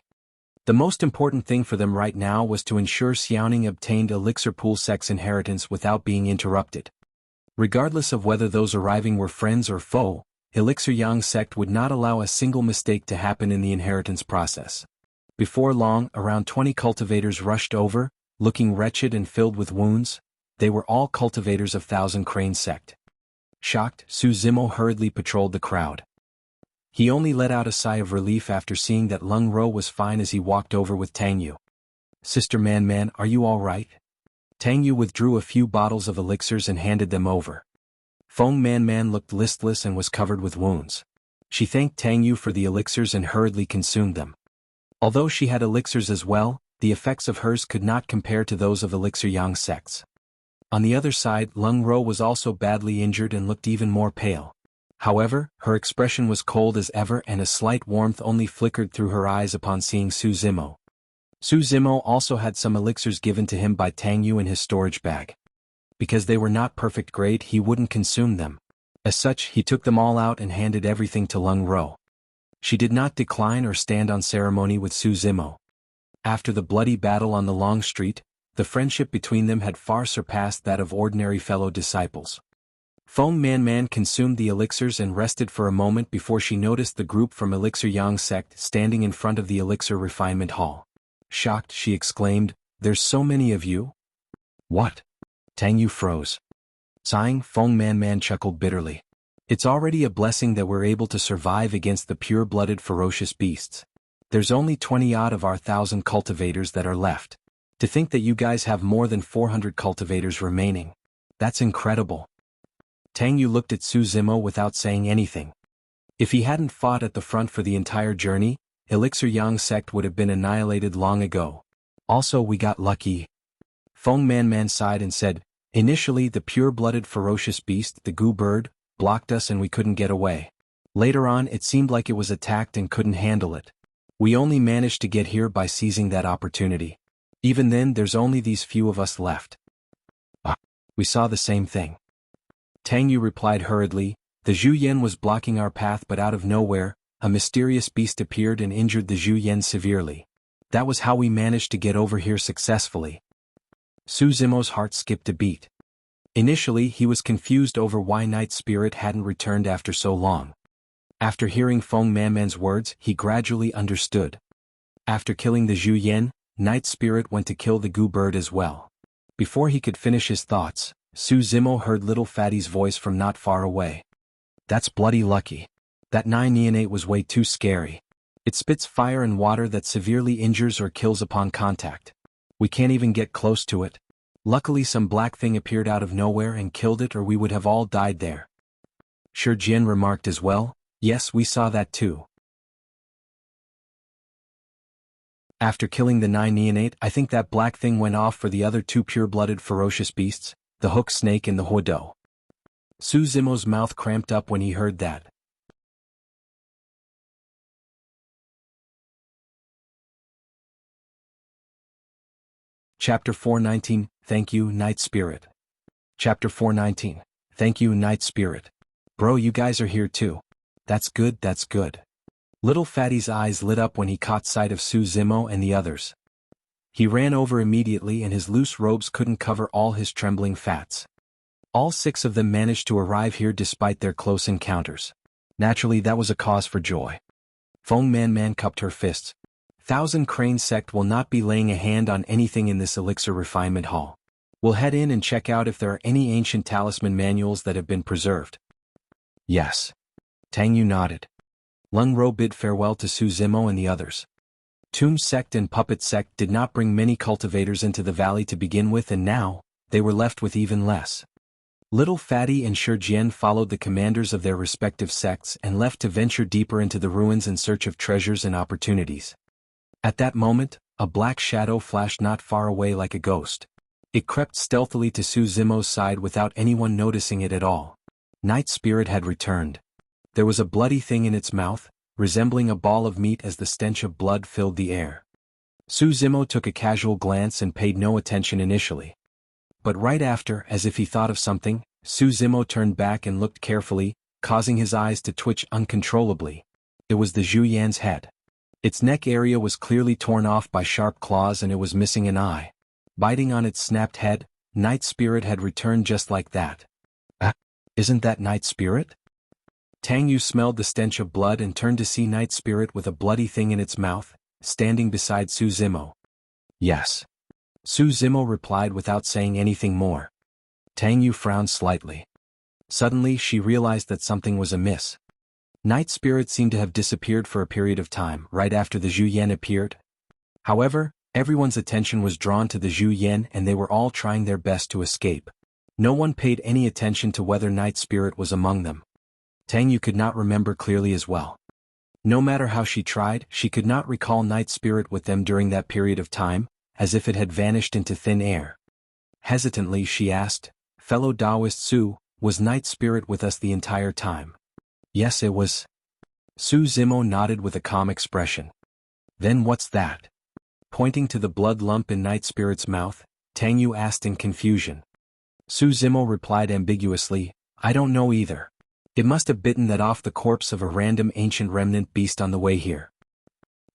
The most important thing for them right now was to ensure Xiaoning obtained Elixir Pool sect's inheritance without being interrupted. Regardless of whether those arriving were friends or foe, Elixir Yang sect would not allow a single mistake to happen in the inheritance process. Before long, around 20 cultivators rushed over, looking wretched and filled with wounds. They were all cultivators of Thousand Crane sect. Shocked, Su Zimo hurriedly patrolled the crowd. He only let out a sigh of relief after seeing that Lung Ro was fine as he walked over with Tang Yu. Sister Man, are you all right? Tang Yu withdrew a few bottles of elixirs and handed them over. Feng Man looked listless and was covered with wounds. She thanked Tang Yu for the elixirs and hurriedly consumed them. Although she had elixirs as well, the effects of hers could not compare to those of Elixir Yang sects. On the other side, Lung Ro was also badly injured and looked even more pale. However, her expression was cold as ever and a slight warmth only flickered through her eyes upon seeing Su Zimo. Su Zimo also had some elixirs given to him by Tang Yu in his storage bag. Because they were not perfect grade, he wouldn't consume them. As such, he took them all out and handed everything to Lung Ro. She did not decline or stand on ceremony with Su Zimo. After the bloody battle on the long street, the friendship between them had far surpassed that of ordinary fellow disciples. Feng Man consumed the elixirs and rested for a moment before she noticed the group from Elixir Yang sect standing in front of the elixir refinement hall. Shocked, she exclaimed, "There's so many of you?" "What?" Tang Yu froze. Sighing, Feng Man chuckled bitterly. "It's already a blessing that we're able to survive against the pure-blooded ferocious beasts. There's only 20-odd of our 1,000 cultivators that are left. To think that you guys have more than 400 cultivators remaining. That's incredible." Tang Yu looked at Su Zimo without saying anything. If he hadn't fought at the front for the entire journey, Elixir Yang sect would have been annihilated long ago. "Also, we got lucky." Feng Man sighed and said, "Initially the pure-blooded ferocious beast, the Gu bird, blocked us and we couldn't get away. Later on it seemed like it was attacked and couldn't handle it. We only managed to get here by seizing that opportunity. Even then there's only these few of us left." "We saw the same thing." Tang Yu replied hurriedly, "The Zhu Yan was blocking our path, but out of nowhere, a mysterious beast appeared and injured the Zhu Yan severely. That was how we managed to get over here successfully." Su Zimo's heart skipped a beat. Initially he was confused over why Night Spirit hadn't returned after so long. After hearing Feng Man's words, he gradually understood. After killing the Zhu Yan, Night Spirit went to kill the Gu bird as well. Before he could finish his thoughts, Su Zimo heard little Fatty's voice from not far away. "That's bloody lucky. That 9 neonate was way too scary. It spits fire and water that severely injures or kills upon contact. We can't even get close to it. Luckily some black thing appeared out of nowhere and killed it, or we would have all died there." Shi Jian remarked as well, "Yes, we saw that too. After killing the 9 neonate, I think that black thing went off for the other 2 pure-blooded ferocious beasts, the hook snake and the huodo." Su Zimo's mouth cramped up when he heard that. Chapter 419, Thank You, Night Spirit. Chapter 419, Thank You, Night Spirit. "Bro, you guys are here too. That's good, that's good." Little Fatty's eyes lit up when he caught sight of Su Zimo and the others. He ran over immediately and his loose robes couldn't cover all his trembling fats. All 6 of them managed to arrive here despite their close encounters. Naturally that was a cause for joy. Feng Man cupped her fists. 1,000 Crane sect will not be laying a hand on anything in this elixir refinement hall. We'll head in and check out if there are any ancient talisman manuals that have been preserved. "Yes." Tang Yu nodded. Lung Ro bid farewell to Su Zimo and the others. Tomb sect and Puppet sect did not bring many cultivators into the valley to begin with, and now, they were left with even less. Little Fatty and Shi Jian followed the commanders of their respective sects and left to venture deeper into the ruins in search of treasures and opportunities. At that moment, a black shadow flashed not far away like a ghost. It crept stealthily to Su Zimo's side without anyone noticing it at all. Night Spirit had returned. There was a bloody thing in its mouth, resembling a ball of meat as the stench of blood filled the air. Su Zimo took a casual glance and paid no attention initially. But right after, as if he thought of something, Su Zimo turned back and looked carefully, causing his eyes to twitch uncontrollably. It was the Zhu Yan's head. Its neck area was clearly torn off by sharp claws and it was missing an eye. Biting on its snapped head, Night Spirit had returned just like that. Isn't that Night Spirit? Tang Yu smelled the stench of blood and turned to see Night Spirit with a bloody thing in its mouth, standing beside Su Zimo. "Yes." Su Zimo replied without saying anything more. Tang Yu frowned slightly. Suddenly she realized that something was amiss. Night Spirit seemed to have disappeared for a period of time right after the Zhu Yan appeared. However, everyone's attention was drawn to the Zhu Yan and they were all trying their best to escape. No one paid any attention to whether Night Spirit was among them. Tang Yu could not remember clearly as well. No matter how she tried, she could not recall Night Spirit with them during that period of time, as if it had vanished into thin air. Hesitantly she asked, "Fellow Taoist Su, was Night Spirit with us the entire time?" Yes, it was. Su Zimo nodded with a calm expression. Then what's that? Pointing to the blood lump in Night Spirit's mouth, Tang Yu asked in confusion. Su Zimo replied ambiguously, I don't know either. It must have bitten that off the corpse of a random ancient remnant beast on the way here.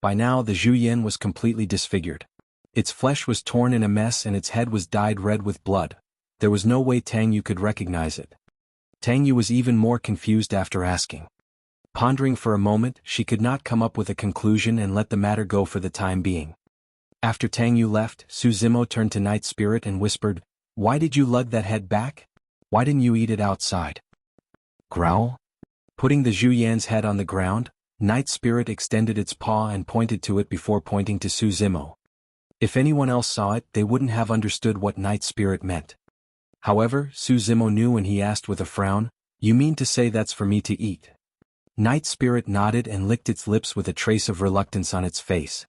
By now the Zhu Yan was completely disfigured. Its flesh was torn in a mess and its head was dyed red with blood. There was no way Tang Yu could recognize it. Tang Yu was even more confused after asking. Pondering for a moment, she could not come up with a conclusion and let the matter go for the time being. After Tang Yu left, Su Zimo turned to Night Spirit and whispered, Why did you lug that head back? Why didn't you eat it outside? Growl? Putting the Zhu Yan's head on the ground, Night Spirit extended its paw and pointed to it before pointing to Su Zimo. If anyone else saw it, they wouldn't have understood what Night Spirit meant. However, Su Zimo knew and he asked with a frown, You mean to say that's for me to eat? Night Spirit nodded and licked its lips with a trace of reluctance on its face.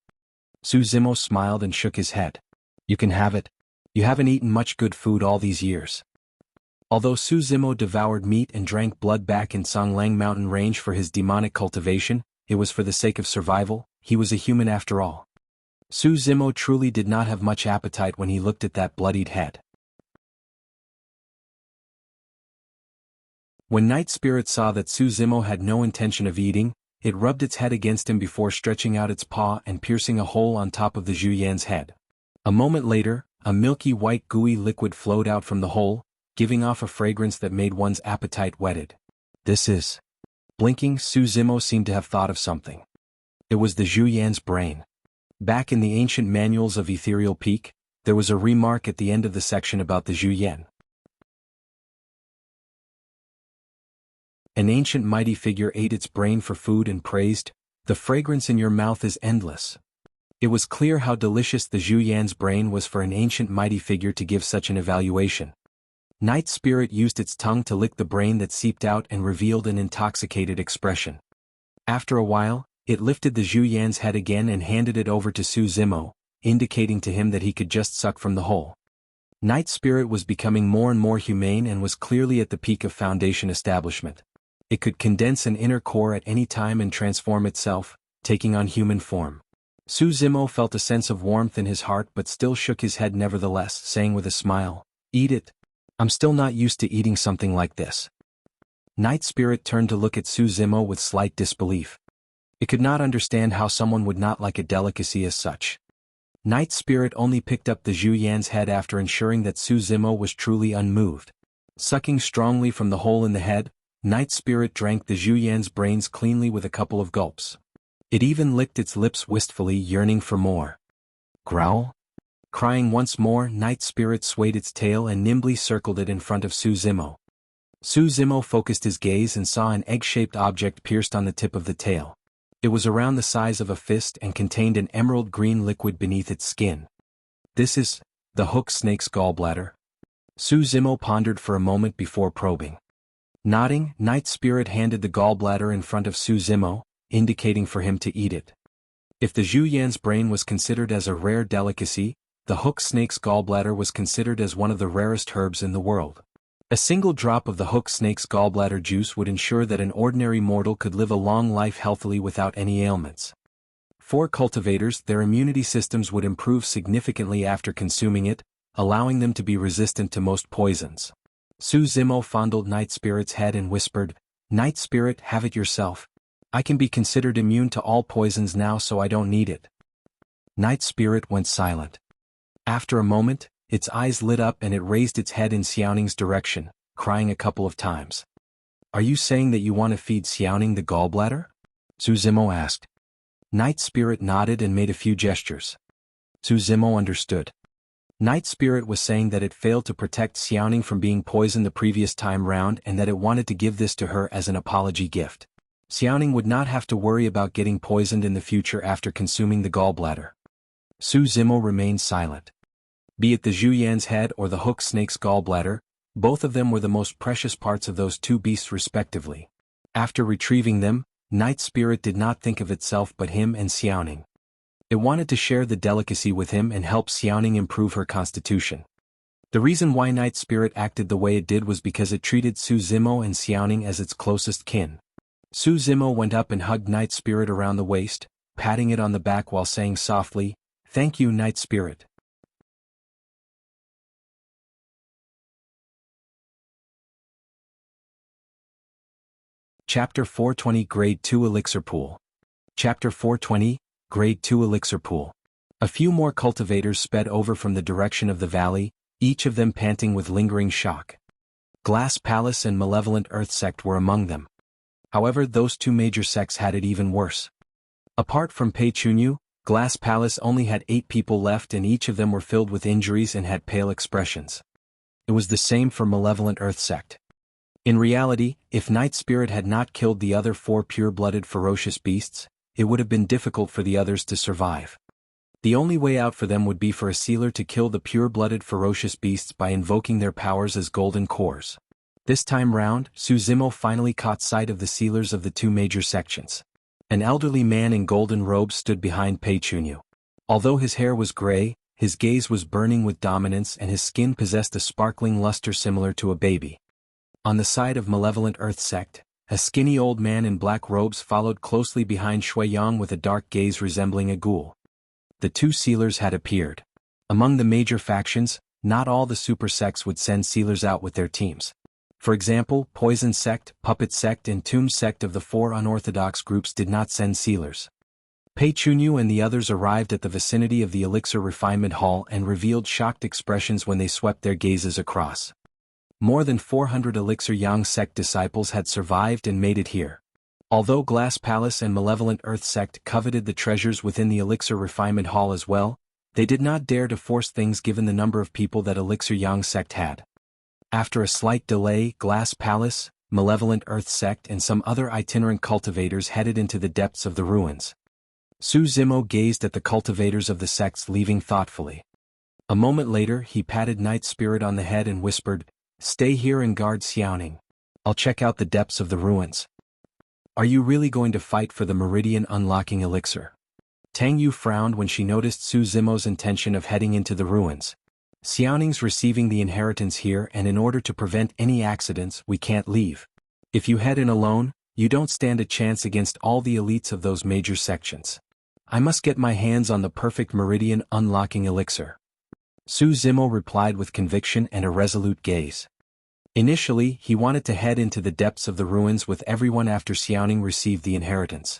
Su Zimo smiled and shook his head. You can have it. You haven't eaten much good food all these years. Although Su Zimo devoured meat and drank blood back in Songlang Mountain Range for his demonic cultivation, it was for the sake of survival. He was a human after all. Su Zimo truly did not have much appetite when he looked at that bloodied head. When Night Spirit saw that Su Zimo had no intention of eating, it rubbed its head against him before stretching out its paw and piercing a hole on top of the Zhu Yan's head. A moment later, a milky white gooey liquid flowed out from the hole, giving off a fragrance that made one's appetite whetted. This is... Blinking, Su Zimo seemed to have thought of something. It was the Zhu Yan's brain. Back in the ancient manuals of Ethereal Peak, there was a remark at the end of the section about the Zhu Yan. An ancient mighty figure ate its brain for food and praised, The fragrance in your mouth is endless. It was clear how delicious the Zhu Yan's brain was for an ancient mighty figure to give such an evaluation. Night Spirit used its tongue to lick the brain that seeped out and revealed an intoxicated expression. After a while, it lifted the Zhu Yan's head again and handed it over to Su Zimo, indicating to him that he could just suck from the hole. Night Spirit was becoming more and more humane and was clearly at the peak of Foundation establishment. It could condense an inner core at any time and transform itself, taking on human form. Su Zimo felt a sense of warmth in his heart but still shook his head nevertheless, saying with a smile, Eat it. I'm still not used to eating something like this. Night Spirit turned to look at Su Zimo with slight disbelief. It could not understand how someone would not like a delicacy as such. Night Spirit only picked up the Zhu Yan's head after ensuring that Su Zimo was truly unmoved. Sucking strongly from the hole in the head, Night Spirit drank the Zhu Yan's brains cleanly with a couple of gulps. It even licked its lips wistfully, yearning for more. Growl? Crying once more, Night Spirit swayed its tail and nimbly circled it in front of Su Zimo. Su Zimo focused his gaze and saw an egg-shaped object pierced on the tip of the tail. It was around the size of a fist and contained an emerald green liquid beneath its skin. This is the hook snake's gallbladder. Su Zimo pondered for a moment before probing. Nodding, Night Spirit handed the gallbladder in front of Su Zimo, indicating for him to eat it. If the Zhu Yan's brain was considered as a rare delicacy, the hook snake's gallbladder was considered as one of the rarest herbs in the world. A single drop of the hook snake's gallbladder juice would ensure that an ordinary mortal could live a long life healthily without any ailments. For cultivators, their immunity systems would improve significantly after consuming it, allowing them to be resistant to most poisons. Su Zimo fondled Night Spirit's head and whispered, Night Spirit, have it yourself. I can be considered immune to all poisons now, so I don't need it. Night Spirit went silent. After a moment, its eyes lit up and it raised its head in Xiaoning's direction, crying a couple of times. Are you saying that you want to feed Xiaoning the gallbladder? Su Zimo asked. Night Spirit nodded and made a few gestures. Su Zimo understood. Night Spirit was saying that it failed to protect Xiaoning from being poisoned the previous time round and that it wanted to give this to her as an apology gift. Xiaoning would not have to worry about getting poisoned in the future after consuming the gallbladder. Su Zimo remained silent. Be it the Zhu Yan's head or the hook snake's gallbladder, both of them were the most precious parts of those two beasts respectively. After retrieving them, Night Spirit did not think of itself but him and Xiaoning. It wanted to share the delicacy with him and help Xiaoning improve her constitution. The reason why Night Spirit acted the way it did was because it treated Su Zimo and Xiaoning as its closest kin. Su Zimo went up and hugged Night Spirit around the waist, patting it on the back while saying softly, "Thank you, Night Spirit." Chapter 420 Grade 2 Elixir Pool. Chapter 420, Grade 2 Elixir Pool. A few more cultivators sped over from the direction of the valley, each of them panting with lingering shock. Glass Palace and Malevolent Earth Sect were among them. However, those two major sects had it even worse. Apart from Pei Chunyu, Glass Palace only had 8 people left and each of them were filled with injuries and had pale expressions. It was the same for Malevolent Earth Sect. In reality, if Night Spirit had not killed the other 4 pure-blooded ferocious beasts, it would have been difficult for the others to survive. The only way out for them would be for a sealer to kill the pure-blooded ferocious beasts by invoking their powers as golden cores. This time round, Su Zimo finally caught sight of the sealers of the 2 major sections. An elderly man in golden robes stood behind Pei Chunyu. Although his hair was gray, his gaze was burning with dominance and his skin possessed a sparkling luster similar to a baby. On the side of Malevolent Earth Sect, a skinny old man in black robes followed closely behind Shui Yang with a dark gaze resembling a ghoul. The 2 sealers had appeared. Among the major factions, not all the super sects would send sealers out with their teams. For example, Poison Sect, Puppet Sect and Tomb Sect of the 4 unorthodox groups did not send sealers. Pei Chunyu and the others arrived at the vicinity of the Elixir Refinement Hall and revealed shocked expressions when they swept their gazes across. More than 400 Elixir Yang Sect disciples had survived and made it here. Although Glass Palace and Malevolent Earth Sect coveted the treasures within the Elixir Refinement Hall as well, they did not dare to force things given the number of people that Elixir Yang Sect had. After a slight delay, Glass Palace, Malevolent Earth Sect and some other itinerant cultivators headed into the depths of the ruins. Su Zimo gazed at the cultivators of the sects leaving thoughtfully. A moment later he patted Night Spirit on the head and whispered, "Stay here and guard Xiaoning. I'll check out the depths of the ruins." "Are you really going to fight for the Meridian Unlocking Elixir?" Tang Yu frowned when she noticed Su Zimo's intention of heading into the ruins. "Xiaoning's receiving the inheritance here and in order to prevent any accidents we can't leave. If you head in alone, you don't stand a chance against all the elites of those major sections. I must get my hands on the perfect Meridian Unlocking Elixir." Su Zimo replied with conviction and a resolute gaze. Initially, he wanted to head into the depths of the ruins with everyone after Xiaoning received the inheritance.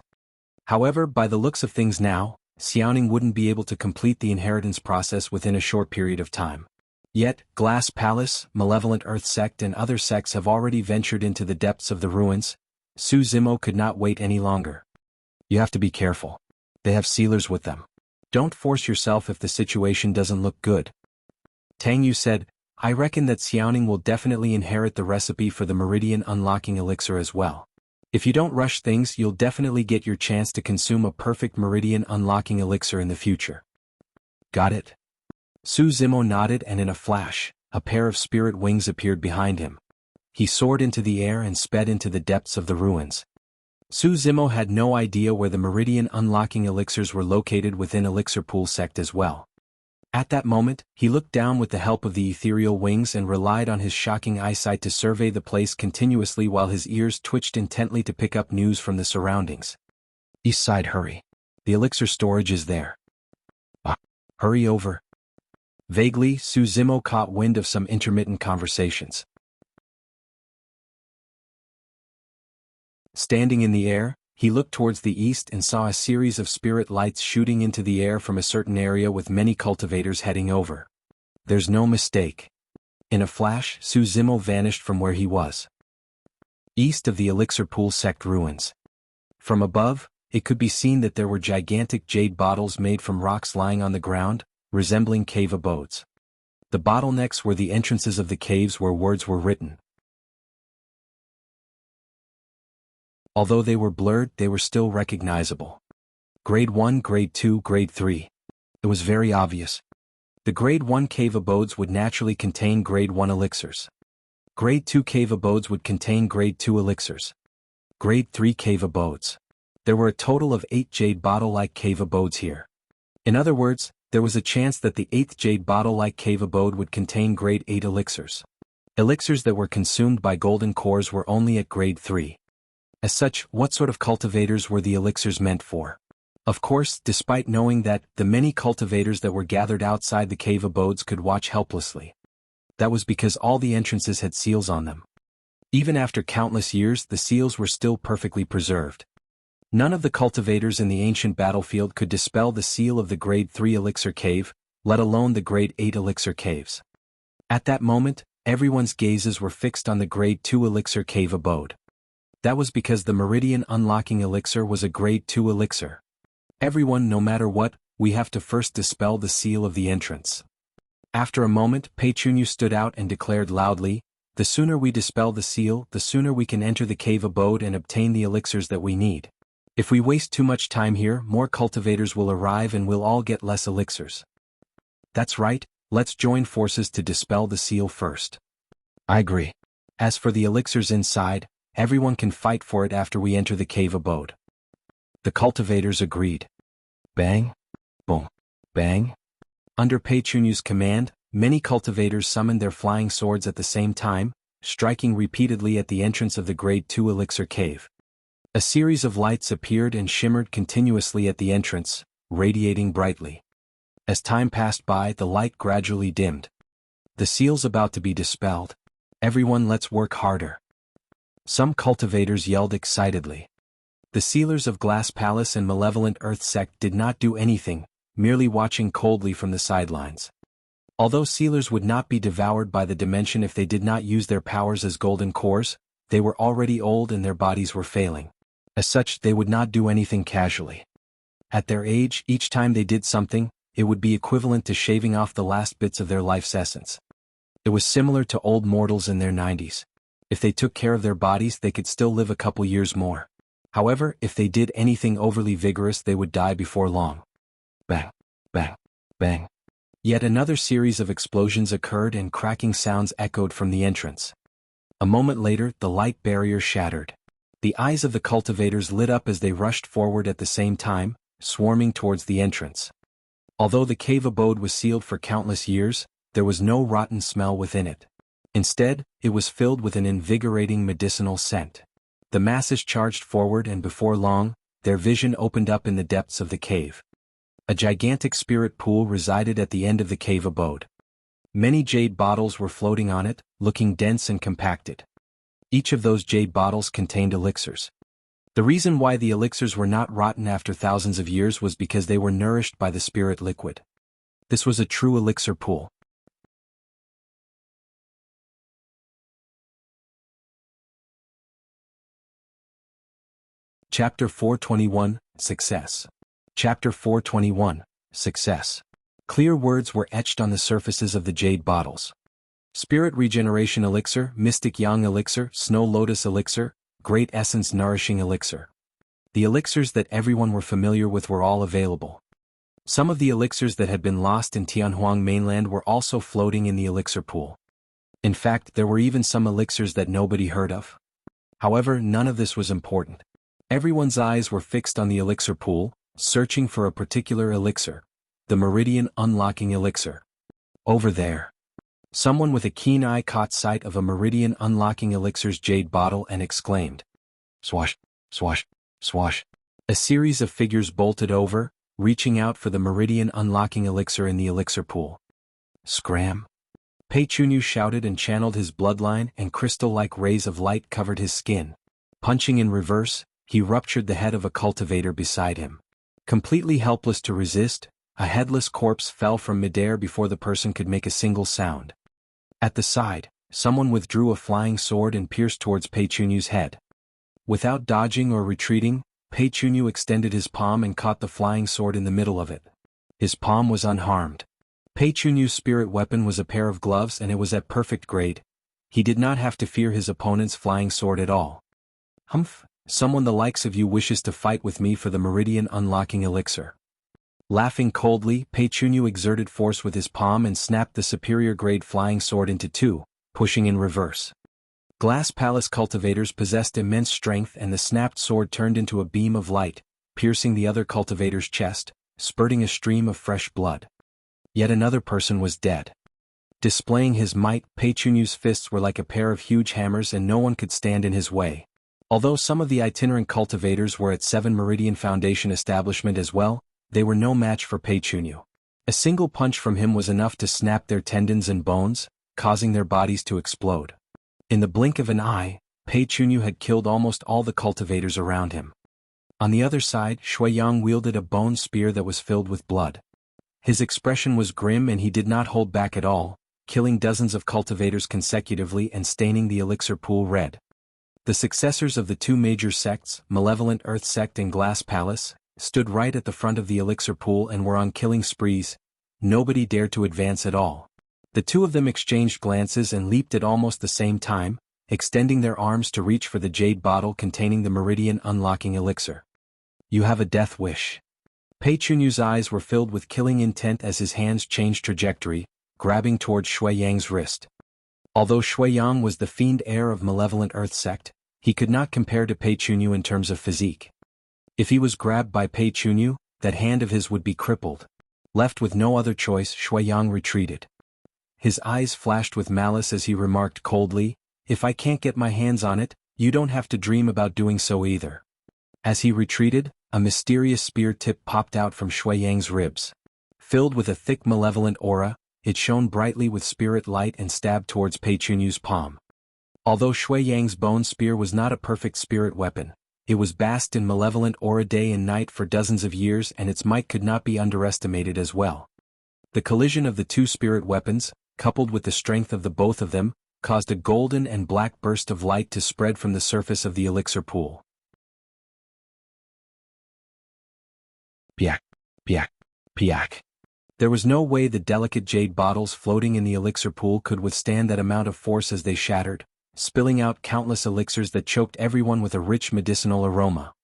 However, by the looks of things now, Xiaoning wouldn't be able to complete the inheritance process within a short period of time. Yet, Glass Palace, Malevolent Earth Sect and other sects have already ventured into the depths of the ruins. Su Zimo could not wait any longer. "You have to be careful. They have sealers with them. Don't force yourself if the situation doesn't look good." Tang Yu said, "I reckon that Xiaoning will definitely inherit the recipe for the Meridian Unlocking Elixir as well. If you don't rush things, you'll definitely get your chance to consume a perfect Meridian Unlocking Elixir in the future." "Got it?" Su Zimo nodded and in a flash, a pair of spirit wings appeared behind him. He soared into the air and sped into the depths of the ruins. Su Zimo had no idea where the Meridian Unlocking Elixirs were located within Elixir Pool Sect as well. At that moment, he looked down with the help of the ethereal wings and relied on his shocking eyesight to survey the place continuously while his ears twitched intently to pick up news from the surroundings. "East side, hurry. The elixir storage is there." Hurry over." Vaguely, Su Zimo caught wind of some intermittent conversations. Standing in the air, he looked towards the east and saw a series of spirit lights shooting into the air from a certain area with many cultivators heading over. There's no mistake. In a flash, Su Zimo vanished from where he was. East of the Elixir Pool Sect ruins. From above, it could be seen that there were gigantic jade bottles made from rocks lying on the ground, resembling cave abodes. The bottlenecks were the entrances of the caves where words were written. Although they were blurred, they were still recognizable. Grade 1, Grade 2, Grade 3. It was very obvious. The Grade 1 cave abodes would naturally contain Grade 1 elixirs. Grade 2 cave abodes would contain Grade 2 elixirs. Grade 3 cave abodes. There were a total of 8 jade bottle-like cave abodes here. In other words, there was a chance that the 8th jade bottle-like cave abode would contain Grade 8 elixirs. Elixirs that were consumed by golden cores were only at Grade 3. As such, what sort of cultivators were the elixirs meant for? Of course, despite knowing that the many cultivators that were gathered outside the cave abodes could watch helplessly. That was because all the entrances had seals on them. Even after countless years, the seals were still perfectly preserved. None of the cultivators in the ancient battlefield could dispel the seal of the Grade 3 elixir cave, let alone the Grade 8 elixir caves. At that moment, everyone's gazes were fixed on the Grade 2 elixir cave abode. That was because the Meridian Unlocking Elixir was a Grade 2 elixir. Everyone, no matter what, we have to first dispel the seal of the entrance. After a moment, Peichunyu stood out and declared loudly, "The sooner we dispel the seal, the sooner we can enter the cave abode and obtain the elixirs that we need. If we waste too much time here, more cultivators will arrive and we'll all get less elixirs." "That's right, let's join forces to dispel the seal first." "I agree. As for the elixirs inside, everyone can fight for it after we enter the cave abode." The cultivators agreed. Bang, boom, bang. Under Peichunyu's command, many cultivators summoned their flying swords at the same time, striking repeatedly at the entrance of the Grade 2 elixir cave. A series of lights appeared and shimmered continuously at the entrance, radiating brightly. As time passed by, the light gradually dimmed. The seal's about to be dispelled. Everyone, let's work harder. Some cultivators yelled excitedly. The sealers of Glass Palace and Malevolent Earth Sect did not do anything, merely watching coldly from the sidelines. Although sealers would not be devoured by the dimension if they did not use their powers as golden cores, they were already old and their bodies were failing. As such, they would not do anything casually. At their age, each time they did something, it would be equivalent to shaving off the last bits of their life's essence. It was similar to old mortals in their 90s. If they took care of their bodies, they could still live a couple years more. However, if they did anything overly vigorous, they would die before long. Bang, bang, bang. Yet another series of explosions occurred and cracking sounds echoed from the entrance. A moment later, the light barrier shattered. The eyes of the cultivators lit up as they rushed forward at the same time, swarming towards the entrance. Although the cave abode was sealed for countless years, there was no rotten smell within it. Instead, it was filled with an invigorating medicinal scent. The masses charged forward and before long, their vision opened up in the depths of the cave. A gigantic spirit pool resided at the end of the cave abode. Many jade bottles were floating on it, looking dense and compacted. Each of those jade bottles contained elixirs. The reason why the elixirs were not rotten after thousands of years was because they were nourished by the spirit liquid. This was a true elixir pool. Chapter 421, Success. Chapter 421, Success. Clear words were etched on the surfaces of the jade bottles. Spirit Regeneration Elixir, Mystic Yang Elixir, Snow Lotus Elixir, Great Essence Nourishing Elixir. The elixirs that everyone were familiar with were all available. Some of the elixirs that had been lost in Tianhuang mainland were also floating in the elixir pool. In fact, there were even some elixirs that nobody heard of. However, none of this was important. Everyone's eyes were fixed on the elixir pool, searching for a particular elixir, the Meridian Unlocking Elixir. Over there. Someone with a keen eye caught sight of a Meridian Unlocking Elixir's jade bottle and exclaimed. Swash, swash, swash. A series of figures bolted over, reaching out for the Meridian Unlocking Elixir in the elixir pool. Scram. Peichunyu shouted and channeled his bloodline, and crystal-like rays of light covered his skin. Punching in reverse, he ruptured the head of a cultivator beside him. Completely helpless to resist, a headless corpse fell from midair before the person could make a single sound. At the side, someone withdrew a flying sword and pierced towards Peichunyu's head. Without dodging or retreating, Peichunyu extended his palm and caught the flying sword in the middle of it. His palm was unharmed. Peichunyu's spirit weapon was a pair of gloves and it was at perfect grade. He did not have to fear his opponent's flying sword at all. Humph, someone the likes of you wishes to fight with me for the Meridian Unlocking Elixir. Laughing coldly, Peichunyu exerted force with his palm and snapped the superior grade flying sword into two, pushing in reverse. Glass Palace cultivators possessed immense strength and the snapped sword turned into a beam of light, piercing the other cultivator's chest, spurting a stream of fresh blood. Yet another person was dead. Displaying his might, Peichunyu's fists were like a pair of huge hammers and no one could stand in his way. Although some of the itinerant cultivators were at 7 Meridian Foundation establishment as well, they were no match for Pei Chunyu. A single punch from him was enough to snap their tendons and bones, causing their bodies to explode. In the blink of an eye, Pei Chunyu had killed almost all the cultivators around him. On the other side, Shuiyang wielded a bone spear that was filled with blood. His expression was grim and he did not hold back at all, killing dozens of cultivators consecutively and staining the elixir pool red. The successors of the two major sects, Malevolent Earth Sect and Glass Palace, stood right at the front of the elixir pool and were on killing sprees. Nobody dared to advance at all. The two of them exchanged glances and leaped at almost the same time, extending their arms to reach for the jade bottle containing the Meridian unlocking elixir. You have a death wish. Pei Chunyu's eyes were filled with killing intent as his hands changed trajectory, grabbing towards Shuiyang's wrist. Although Shuiyang was the fiend heir of Malevolent Earth Sect, he could not compare to Pei Chunyu in terms of physique. If he was grabbed by Pei Chunyu, that hand of his would be crippled. Left with no other choice, Shuiyang retreated. His eyes flashed with malice as he remarked coldly, "If I can't get my hands on it, you don't have to dream about doing so either." As he retreated, a mysterious spear tip popped out from Shuiyang's ribs. Filled with a thick malevolent aura, it shone brightly with spirit light and stabbed towards Pei Chunyu's palm. Although Shuiyang's bone spear was not a perfect spirit weapon, it was basked in malevolent aura day and night for dozens of years and its might could not be underestimated as well. The collision of the two spirit weapons, coupled with the strength of the both of them, caused a golden and black burst of light to spread from the surface of the elixir pool. Piak, piak, piak. There was no way the delicate jade bottles floating in the elixir pool could withstand that amount of force as they shattered, spilling out countless elixirs that choked everyone with a rich medicinal aroma.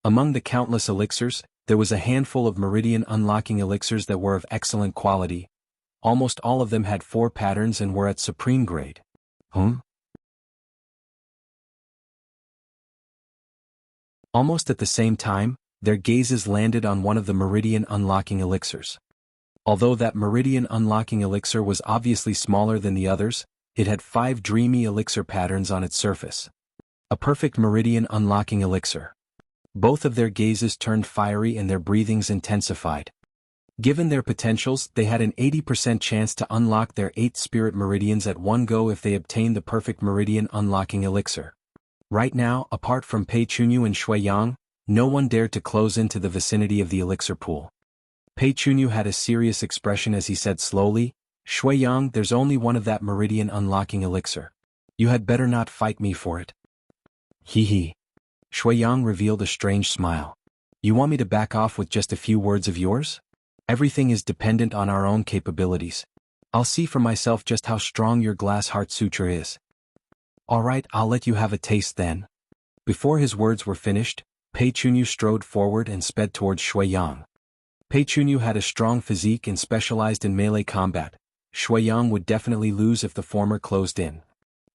Among the countless elixirs, there was a handful of Meridian unlocking elixirs that were of excellent quality. Almost all of them had 4 patterns and were at supreme grade. Almost at the same time, their gazes landed on one of the Meridian unlocking elixirs. Although that Meridian unlocking elixir was obviously smaller than the others, it had 5 dreamy elixir patterns on its surface. A perfect Meridian unlocking elixir. Both of their gazes turned fiery and their breathings intensified. Given their potentials, they had an 80% chance to unlock their 8 spirit meridians at one go if they obtained the perfect Meridian unlocking elixir. Right now, apart from Pei Chunyu and Shuiyang, no one dared to close into the vicinity of the elixir pool. Pei Chunyu had a serious expression as he said slowly, "Shuiyang, there's only one of that Meridian unlocking elixir. You had better not fight me for it." Hee. Shuiyang revealed a strange smile. "You want me to back off with just a few words of yours? Everything is dependent on our own capabilities. I'll see for myself just how strong your glass heart suture is." "Alright, I'll let you have a taste then." Before his words were finished, Pei Chunyu strode forward and sped towards Shuiyang. Pei Chunyu had a strong physique and specialized in melee combat. Shuiyang would definitely lose if the former closed in.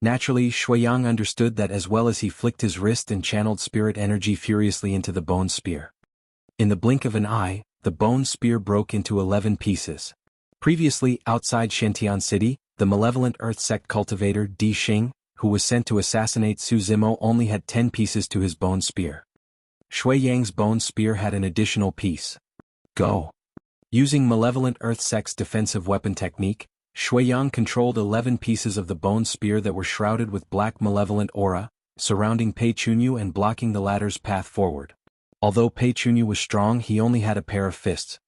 Naturally, Shuiyang understood that as well as he flicked his wrist and channeled spirit energy furiously into the bone spear. In the blink of an eye, the bone spear broke into 11 pieces. Previously, outside Shantian City, the malevolent Earth Sect cultivator Di Xing, who was sent to assassinate Su Zimo, only had 10 pieces to his bone spear. Shuiyang's bone spear had an additional piece. Go. Using Malevolent Earth Sect's defensive weapon technique, Shuiyang controlled 11 pieces of the bone spear that were shrouded with black malevolent aura, surrounding Pei Chunyu and blocking the latter's path forward. Although Pei Chunyu was strong, he only had a pair of fists.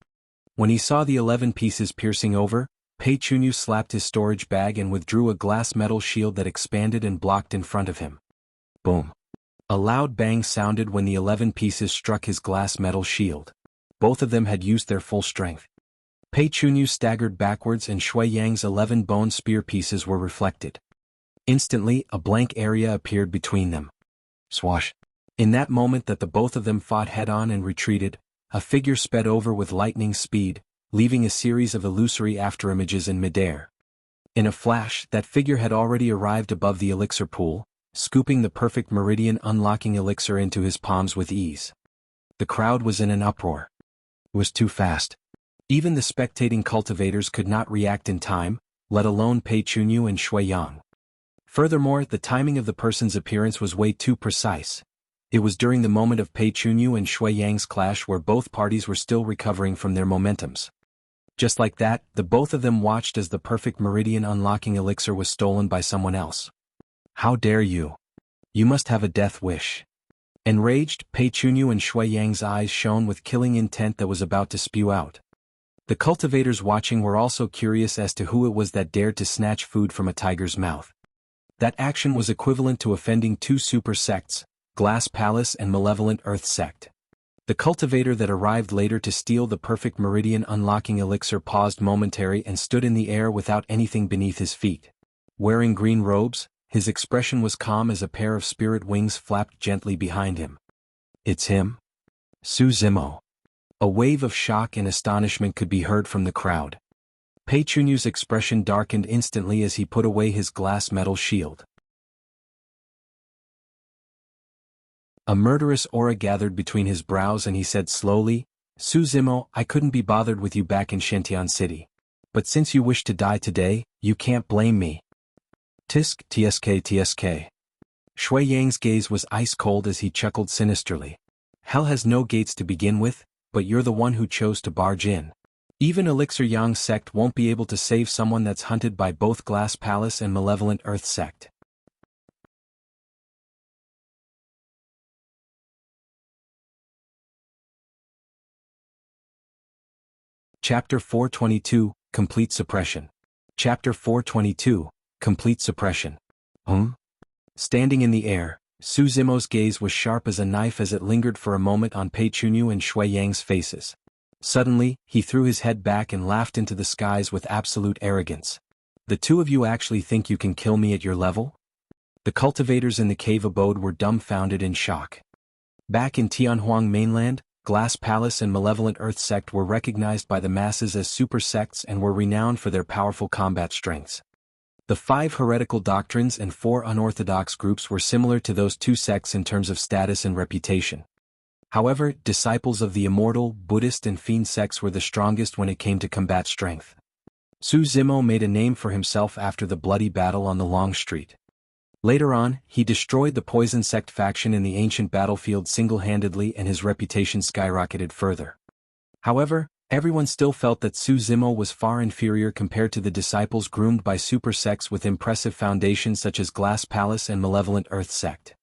When he saw the 11 pieces piercing over, Pei Chunyu slapped his storage bag and withdrew a glass metal shield that expanded and blocked in front of him. Boom. A loud bang sounded when the 11 pieces struck his glass metal shield. Both of them had used their full strength. Pei Chunyu staggered backwards and Shuiyang's 11 bone spear pieces were reflected. Instantly, a blank area appeared between them. Swash. In that moment that the both of them fought head-on and retreated, a figure sped over with lightning speed, leaving a series of illusory afterimages in midair. In a flash, that figure had already arrived above the elixir pool, scooping the perfect Meridian unlocking elixir into his palms with ease. The crowd was in an uproar. It was too fast. Even the spectating cultivators could not react in time, let alone Pei Chunyu and Shuiyang. Furthermore, the timing of the person's appearance was way too precise. It was during the moment of Pei Chunyu and Shui Yang's clash where both parties were still recovering from their momentums. Just like that, the both of them watched as the perfect meridian unlocking elixir was stolen by someone else. How dare you? You must have a death wish. Enraged, Pei Chunyu and Shui Yang's eyes shone with killing intent that was about to spew out. The cultivators watching were also curious as to who it was that dared to snatch food from a tiger's mouth. That action was equivalent to offending two super sects, Glass Palace and Malevolent Earth Sect. The cultivator that arrived later to steal the perfect meridian unlocking elixir paused momentarily and stood in the air without anything beneath his feet. Wearing green robes, his expression was calm as a pair of spirit wings flapped gently behind him. It's him? Su Zimo. A wave of shock and astonishment could be heard from the crowd. Pei Chunyu's expression darkened instantly as he put away his glass metal shield. A murderous aura gathered between his brows and he said slowly, Su Zimo, I couldn't be bothered with you back in Shentian City. But since you wish to die today, you can't blame me. Tisk, tsk. Shui Yang's gaze was ice-cold as he chuckled sinisterly. Hell has no gates to begin with, but you're the one who chose to barge in. Even Elixir Yang sect won't be able to save someone that's hunted by both Glass Palace and Malevolent Earth sect. Chapter 422, Complete Suppression. Chapter 422, Complete Suppression. Standing in the air, Su Zimo's gaze was sharp as a knife as it lingered for a moment on Pei Chunyu and Shui Yang's faces. Suddenly, he threw his head back and laughed into the skies with absolute arrogance. The two of you actually think you can kill me at your level? The cultivators in the cave abode were dumbfounded in shock. Back in Tianhuang mainland, Glass Palace and Malevolent Earth sect were recognized by the masses as super sects and were renowned for their powerful combat strengths. The 5 heretical doctrines and 4 unorthodox groups were similar to those two sects in terms of status and reputation. However, disciples of the immortal, Buddhist and fiend sects were the strongest when it came to combat strength. Su Zimo made a name for himself after the bloody battle on the Long Street. Later on, he destroyed the Poison Sect faction in the ancient battlefield single-handedly and his reputation skyrocketed further. However, everyone still felt that Su Zimo was far inferior compared to the disciples groomed by super sects with impressive foundations such as Glass Palace and Malevolent Earth sect.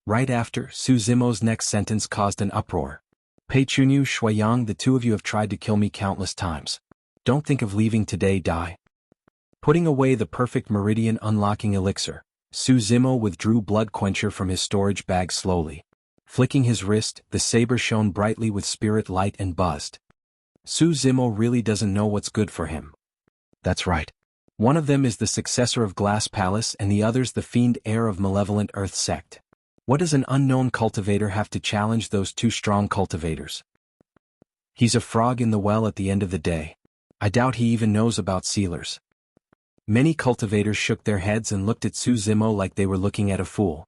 Right after, Su Zimo's next sentence caused an uproar. Pei Chunyu, Shui Yang, the two of you have tried to kill me countless times. Don't think of leaving today, die. Putting away the perfect meridian unlocking elixir, Su Zimo withdrew Blood Quencher from his storage bag slowly. Flicking his wrist, the saber shone brightly with spirit light and buzzed. Su Zimo really doesn't know what's good for him. That's right. One of them is the successor of Glass Palace and the other's the fiend heir of Malevolent Earth sect. What does an unknown cultivator have to challenge those two strong cultivators? He's a frog in the well at the end of the day. I doubt he even knows about sealers. Many cultivators shook their heads and looked at Su Zimo like they were looking at a fool.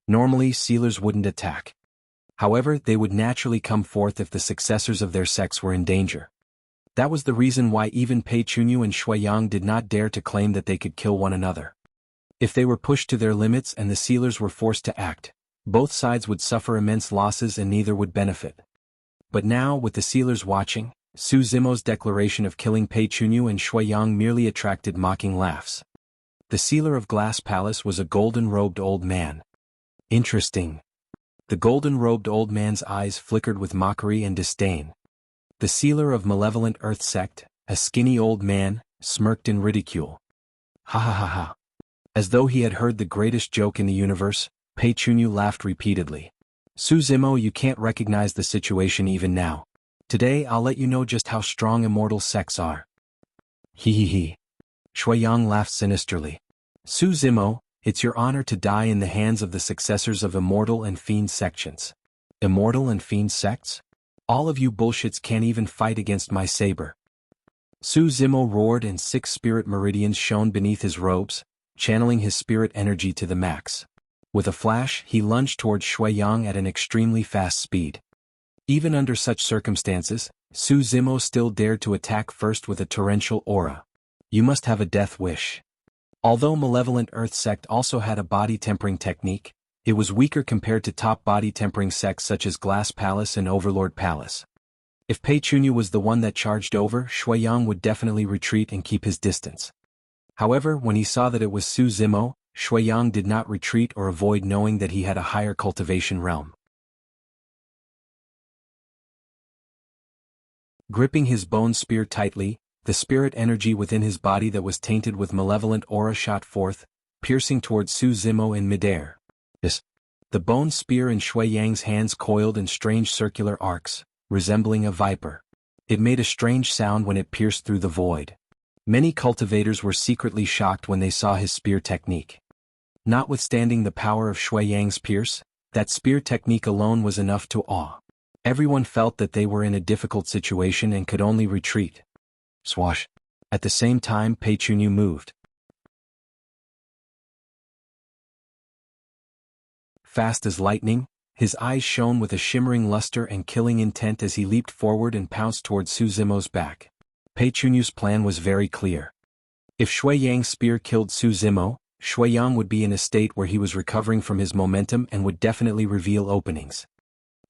Normally, sealers wouldn't attack. However, they would naturally come forth if the successors of their sects were in danger. That was the reason why even Pei Chunyu and Shui Yang did not dare to claim that they could kill one another. If they were pushed to their limits and the sealers were forced to act, both sides would suffer immense losses and neither would benefit. But now, with the sealers watching, Su Zimo's declaration of killing Pei Chunyu and Shui Yang merely attracted mocking laughs. The sealer of Glass Palace was a golden-robed old man. Interesting. The golden-robed old man's eyes flickered with mockery and disdain. The sealer of Malevolent Earth sect, a skinny old man, smirked in ridicule. Ha ha ha ha. As though he had heard the greatest joke in the universe, Pei Chunyu laughed repeatedly. Su Zimo, you can't recognize the situation even now. Today I'll let you know just how strong immortal sects are. Hee hee hee. Shui Yang laughed sinisterly. Su Zimo, it's your honor to die in the hands of the successors of immortal and fiend sections. Immortal and fiend sects? All of you bullshits can't even fight against my saber. Su Zimo roared and 6 spirit meridians shone beneath his robes, channeling his spirit energy to the max. With a flash, he lunged towards Shui Yang at an extremely fast speed. Even under such circumstances, Su Zimo still dared to attack first with a torrential aura. You must have a death wish. Although Malevolent Earth Sect also had a body tempering technique, it was weaker compared to top body tempering sects such as Glass Palace and Overlord Palace. If Pei Chunyu was the one that charged over, Shuiyang would definitely retreat and keep his distance. However, when he saw that it was Su Zimo, Shuiyang did not retreat or avoid knowing that he had a higher cultivation realm. Gripping his bone spear tightly, the spirit energy within his body that was tainted with malevolent aura shot forth, piercing towards Su Zimo in midair. The bone spear in Shuiyang's hands coiled in strange circular arcs, resembling a viper. It made a strange sound when it pierced through the void. Many cultivators were secretly shocked when they saw his spear technique. Notwithstanding the power of Shuiyang's pierce, that spear technique alone was enough to awe. Everyone felt that they were in a difficult situation and could only retreat. Swash. At the same time, Pei Chunyu moved. Fast as lightning, his eyes shone with a shimmering luster and killing intent as he leaped forward and pounced towards Su Zimo's back. Pei Chunyu's plan was very clear. If Shuiyang's spear killed Su Zimo, Shuiyang would be in a state where he was recovering from his momentum and would definitely reveal openings.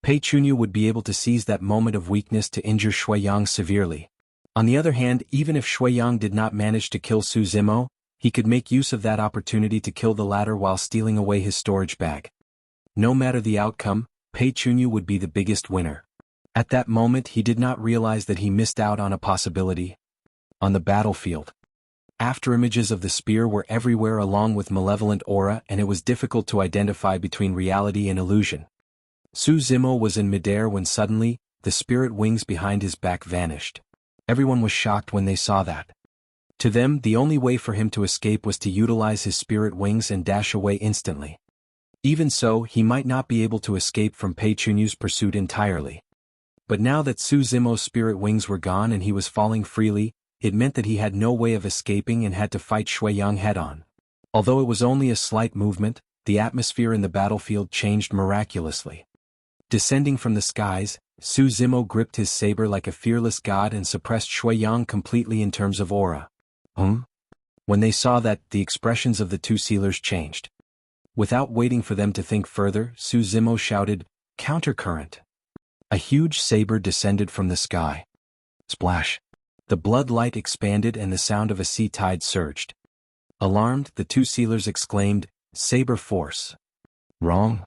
Pei Chunyu would be able to seize that moment of weakness to injure Shuiyang severely. On the other hand, even if Shuiyang did not manage to kill Su Zimo, he could make use of that opportunity to kill the latter while stealing away his storage bag. No matter the outcome, Pei Chunyu would be the biggest winner. At that moment he did not realize that he missed out on a possibility. On the battlefield. Afterimages of the spear were everywhere along with malevolent aura, and it was difficult to identify between reality and illusion. Su Zimo was in midair when suddenly, the spirit wings behind his back vanished. Everyone was shocked when they saw that. To them, the only way for him to escape was to utilize his spirit wings and dash away instantly. Even so, he might not be able to escape from Pei Chunyu's pursuit entirely. But now that Su Zimo's spirit wings were gone and he was falling freely, it meant that he had no way of escaping and had to fight Shuiyang head-on. Although it was only a slight movement, the atmosphere in the battlefield changed miraculously. Descending from the skies, Su Zimo gripped his saber like a fearless god and suppressed Shuiyang completely in terms of aura. When they saw that, the expressions of the two sealers changed. Without waiting for them to think further, Su Zimo shouted, "Countercurrent!" A huge saber descended from the sky. Splash! The blood light expanded and the sound of a sea tide surged. Alarmed, the two sealers exclaimed, "Saber force!" Wrong.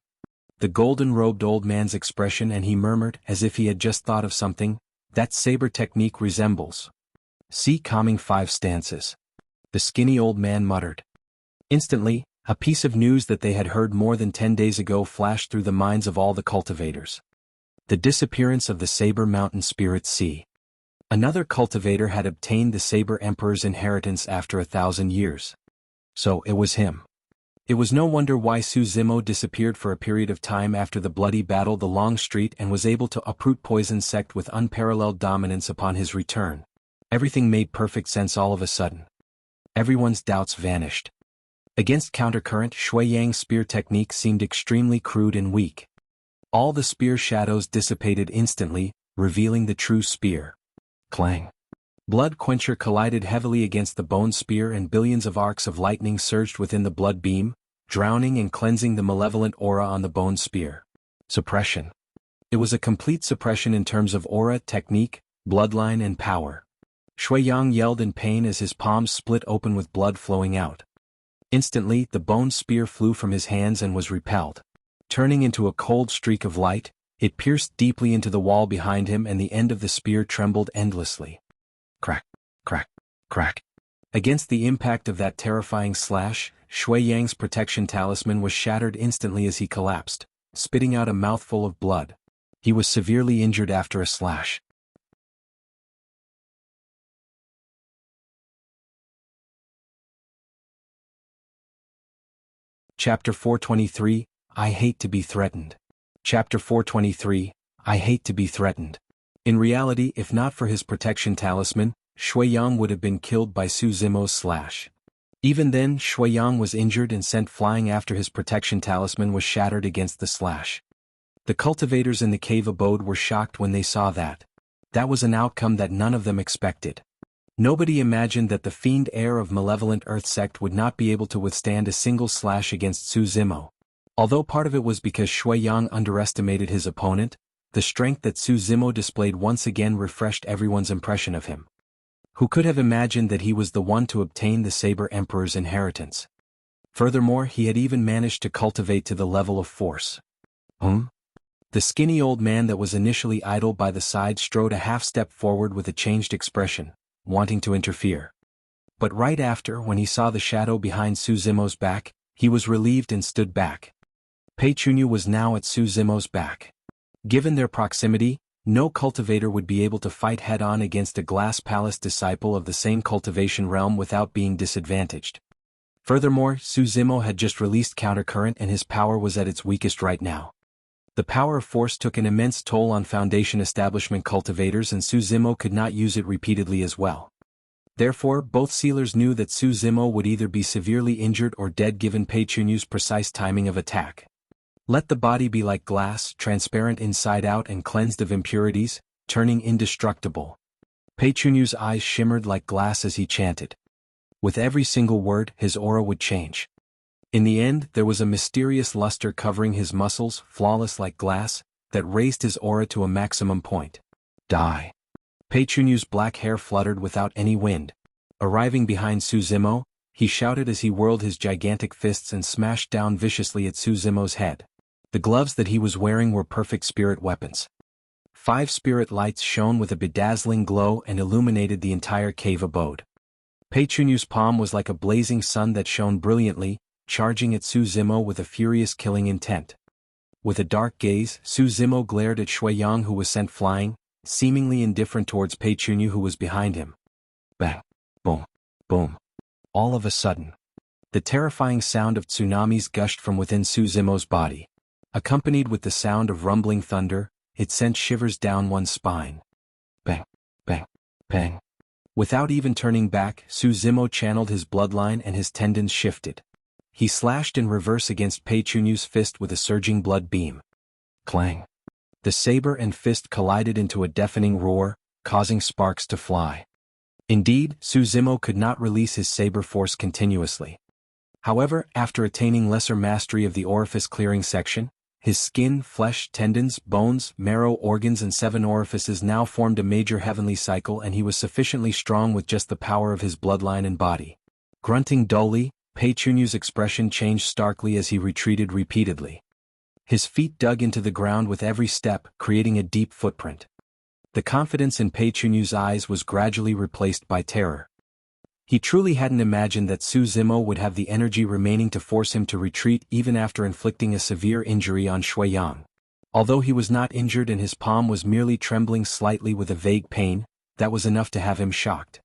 The golden-robed old man's expression, and he murmured, as if he had just thought of something, "That saber technique resembles." See Calming 5 stances. The skinny old man muttered. Instantly, a piece of news that they had heard more than 10 days ago flashed through the minds of all the cultivators. The disappearance of the Saber Mountain Spirit Sea. Another cultivator had obtained the Saber Emperor's inheritance after 1,000 years. So it was him. It was no wonder why Su Zimo disappeared for a period of time after the bloody battle the Long Street and was able to uproot Poison Sect with unparalleled dominance upon his return. Everything made perfect sense all of a sudden. Everyone's doubts vanished. Against Countercurrent, Shuiyang's spear technique seemed extremely crude and weak. All the spear shadows dissipated instantly, revealing the true spear. Clang. Blood Quencher collided heavily against the bone spear and billions of arcs of lightning surged within the blood beam, drowning and cleansing the malevolent aura on the bone spear. Suppression. It was a complete suppression in terms of aura, technique, bloodline and power. Shuiyang yelled in pain as his palms split open with blood flowing out. Instantly, the bone spear flew from his hands and was repelled. Turning into a cold streak of light, it pierced deeply into the wall behind him and the end of the spear trembled endlessly. Crack, crack, crack. Against the impact of that terrifying slash, Shuiyang's protection talisman was shattered instantly as he collapsed, spitting out a mouthful of blood. He was severely injured after a slash. Chapter 423, I Hate to be Threatened. Chapter 423, I Hate to be Threatened. In reality, if not for his protection talisman, Shuiyang would have been killed by Su Zimo's slash. Even then, Shuiyang was injured and sent flying after his protection talisman was shattered against the slash. The cultivators in the cave abode were shocked when they saw that. That was an outcome that none of them expected. Nobody imagined that the fiend heir of malevolent earth sect would not be able to withstand a single slash against Su Zimo. Although part of it was because Shui Yang underestimated his opponent, the strength that Su Zimo displayed once again refreshed everyone's impression of him. Who could have imagined that he was the one to obtain the Saber Emperor's inheritance? Furthermore, he had even managed to cultivate to the level of force. The skinny old man that was initially idle by the side strode a half-step forward with a changed expression, wanting to interfere. But right after, when he saw the shadow behind Su Zimo's back, he was relieved and stood back. Pei Chunyu was now at Su Zimo's back. Given their proximity, no cultivator would be able to fight head-on against a Glass Palace disciple of the same cultivation realm without being disadvantaged. Furthermore, Su Zimo had just released Countercurrent and his power was at its weakest right now. The power of force took an immense toll on Foundation establishment cultivators and Su Zimo could not use it repeatedly as well. Therefore, both sealers knew that Su Zimo would either be severely injured or dead given Pei Chunyu's precise timing of attack. Let the body be like glass, transparent inside out and cleansed of impurities, turning indestructible. Pei Chunyu's eyes shimmered like glass as he chanted. With every single word, his aura would change. In the end, there was a mysterious luster covering his muscles, flawless like glass, that raised his aura to a maximum point. Die. Pei Chunyu's black hair fluttered without any wind. Arriving behind Su Zimo, he shouted as he whirled his gigantic fists and smashed down viciously at Su Zimo's head. The gloves that he was wearing were perfect spirit weapons. 5 spirit lights shone with a bedazzling glow and illuminated the entire cave abode. Pei Chunyu's palm was like a blazing sun that shone brilliantly, charging at Su Zimo with a furious killing intent. With a dark gaze, Su Zimo glared at Shui Yang who was sent flying, seemingly indifferent towards Pei Chunyu who was behind him. Bang! Boom! Boom! All of a sudden, the terrifying sound of tsunamis gushed from within Su Zimo's body. Accompanied with the sound of rumbling thunder, it sent shivers down one's spine. Bang! Bang! Bang! Without even turning back, Su Zimo channeled his bloodline and his tendons shifted. He slashed in reverse against Pei Chunyu's fist with a surging blood beam. Clang! The saber and fist collided into a deafening roar, causing sparks to fly. Indeed, Su Zimo could not release his saber force continuously. However, after attaining lesser mastery of the orifice clearing section, his skin, flesh, tendons, bones, marrow, organs and 7 orifices now formed a major heavenly cycle and he was sufficiently strong with just the power of his bloodline and body. Grunting dully, Pei Chunyu's expression changed starkly as he retreated repeatedly. His feet dug into the ground with every step, creating a deep footprint. The confidence in Pei Chunyu's eyes was gradually replaced by terror. He truly hadn't imagined that Su Zimo would have the energy remaining to force him to retreat even after inflicting a severe injury on Shui Yang. Although he was not injured and his palm was merely trembling slightly with a vague pain, that was enough to have him shocked.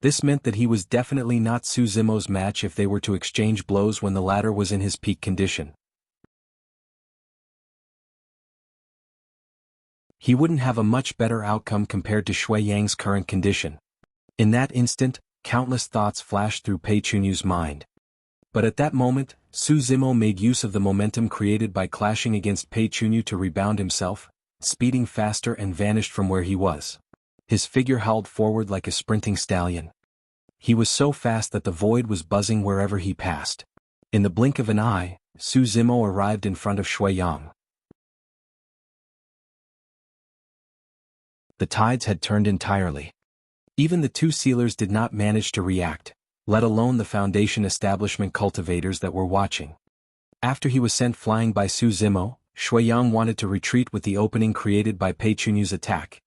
This meant that he was definitely not Su Zimo's match if they were to exchange blows when the latter was in his peak condition. He wouldn't have a much better outcome compared to Shui Yang's current condition. In that instant, countless thoughts flashed through Pei Chunyu's mind. But at that moment, Su Zimo made use of the momentum created by clashing against Pei Chunyu to rebound himself, speeding faster and vanished from where he was. His figure howled forward like a sprinting stallion. He was so fast that the void was buzzing wherever he passed. In the blink of an eye, Su Zimo arrived in front of Shui Yang. The tides had turned entirely. Even the 2 sealers did not manage to react, let alone the Foundation establishment cultivators that were watching. After he was sent flying by Su Zimo, Shui Yang wanted to retreat with the opening created by Pei Chunyu's attack.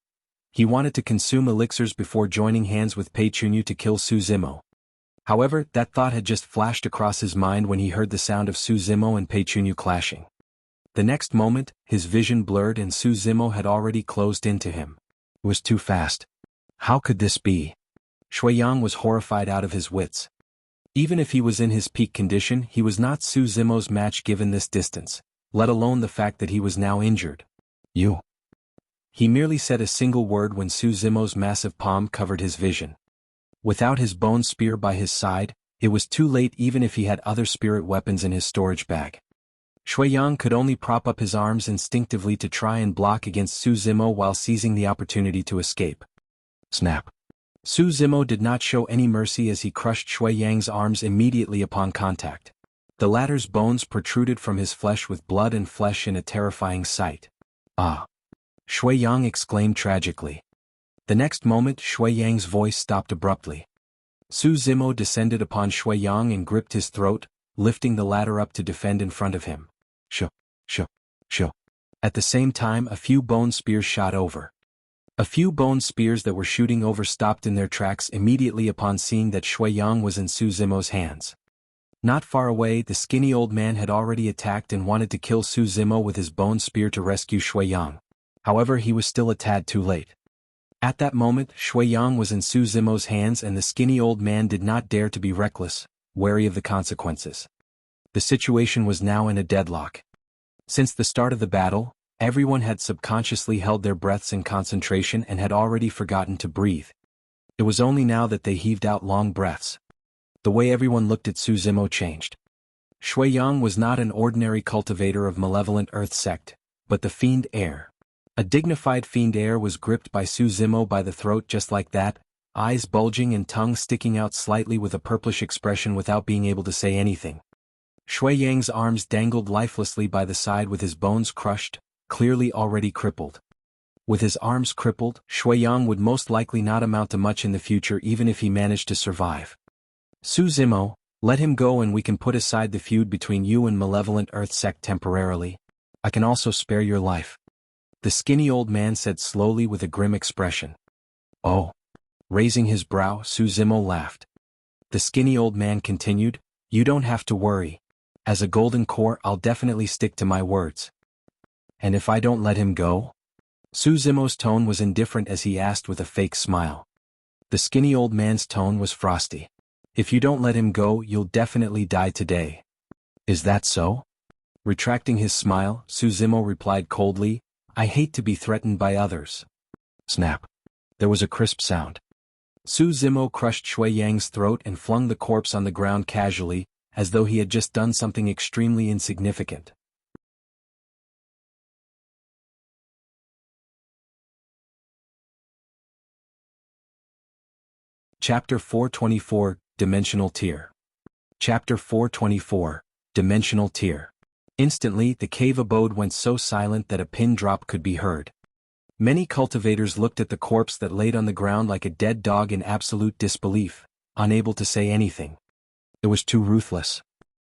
He wanted to consume elixirs before joining hands with Pei Chunyu to kill Su Zimo. However, that thought had just flashed across his mind when he heard the sound of Su Zimo and Pei Chunyu clashing. The next moment, his vision blurred and Su Zimo had already closed into him. It was too fast. How could this be? Shui Yang was horrified out of his wits. Even if he was in his peak condition, he was not Su Zimo's match given this distance, let alone the fact that he was now injured. You. He merely said a single word when Su Zimo's massive palm covered his vision. Without his bone spear by his side, it was too late even if he had other spirit weapons in his storage bag. Shui Yang could only prop up his arms instinctively to try and block against Su Zimo while seizing the opportunity to escape. Snap. Su Zimo did not show any mercy as he crushed Shui Yang's arms immediately upon contact. The latter's bones protruded from his flesh with blood and flesh in a terrifying sight. Ah! Shui Yang exclaimed tragically. The next moment Shui Yang's voice stopped abruptly. Su Zimo descended upon Shui Yang and gripped his throat, lifting the latter up to defend in front of him. Shoo, shoo, shoo. At the same time a few bone spears shot over. A few bone spears that were shooting over stopped in their tracks immediately upon seeing that Shui Yang was in Su Zimo's hands. Not far away the skinny old man had already attacked and wanted to kill Su Zimo with his bone spear to rescue Shui Yang. However, he was still a tad too late. At that moment, Shui Yang was in Su Zimo's hands and the skinny old man did not dare to be reckless, wary of the consequences. The situation was now in a deadlock. Since the start of the battle, everyone had subconsciously held their breaths in concentration and had already forgotten to breathe. It was only now that they heaved out long breaths. The way everyone looked at Su Zimo changed. Shui Yang was not an ordinary cultivator of malevolent earth sect, but the fiend heir. A dignified fiend heir was gripped by Su Zimo by the throat just like that, eyes bulging and tongue sticking out slightly with a purplish expression without being able to say anything. Shui Yang's arms dangled lifelessly by the side with his bones crushed, clearly already crippled. With his arms crippled, Shui Yang would most likely not amount to much in the future even if he managed to survive. Su Zimo, let him go and we can put aside the feud between you and malevolent earth sect temporarily. I can also spare your life. The skinny old man said slowly with a grim expression. Oh. Raising his brow, Su Zimo laughed. The skinny old man continued, you don't have to worry. As a golden core I'll definitely stick to my words. And if I don't let him go? Su Zimo's tone was indifferent as he asked with a fake smile. The skinny old man's tone was frosty. If you don't let him go you'll definitely die today. Is that so? Retracting his smile, Su Zimo replied coldly, I hate to be threatened by others. Snap. There was a crisp sound. Su Zimo crushed Shui Yang's throat and flung the corpse on the ground casually, as though he had just done something extremely insignificant. Chapter 424, Dimensional Tier. Chapter 424, Dimensional Tier. Instantly, the cave abode went so silent that a pin drop could be heard. Many cultivators looked at the corpse that laid on the ground like a dead dog in absolute disbelief, unable to say anything. It was too ruthless.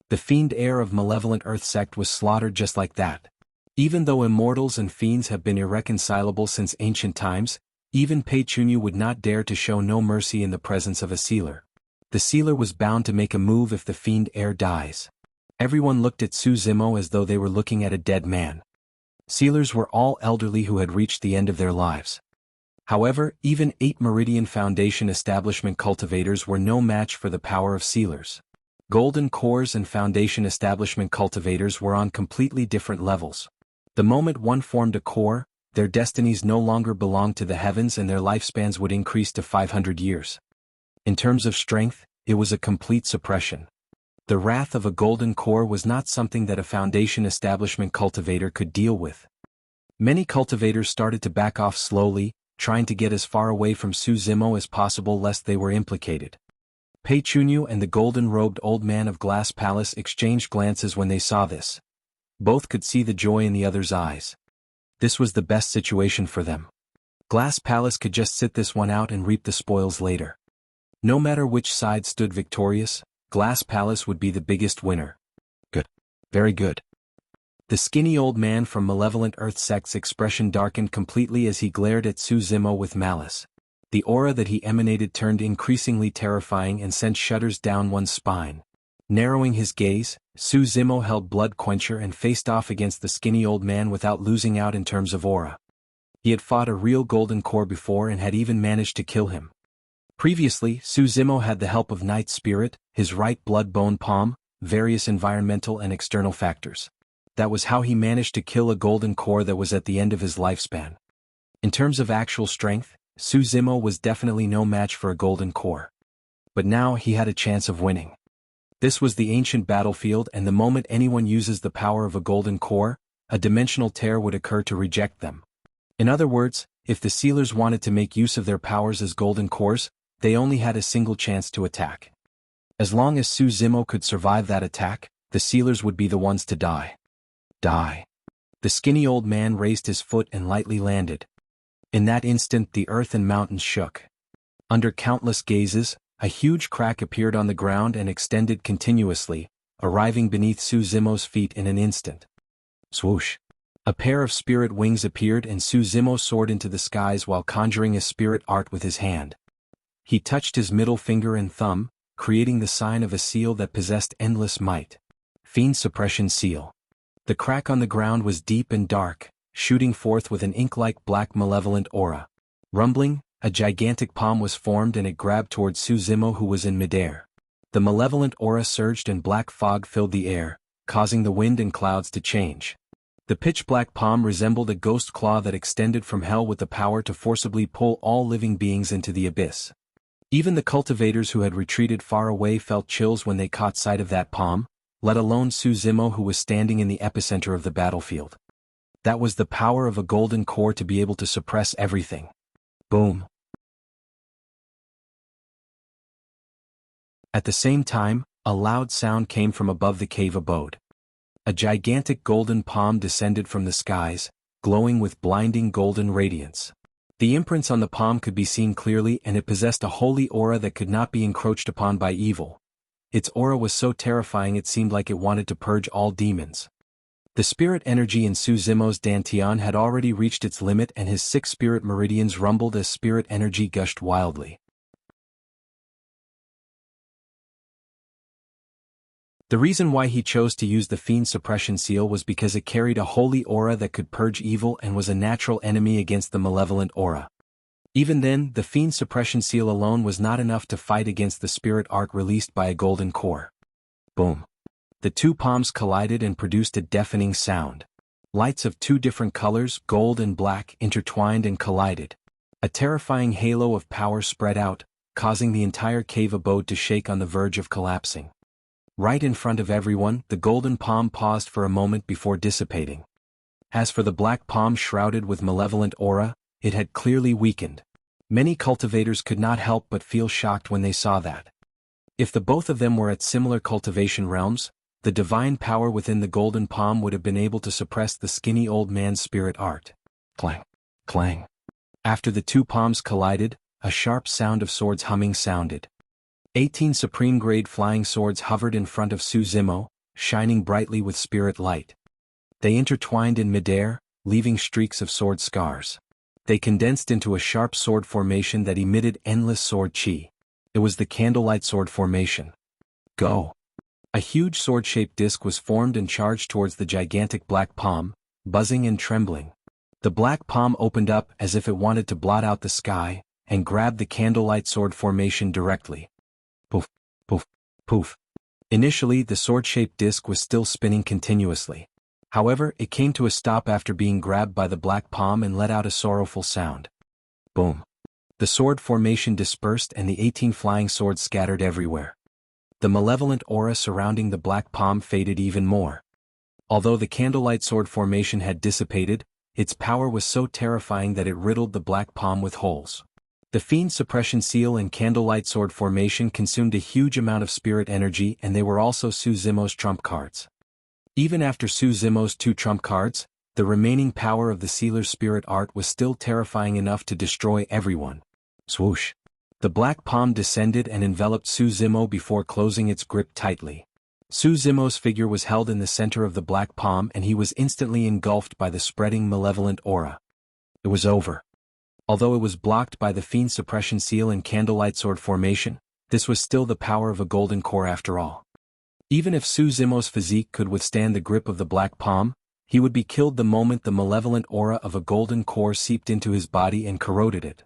The fiend heir of malevolent earth sect was slaughtered just like that. Even though immortals and fiends have been irreconcilable since ancient times, even Pei Chunyu would not dare to show no mercy in the presence of a sealer. The sealer was bound to make a move if the fiend heir dies. Everyone looked at Su Zimo as though they were looking at a dead man. Sealers were all elderly who had reached the end of their lives. However, even 8 Meridian Foundation establishment cultivators were no match for the power of sealers. Golden Cores and Foundation establishment cultivators were on completely different levels. The moment one formed a core, their destinies no longer belonged to the heavens and their lifespans would increase to 500 years. In terms of strength, it was a complete suppression. The wrath of a golden core was not something that a Foundation establishment cultivator could deal with. Many cultivators started to back off slowly, trying to get as far away from Su Zimo as possible lest they were implicated. Pei Chunyu and the golden-robed old man of Glass Palace exchanged glances when they saw this. Both could see the joy in the other's eyes. This was the best situation for them. Glass Palace could just sit this one out and reap the spoils later. No matter which side stood victorious, Glass Palace would be the biggest winner. Good. Very good. The skinny old man from Malevolent Earth Sect's expression darkened completely as he glared at Su Zimo with malice. The aura that he emanated turned increasingly terrifying and sent shudders down one's spine. Narrowing his gaze, Su Zimo held Blood Quencher and faced off against the skinny old man without losing out in terms of aura. He had fought a real golden core before and had even managed to kill him. Previously, Su Zimo had the help of Night Spirit, his right blood bone palm, various environmental and external factors. That was how he managed to kill a golden core that was at the end of his lifespan. In terms of actual strength, Su Zimo was definitely no match for a golden core. But now he had a chance of winning. This was the ancient battlefield, and the moment anyone uses the power of a golden core, a dimensional tear would occur to reject them. In other words, if the sealers wanted to make use of their powers as golden cores, they only had a single chance to attack. As long as Su Zimo could survive that attack, the sealers would be the ones to die. Die. The skinny old man raised his foot and lightly landed. In that instant the earth and mountains shook. Under countless gazes, a huge crack appeared on the ground and extended continuously, arriving beneath Su Zimo's feet in an instant. Swoosh! A pair of spirit wings appeared and Su Zimo soared into the skies while conjuring a spirit art with his hand. He touched his middle finger and thumb, creating the sign of a seal that possessed endless might. Fiend Suppression Seal. The crack on the ground was deep and dark, shooting forth with an ink-like black malevolent aura. Rumbling, a gigantic palm was formed and it grabbed towards Su Zimo, who was in midair. The malevolent aura surged and black fog filled the air, causing the wind and clouds to change. The pitch-black palm resembled a ghost claw that extended from hell with the power to forcibly pull all living beings into the abyss. Even the cultivators who had retreated far away felt chills when they caught sight of that palm, let alone Su Zimo, who was standing in the epicenter of the battlefield. That was the power of a golden core to be able to suppress everything. Boom. At the same time, a loud sound came from above the cave abode. A gigantic golden palm descended from the skies, glowing with blinding golden radiance. The imprints on the palm could be seen clearly, and it possessed a holy aura that could not be encroached upon by evil. Its aura was so terrifying it seemed like it wanted to purge all demons. The spirit energy in Su Zimo's dantian had already reached its limit and his 6 spirit meridians rumbled as spirit energy gushed wildly. The reason why he chose to use the Fiend Suppression Seal was because it carried a holy aura that could purge evil and was a natural enemy against the malevolent aura. Even then, the Fiend Suppression Seal alone was not enough to fight against the spirit arc released by a golden core. Boom. The two palms collided and produced a deafening sound. Lights of 2 different colors, gold and black, intertwined and collided. A terrifying halo of power spread out, causing the entire cave abode to shake on the verge of collapsing. Right in front of everyone, the golden palm paused for a moment before dissipating. As for the black palm shrouded with malevolent aura, it had clearly weakened. Many cultivators could not help but feel shocked when they saw that. If the both of them were at similar cultivation realms, the divine power within the golden palm would have been able to suppress the skinny old man's spirit art. Clang, clang. After the 2 palms collided, a sharp sound of swords humming sounded. 18 supreme-grade flying swords hovered in front of Su Zimo, shining brightly with spirit light. They intertwined in midair, leaving streaks of sword scars. They condensed into a sharp sword formation that emitted endless sword chi. It was the candlelight sword formation. Go! A huge sword-shaped disc was formed and charged towards the gigantic black palm, buzzing and trembling. The black palm opened up as if it wanted to blot out the sky, and grabbed the candlelight sword formation directly. Poof, poof, poof. Initially, the sword-shaped disc was still spinning continuously. However, it came to a stop after being grabbed by the black palm and let out a sorrowful sound. Boom. The sword formation dispersed and the 18 flying swords scattered everywhere. The malevolent aura surrounding the black palm faded even more. Although the candlelight sword formation had dissipated, its power was so terrifying that it riddled the black palm with holes. The Fiend Suppression Seal and Candlelight Sword formation consumed a huge amount of spirit energy, and they were also Su Zimo's trump cards. Even after Su Zimo's 2 trump cards, the remaining power of the sealer's spirit art was still terrifying enough to destroy everyone. Swoosh! The black palm descended and enveloped Su Zimo before closing its grip tightly. Su Zimo's figure was held in the center of the black palm and he was instantly engulfed by the spreading malevolent aura. It was over. Although it was blocked by the Fiend Suppression Seal and Candlelight Sword formation, this was still the power of a golden core after all. Even if Su Zimo's physique could withstand the grip of the black palm, he would be killed the moment the malevolent aura of a golden core seeped into his body and corroded it.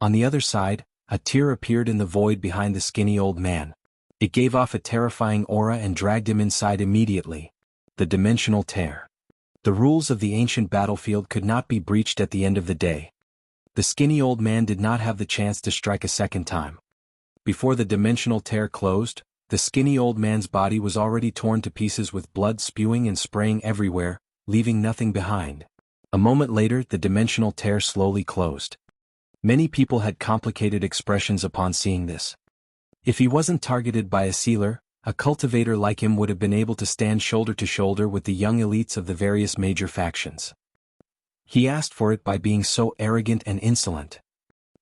On the other side, a tear appeared in the void behind the skinny old man. It gave off a terrifying aura and dragged him inside immediately. The dimensional tear. The rules of the ancient battlefield could not be breached at the end of the day. The skinny old man did not have the chance to strike a second time. Before the dimensional tear closed, the skinny old man's body was already torn to pieces with blood spewing and spraying everywhere, leaving nothing behind. A moment later, the dimensional tear slowly closed. Many people had complicated expressions upon seeing this. If he wasn't targeted by a sealer, a cultivator like him would have been able to stand shoulder to shoulder with the young elites of the various major factions. He asked for it by being so arrogant and insolent.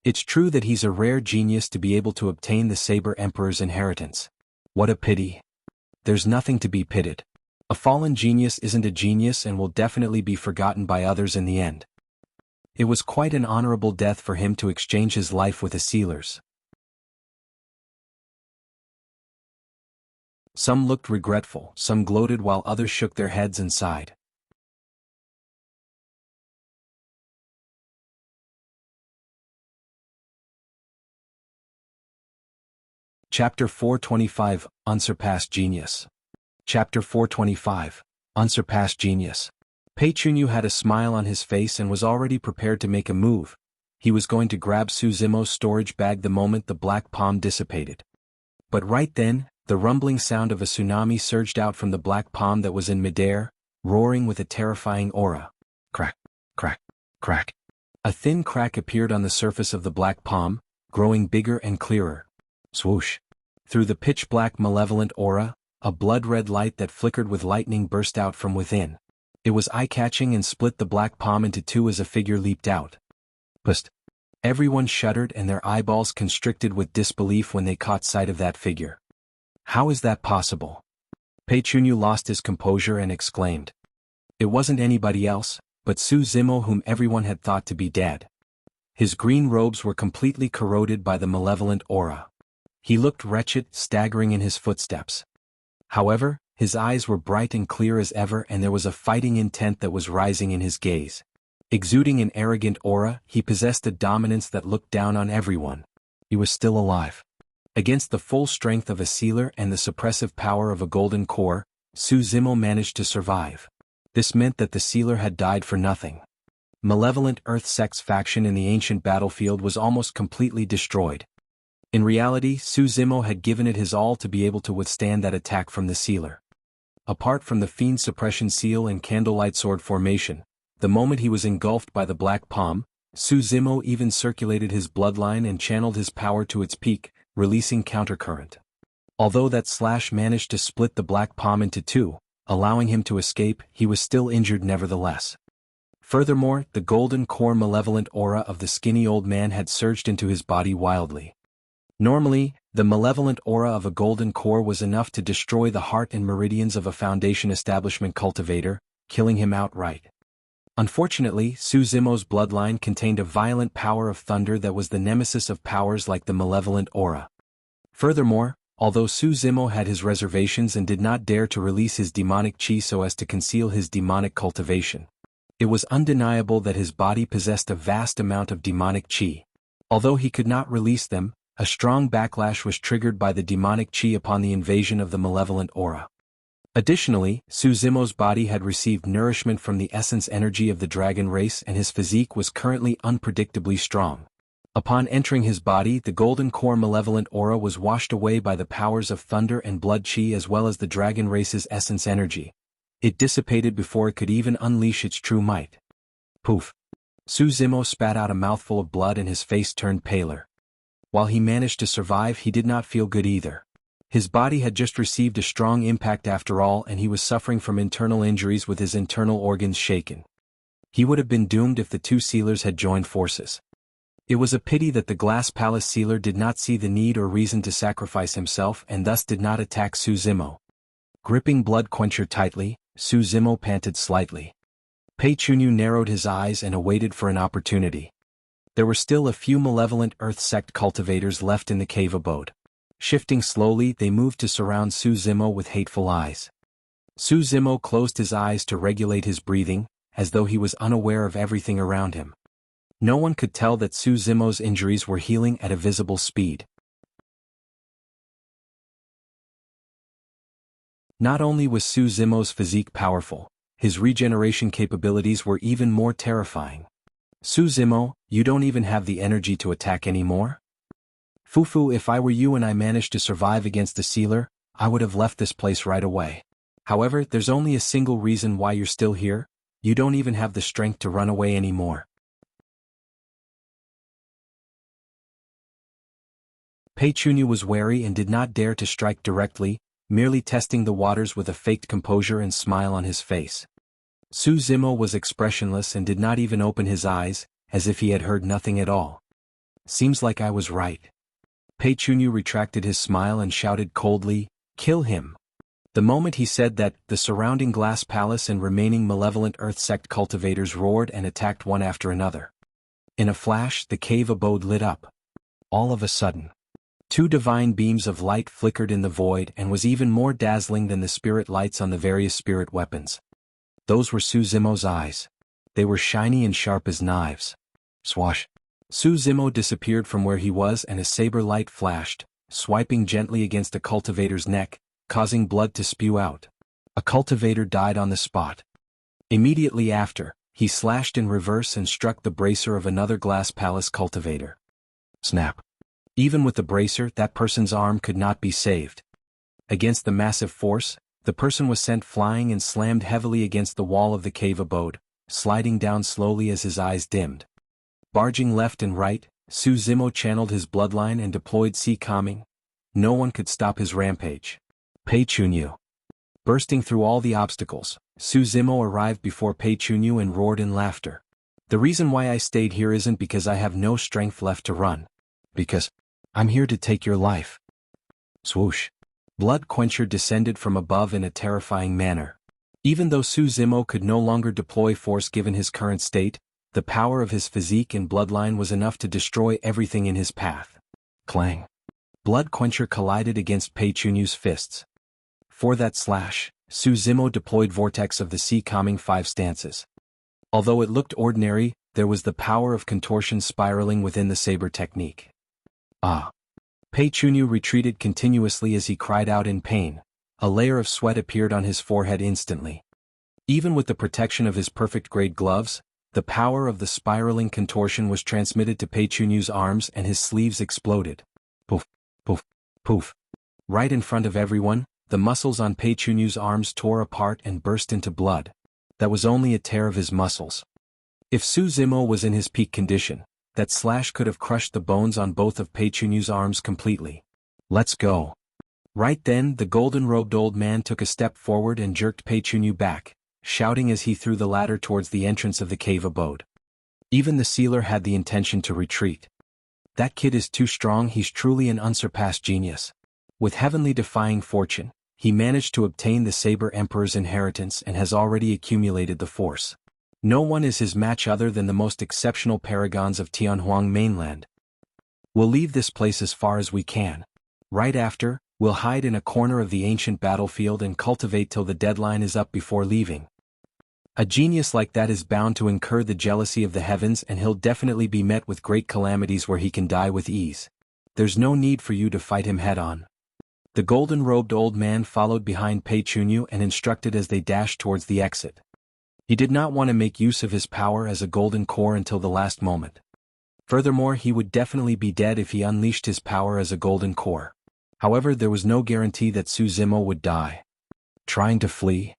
It's true that he's a rare genius to be able to obtain the Saber Emperor's inheritance. What a pity. There's nothing to be pitied. A fallen genius isn't a genius and will definitely be forgotten by others in the end. It was quite an honorable death for him to exchange his life with a sealer's. Some looked regretful, some gloated while others shook their heads and sighed. Chapter 425, Unsurpassed Genius. Chapter 425, Unsurpassed Genius. Pei Chunyu had a smile on his face and was already prepared to make a move. He was going to grab Su Zimo's storage bag the moment the black palm dissipated. But right then, the rumbling sound of a tsunami surged out from the black palm that was in midair, roaring with a terrifying aura. Crack, crack, crack. A thin crack appeared on the surface of the black palm, growing bigger and clearer. Swoosh. Through the pitch-black malevolent aura, a blood-red light that flickered with lightning burst out from within. It was eye-catching and split the black palm into two as a figure leaped out. Pust. Everyone shuddered and their eyeballs constricted with disbelief when they caught sight of that figure. How is that possible? Pei Chunyu lost his composure and exclaimed. It wasn't anybody else, but Su Zimo, whom everyone had thought to be dead. His green robes were completely corroded by the malevolent aura. He looked wretched, staggering in his footsteps. However, his eyes were bright and clear as ever and there was a fighting intent that was rising in his gaze. Exuding an arrogant aura, he possessed a dominance that looked down on everyone. He was still alive. Against the full strength of a sealer and the suppressive power of a golden core, Su Zimo managed to survive. This meant that the sealer had died for nothing. Malevolent Earth Sect's faction in the ancient battlefield was almost completely destroyed. In reality, Su Zimo had given it his all to be able to withstand that attack from the sealer. Apart from the Fiend Suppression Seal and Candlelight Sword formation, the moment he was engulfed by the Black Palm, Su Zimo even circulated his bloodline and channeled his power to its peak, releasing countercurrent. Although that slash managed to split the Black Palm into two, allowing him to escape, he was still injured nevertheless. Furthermore, the golden core malevolent aura of the skinny old man had surged into his body wildly. Normally, the malevolent aura of a golden core was enough to destroy the heart and meridians of a Foundation establishment cultivator, killing him outright. Unfortunately, Su Zimo's bloodline contained a violent power of thunder that was the nemesis of powers like the malevolent aura. Furthermore, although Su Zimo had his reservations and did not dare to release his demonic chi so as to conceal his demonic cultivation, it was undeniable that his body possessed a vast amount of demonic chi. Although he could not release them, a strong backlash was triggered by the demonic chi upon the invasion of the malevolent aura. Additionally, Su Zimo's body had received nourishment from the essence energy of the dragon race and his physique was currently unpredictably strong. Upon entering his body, the golden core malevolent aura was washed away by the powers of thunder and blood chi as well as the dragon race's essence energy. It dissipated before it could even unleash its true might. Poof! Su Zimo spat out a mouthful of blood and his face turned paler. While he managed to survive, he did not feel good either. His body had just received a strong impact after all and he was suffering from internal injuries with his internal organs shaken. He would have been doomed if the two sealers had joined forces. It was a pity that the Glass Palace sealer did not see the need or reason to sacrifice himself and thus did not attack Su Zimo. Gripping Blood Quencher tightly, Su Zimo panted slightly. Pei Chunyu narrowed his eyes and awaited for an opportunity. There were still a few malevolent Earth Sect cultivators left in the cave abode. Shifting slowly, they moved to surround Su Zimo with hateful eyes. Su Zimo closed his eyes to regulate his breathing, as though he was unaware of everything around him. No one could tell that Su Zimo's injuries were healing at a visible speed. Not only was Su Zimo's physique powerful, his regeneration capabilities were even more terrifying. Su Zimo, you don't even have the energy to attack anymore? Fufu, if I were you and I managed to survive against the sealer, I would have left this place right away. However, there's only a single reason why you're still here, you don't even have the strength to run away anymore. Pei Chunyu was wary and did not dare to strike directly, merely testing the waters with a faked composure and smile on his face. Su Zimo was expressionless and did not even open his eyes, as if he had heard nothing at all. Seems like I was right. Pei Chunyu retracted his smile and shouted coldly, "Kill him." The moment he said that, the surrounding glass palace and remaining malevolent earth sect cultivators roared and attacked one after another. In a flash, the cave abode lit up. All of a sudden, 2 divine beams of light flickered in the void and was even more dazzling than the spirit lights on the various spirit weapons. Those were Su Zimo's eyes. They were shiny and sharp as knives. Swash! Su Zimo disappeared from where he was and a saber light flashed, swiping gently against a cultivator's neck, causing blood to spew out. A cultivator died on the spot. Immediately after, he slashed in reverse and struck the bracer of another glass palace cultivator. Snap! Even with the bracer, that person's arm could not be saved. Against the massive force, the person was sent flying and slammed heavily against the wall of the cave abode, sliding down slowly as his eyes dimmed. Barging left and right, Su Zimo channeled his bloodline and deployed Sea Calming. No one could stop his rampage. Pei Chunyu. Bursting through all the obstacles, Su Zimo arrived before Pei Chunyu and roared in laughter. The reason why I stayed here isn't because I have no strength left to run. Because I'm here to take your life. Swoosh. Blood Quencher descended from above in a terrifying manner. Even though Su Zimo could no longer deploy force given his current state, the power of his physique and bloodline was enough to destroy everything in his path. Clang. Blood Quencher collided against Pei Chunyu's fists. For that slash, Su Zimo deployed Vortex of the Sea Calming 5 stances. Although it looked ordinary, there was the power of contortion spiraling within the saber technique. Ah! Pei Chunyu retreated continuously as he cried out in pain. A layer of sweat appeared on his forehead instantly. Even with the protection of his perfect-grade gloves, the power of the spiraling contortion was transmitted to Pei Chunyu's arms and his sleeves exploded. Poof, poof, poof. Right in front of everyone, the muscles on Pei Chunyu's arms tore apart and burst into blood. That was only a tear of his muscles. If Su Zimo was in his peak condition, that slash could have crushed the bones on both of Pei Chunyu's arms completely. Let's go. Right then, the golden-robed old man took a step forward and jerked Pei Chunyu back, shouting as he threw the ladder towards the entrance of the cave abode. Even the sealer had the intention to retreat. That kid is too strong. He's truly an unsurpassed genius. With heavenly defying fortune, he managed to obtain the Saber Emperor's inheritance and has already accumulated the force. No one is his match other than the most exceptional paragons of Tianhuang mainland. We'll leave this place as far as we can. Right after, we'll hide in a corner of the ancient battlefield and cultivate till the deadline is up before leaving. A genius like that is bound to incur the jealousy of the heavens, and he'll definitely be met with great calamities where he can die with ease. There's no need for you to fight him head-on. The golden-robed old man followed behind Pei Chunyu and instructed as they dashed towards the exit. He did not want to make use of his power as a golden core until the last moment. Furthermore, he would definitely be dead if he unleashed his power as a golden core. However, there was no guarantee that Su Zimo would die. Trying to flee?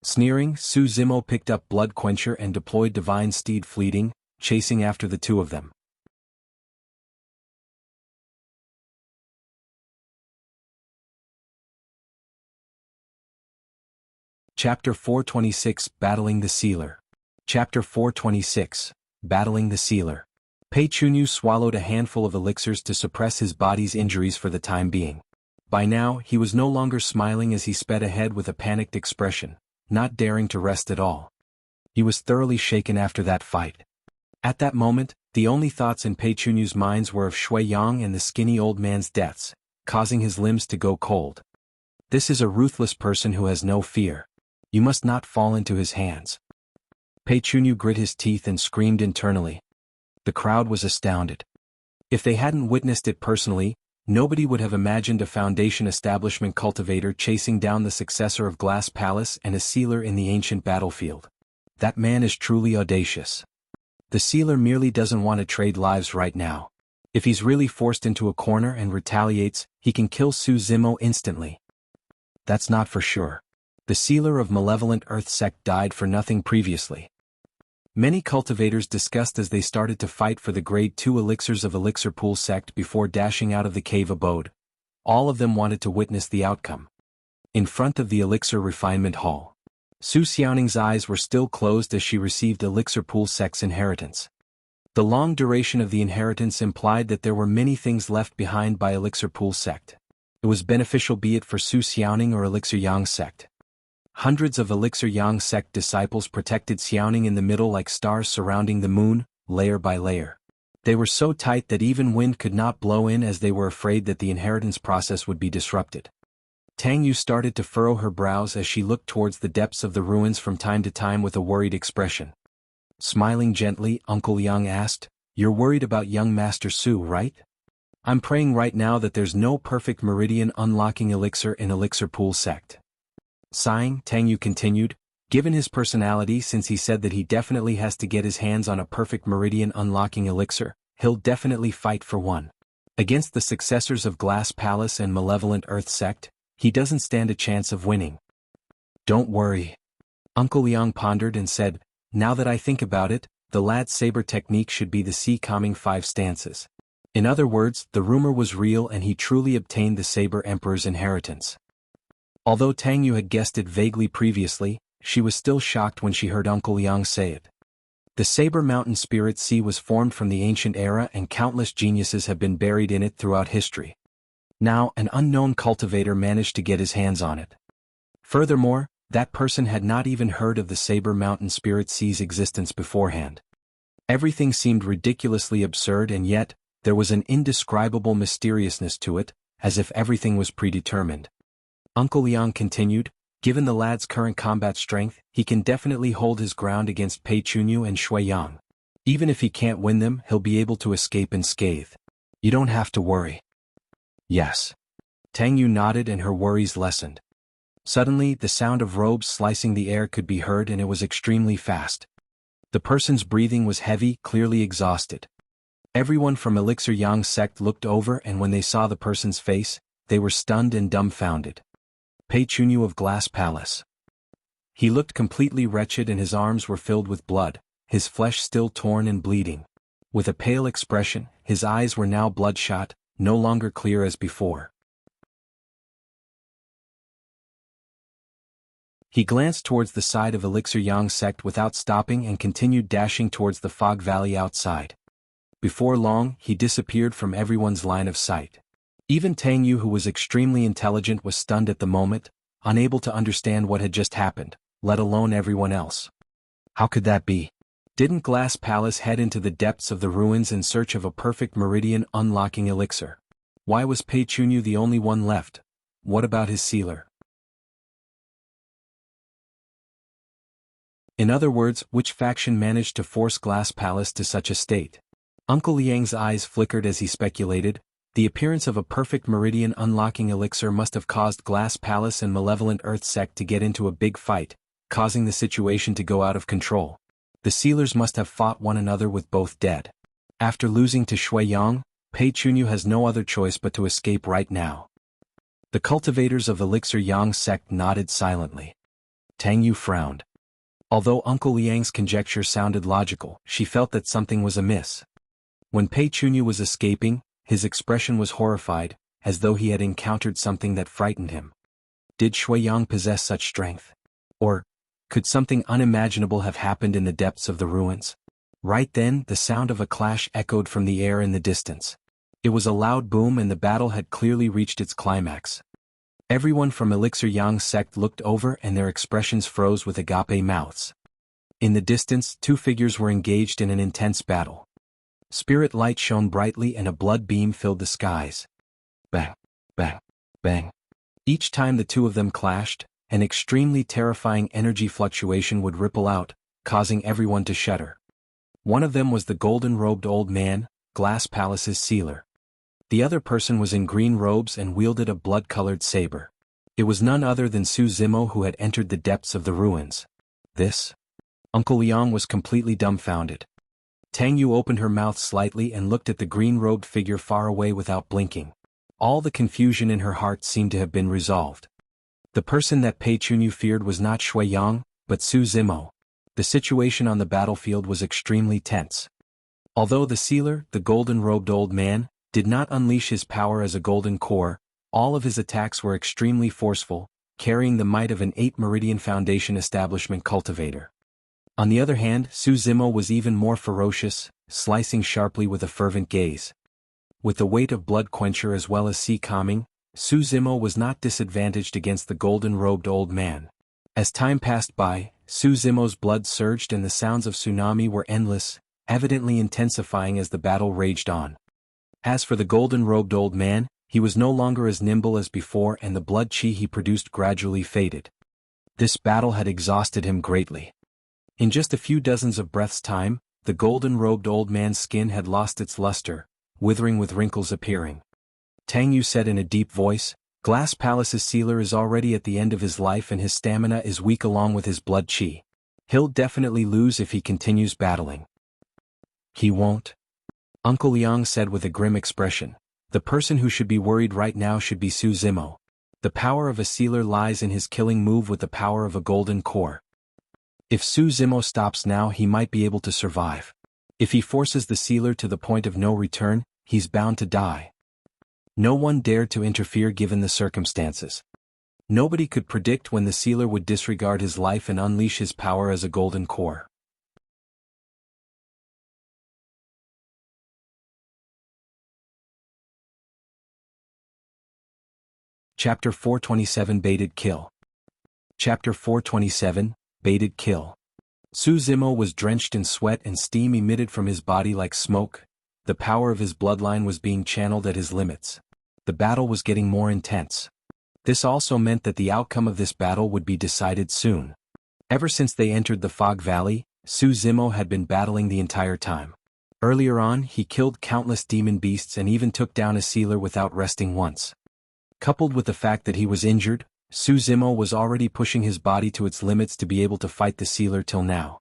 Sneering, Su Zimo picked up Blood Quencher and deployed Divine Steed Fleeting, chasing after the two of them. Chapter 426, Battling the Sealer. Chapter 426, Battling the Sealer. Pei Chunyu swallowed a handful of elixirs to suppress his body's injuries for the time being. By now, he was no longer smiling as he sped ahead with a panicked expression, not daring to rest at all. He was thoroughly shaken after that fight. At that moment, the only thoughts in Pei Chunyu's minds were of Shui Yang and the skinny old man's deaths, causing his limbs to go cold. This is a ruthless person who has no fear. You must not fall into his hands. Pei Chunyu grit his teeth and screamed internally. The crowd was astounded. If they hadn't witnessed it personally, nobody would have imagined a Foundation establishment cultivator chasing down the successor of Glass Palace and a sealer in the ancient battlefield. That man is truly audacious. The sealer merely doesn't want to trade lives right now. If he's really forced into a corner and retaliates, he can kill Su Zimo instantly. That's not for sure. The sealer of malevolent Earth sect died for nothing previously. Many cultivators discussed as they started to fight for the Grade 2 elixirs of Elixir Pool sect before dashing out of the cave abode. All of them wanted to witness the outcome. In front of the Elixir Refinement Hall, Su Xiaoning's eyes were still closed as she received Elixir Pool sect's inheritance. The long duration of the inheritance implied that there were many things left behind by Elixir Pool sect. It was beneficial, be it for Su Xiaoning or Elixir Yang sect. Hundreds of Elixir Yang sect disciples protected Xiaoning in the middle like stars surrounding the moon, layer by layer. They were so tight that even wind could not blow in, as they were afraid that the inheritance process would be disrupted. Tang Yu started to furrow her brows as she looked towards the depths of the ruins from time to time with a worried expression. Smiling gently, Uncle Yang asked, "You're worried about young Master Su, right? I'm praying right now that there's no perfect meridian unlocking elixir in Elixir Pool sect." Sighing, Tang Yu continued, "Given his personality, since he said that he definitely has to get his hands on a perfect meridian unlocking elixir, he'll definitely fight for one. Against the successors of Glass Palace and Malevolent Earth sect, he doesn't stand a chance of winning." "Don't worry." Uncle Yang pondered and said, "Now that I think about it, the lad's saber technique should be the sea calming 5 stances." In other words, the rumor was real and he truly obtained the Saber Emperor's inheritance. Although Tang Yu had guessed it vaguely previously, she was still shocked when she heard Uncle Yang say it. The Saber Mountain Spirit Sea was formed from the ancient era and countless geniuses have been buried in it throughout history. Now, an unknown cultivator managed to get his hands on it. Furthermore, that person had not even heard of the Saber Mountain Spirit Sea's existence beforehand. Everything seemed ridiculously absurd, and yet, there was an indescribable mysteriousness to it, as if everything was predetermined. Uncle Yang continued, "Given the lad's current combat strength, he can definitely hold his ground against Pei Chunyu and Shui Yang. Even if he can't win them, he'll be able to escape unscathed. You don't have to worry." "Yes." Tang Yu nodded and her worries lessened. Suddenly, the sound of robes slicing the air could be heard, and it was extremely fast. The person's breathing was heavy, clearly exhausted. Everyone from Elixir Yang sect looked over, and when they saw the person's face, they were stunned and dumbfounded. Pei Chunyu of Glass Palace. He looked completely wretched and his arms were filled with blood, his flesh still torn and bleeding. With a pale expression, his eyes were now bloodshot, no longer clear as before. He glanced towards the side of Elixir Yang sect without stopping and continued dashing towards the fog valley outside. Before long, he disappeared from everyone's line of sight. Even Tang Yu, who was extremely intelligent, was stunned at the moment, unable to understand what had just happened, let alone everyone else. How could that be? Didn't Glass Palace head into the depths of the ruins in search of a perfect meridian unlocking elixir? Why was Pei Chunyu the only one left? What about his sealer? In other words, which faction managed to force Glass Palace to such a state? Uncle Yang's eyes flickered as he speculated. The appearance of a perfect meridian unlocking elixir must have caused Glass Palace and Malevolent Earth sect to get into a big fight, causing the situation to go out of control. The sealers must have fought one another with both dead. After losing to Shui Yang, Pei Chunyu has no other choice but to escape right now. The cultivators of Elixir Yang sect nodded silently. Tang Yu frowned. Although Uncle Liang's conjecture sounded logical, she felt that something was amiss. When Pei Chunyu was escaping, his expression was horrified, as though he had encountered something that frightened him. Did Shui Yang possess such strength? Or, could something unimaginable have happened in the depths of the ruins? Right then, the sound of a clash echoed from the air in the distance. It was a loud boom and the battle had clearly reached its climax. Everyone from Elixir Yang sect looked over and their expressions froze with agape mouths. In the distance, 2 figures were engaged in an intense battle. Spirit light shone brightly and a blood beam filled the skies. Bang, bang, bang. Each time the 2 of them clashed, an extremely terrifying energy fluctuation would ripple out, causing everyone to shudder. One of them was the golden-robed old man, Glass Palace's sealer. The other person was in green robes and wielded a blood-colored saber. It was none other than Su Zimo, who had entered the depths of the ruins. This? Uncle Yang was completely dumbfounded. Tang Yu opened her mouth slightly and looked at the green-robed figure far away without blinking. All the confusion in her heart seemed to have been resolved. The person that Pei Chunyu feared was not Shui Yang, but Su Zimo. The situation on the battlefield was extremely tense. Although the sealer, the golden-robed old man, did not unleash his power as a golden core, all of his attacks were extremely forceful, carrying the might of an 8-meridian foundation establishment cultivator. On the other hand, Su Zimo was even more ferocious, slicing sharply with a fervent gaze. With the weight of Blood Quencher as well as Sea Calming, Su Zimo was not disadvantaged against the golden-robed old man. As time passed by, Su Zimo's blood surged and the sounds of tsunami were endless, evidently intensifying as the battle raged on. As for the golden-robed old man, he was no longer as nimble as before and the blood chi he produced gradually faded. This battle had exhausted him greatly. In just a few dozens of breaths' time, the golden-robed old man's skin had lost its luster, withering with wrinkles appearing. Tang Yu said in a deep voice, "Glass Palace's sealer is already at the end of his life and his stamina is weak along with his blood chi. He'll definitely lose if he continues battling." "He won't," Uncle Liang said with a grim expression. "The person who should be worried right now should be Su Zimo. The power of a sealer lies in his killing move with the power of a golden core. If Su Zimo stops now he might be able to survive. If he forces the sealer to the point of no return, he's bound to die." No one dared to interfere given the circumstances. Nobody could predict when the sealer would disregard his life and unleash his power as a golden core. Chapter 427 Baited Kill. Chapter 427, Baited Kill. Su Zimo was drenched in sweat and steam emitted from his body like smoke. The power of his bloodline was being channeled at his limits. The battle was getting more intense. This also meant that the outcome of this battle would be decided soon. Ever since they entered the Fog Valley, Su Zimo had been battling the entire time. Earlier on, he killed countless demon beasts and even took down a sealer without resting once. Coupled with the fact that he was injured, Su Zimo was already pushing his body to its limits to be able to fight the sealer till now.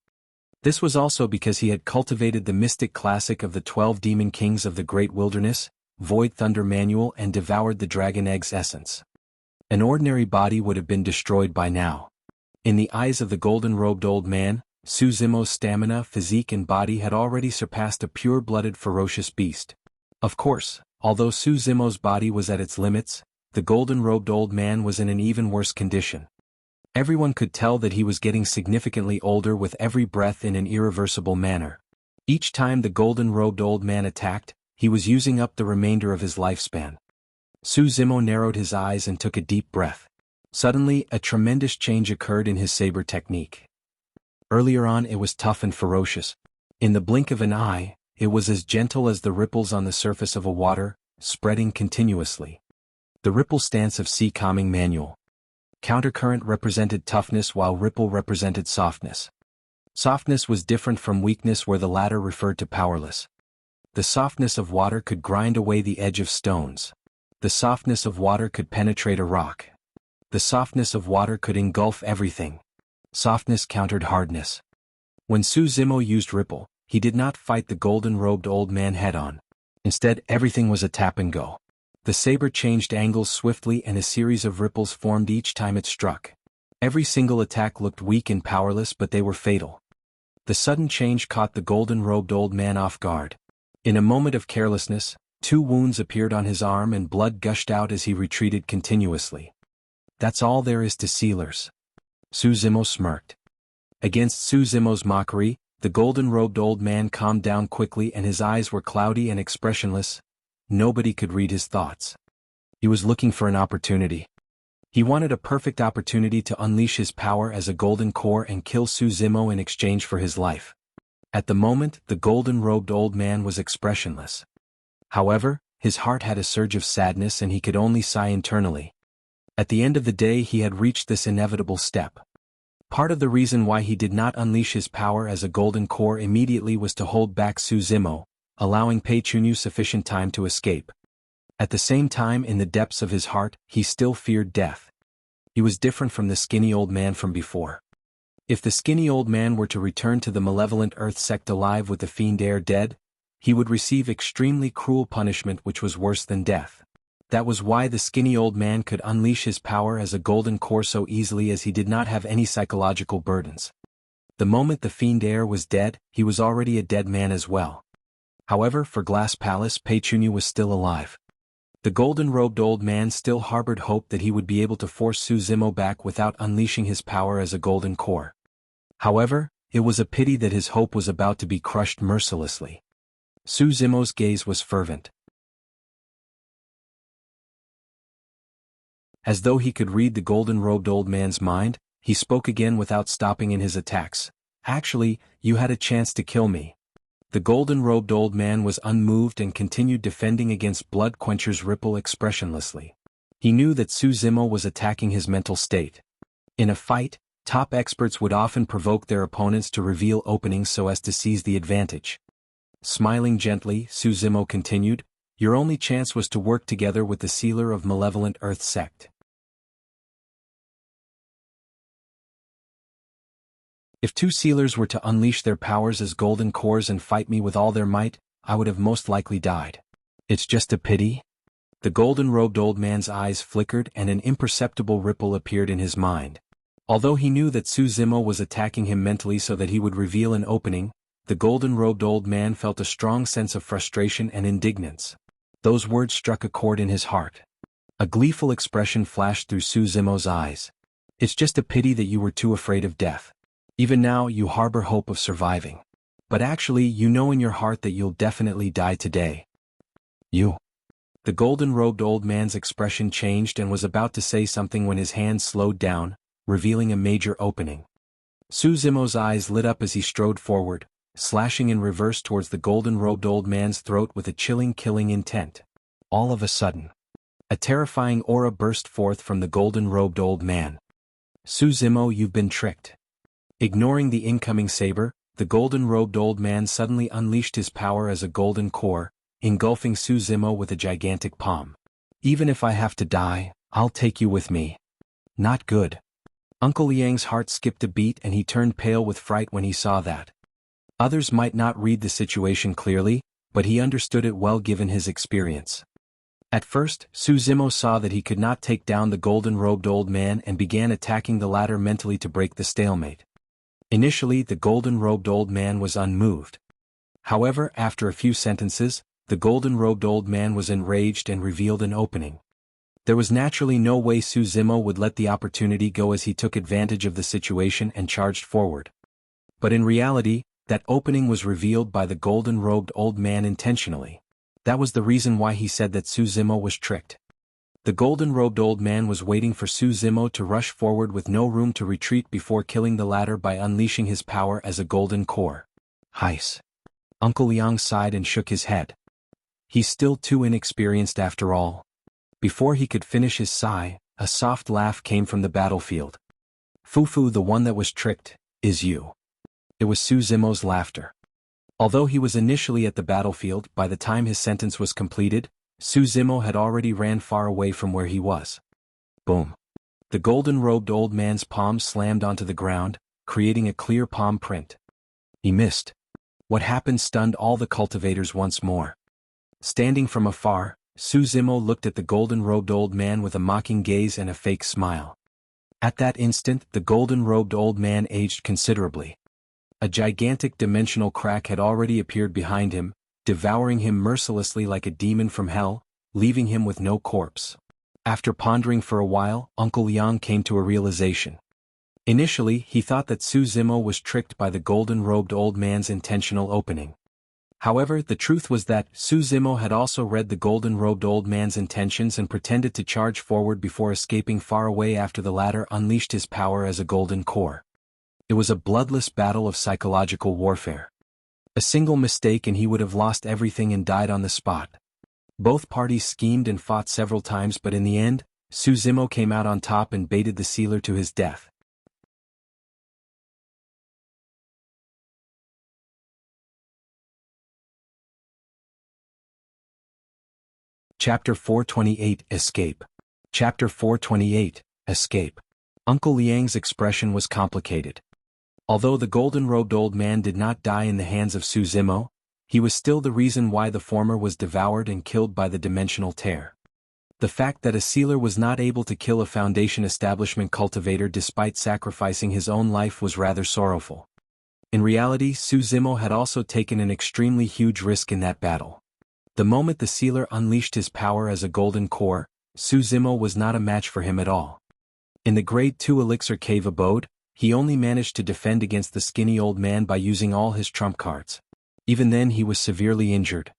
This was also because he had cultivated the mystic classic of the 12 demon kings of the Great Wilderness, Void Thunder Manual, and devoured the dragon egg's essence. An ordinary body would have been destroyed by now. In the eyes of the golden-robed old man, Su Zimo's stamina, physique and body had already surpassed a pure-blooded ferocious beast. Of course, although Su Zimo's body was at its limits, the golden-robed old man was in an even worse condition. Everyone could tell that he was getting significantly older with every breath in an irreversible manner. Each time the golden-robed old man attacked, he was using up the remainder of his lifespan. Su Zimo narrowed his eyes and took a deep breath. Suddenly, a tremendous change occurred in his saber technique. Earlier on it was tough and ferocious. In the blink of an eye, it was as gentle as the ripples on the surface of a water, spreading continuously. The ripple stance of Sea Calming Manual. Countercurrent represented toughness while ripple represented softness. Softness was different from weakness where the latter referred to powerless. The softness of water could grind away the edge of stones. The softness of water could penetrate a rock. The softness of water could engulf everything. Softness countered hardness. When Su Zimo used ripple, he did not fight the golden-robed old man head-on. Instead, everything was a tap and go. The saber changed angles swiftly and a series of ripples formed each time it struck. Every single attack looked weak and powerless, but they were fatal. The sudden change caught the golden-robed old man off guard. In a moment of carelessness, 2 wounds appeared on his arm and blood gushed out as he retreated continuously. "That's all there is to sealers." Su Zimo smirked. Against Su Zimo's mockery, the golden-robed old man calmed down quickly and his eyes were cloudy and expressionless. Nobody could read his thoughts. He was looking for an opportunity. He wanted a perfect opportunity to unleash his power as a golden core and kill Su Zimo in exchange for his life. At the moment, the golden-robed old man was expressionless. However, his heart had a surge of sadness and he could only sigh internally. At the end of the day he had reached this inevitable step. Part of the reason why he did not unleash his power as a golden core immediately was to hold back Su Zimo, allowing Pei Chunyu sufficient time to escape. At the same time, in the depths of his heart, he still feared death. He was different from the skinny old man from before. If the skinny old man were to return to the malevolent earth sect alive with the fiend heir dead, he would receive extremely cruel punishment which was worse than death. That was why the skinny old man could unleash his power as a golden core so easily, as he did not have any psychological burdens. The moment the fiend heir was dead, he was already a dead man as well. However, for Glass Palace, Peichunyu was still alive. The golden-robed old man still harbored hope that he would be able to force Su Zimo back without unleashing his power as a golden core. However, it was a pity that his hope was about to be crushed mercilessly. Su Zimo's gaze was fervent. As though he could read the golden-robed old man's mind, he spoke again without stopping in his attacks. Actually, you had a chance to kill me. The golden-robed old man was unmoved and continued defending against Blood Quencher's ripple expressionlessly. He knew that Su Zimo was attacking his mental state. In a fight, top experts would often provoke their opponents to reveal openings so as to seize the advantage. Smiling gently, Su Zimo continued, "Your only chance was to work together with the sealer of Malevolent Earth Sect. If two sealers were to unleash their powers as golden cores and fight me with all their might, I would have most likely died. It's just a pity." The golden-robed old man's eyes flickered and an imperceptible ripple appeared in his mind. Although he knew that Su Zimo was attacking him mentally so that he would reveal an opening, the golden-robed old man felt a strong sense of frustration and indignance. Those words struck a chord in his heart. A gleeful expression flashed through Su Zimo's eyes. "It's just a pity that you were too afraid of death. Even now you harbor hope of surviving. But actually you know in your heart that you'll definitely die today." "You." The golden-robed old man's expression changed and was about to say something when his hand slowed down, revealing a major opening. Su Zimo's eyes lit up as he strode forward, slashing in reverse towards the golden-robed old man's throat with a chilling killing intent. All of a sudden, a terrifying aura burst forth from the golden-robed old man. "Su Zimo, you've been tricked." Ignoring the incoming saber, the golden-robed old man suddenly unleashed his power as a golden core, engulfing Su Zimo with a gigantic palm. "Even if I have to die, I'll take you with me." "Not good." Uncle Liang's heart skipped a beat and he turned pale with fright when he saw that. Others might not read the situation clearly, but he understood it well given his experience. At first, Su Zimo saw that he could not take down the golden-robed old man and began attacking the latter mentally to break the stalemate. Initially, the golden-robed old man was unmoved. However, after a few sentences, the golden-robed old man was enraged and revealed an opening. There was naturally no way Su Zimo would let the opportunity go as he took advantage of the situation and charged forward. But in reality, that opening was revealed by the golden-robed old man intentionally. That was the reason why he said that Su Zimo was tricked. The golden-robed old man was waiting for Su Zimo to rush forward with no room to retreat before killing the latter by unleashing his power as a golden core. "Heis." Uncle Liang sighed and shook his head. He's still too inexperienced after all. Before he could finish his sigh, a soft laugh came from the battlefield. "Fufu, the one that was tricked, is you." It was Su Zimo's laughter. Although he was initially at the battlefield, by the time his sentence was completed, Su Zimo had already ran far away from where he was. Boom. The golden-robed old man's palm slammed onto the ground, creating a clear palm print. He missed. What happened stunned all the cultivators once more. Standing from afar, Su Zimo looked at the golden-robed old man with a mocking gaze and a fake smile. At that instant, the golden-robed old man aged considerably. A gigantic dimensional crack had already appeared behind him, devouring him mercilessly like a demon from hell, leaving him with no corpse. After pondering for a while, Uncle Liang came to a realization. Initially, he thought that Su Zimo was tricked by the golden-robed old man's intentional opening. However, the truth was that Su Zimo had also read the golden-robed old man's intentions and pretended to charge forward before escaping far away after the latter unleashed his power as a golden core. It was a bloodless battle of psychological warfare. A single mistake and he would have lost everything and died on the spot. Both parties schemed and fought several times, but in the end, Su Zimo came out on top and baited the sealer to his death. Chapter 428 Escape. Chapter 428 Escape. Uncle Liang's expression was complicated. Although the golden-robed old man did not die in the hands of Su Zimo, he was still the reason why the former was devoured and killed by the dimensional tear. The fact that a sealer was not able to kill a Foundation establishment cultivator despite sacrificing his own life was rather sorrowful. In reality, Su Zimo had also taken an extremely huge risk in that battle. The moment the sealer unleashed his power as a golden core, Su Zimo was not a match for him at all. In the Grade 2 Elixir Cave abode, he only managed to defend against the skinny old man by using all his trump cards. Even then he was severely injured.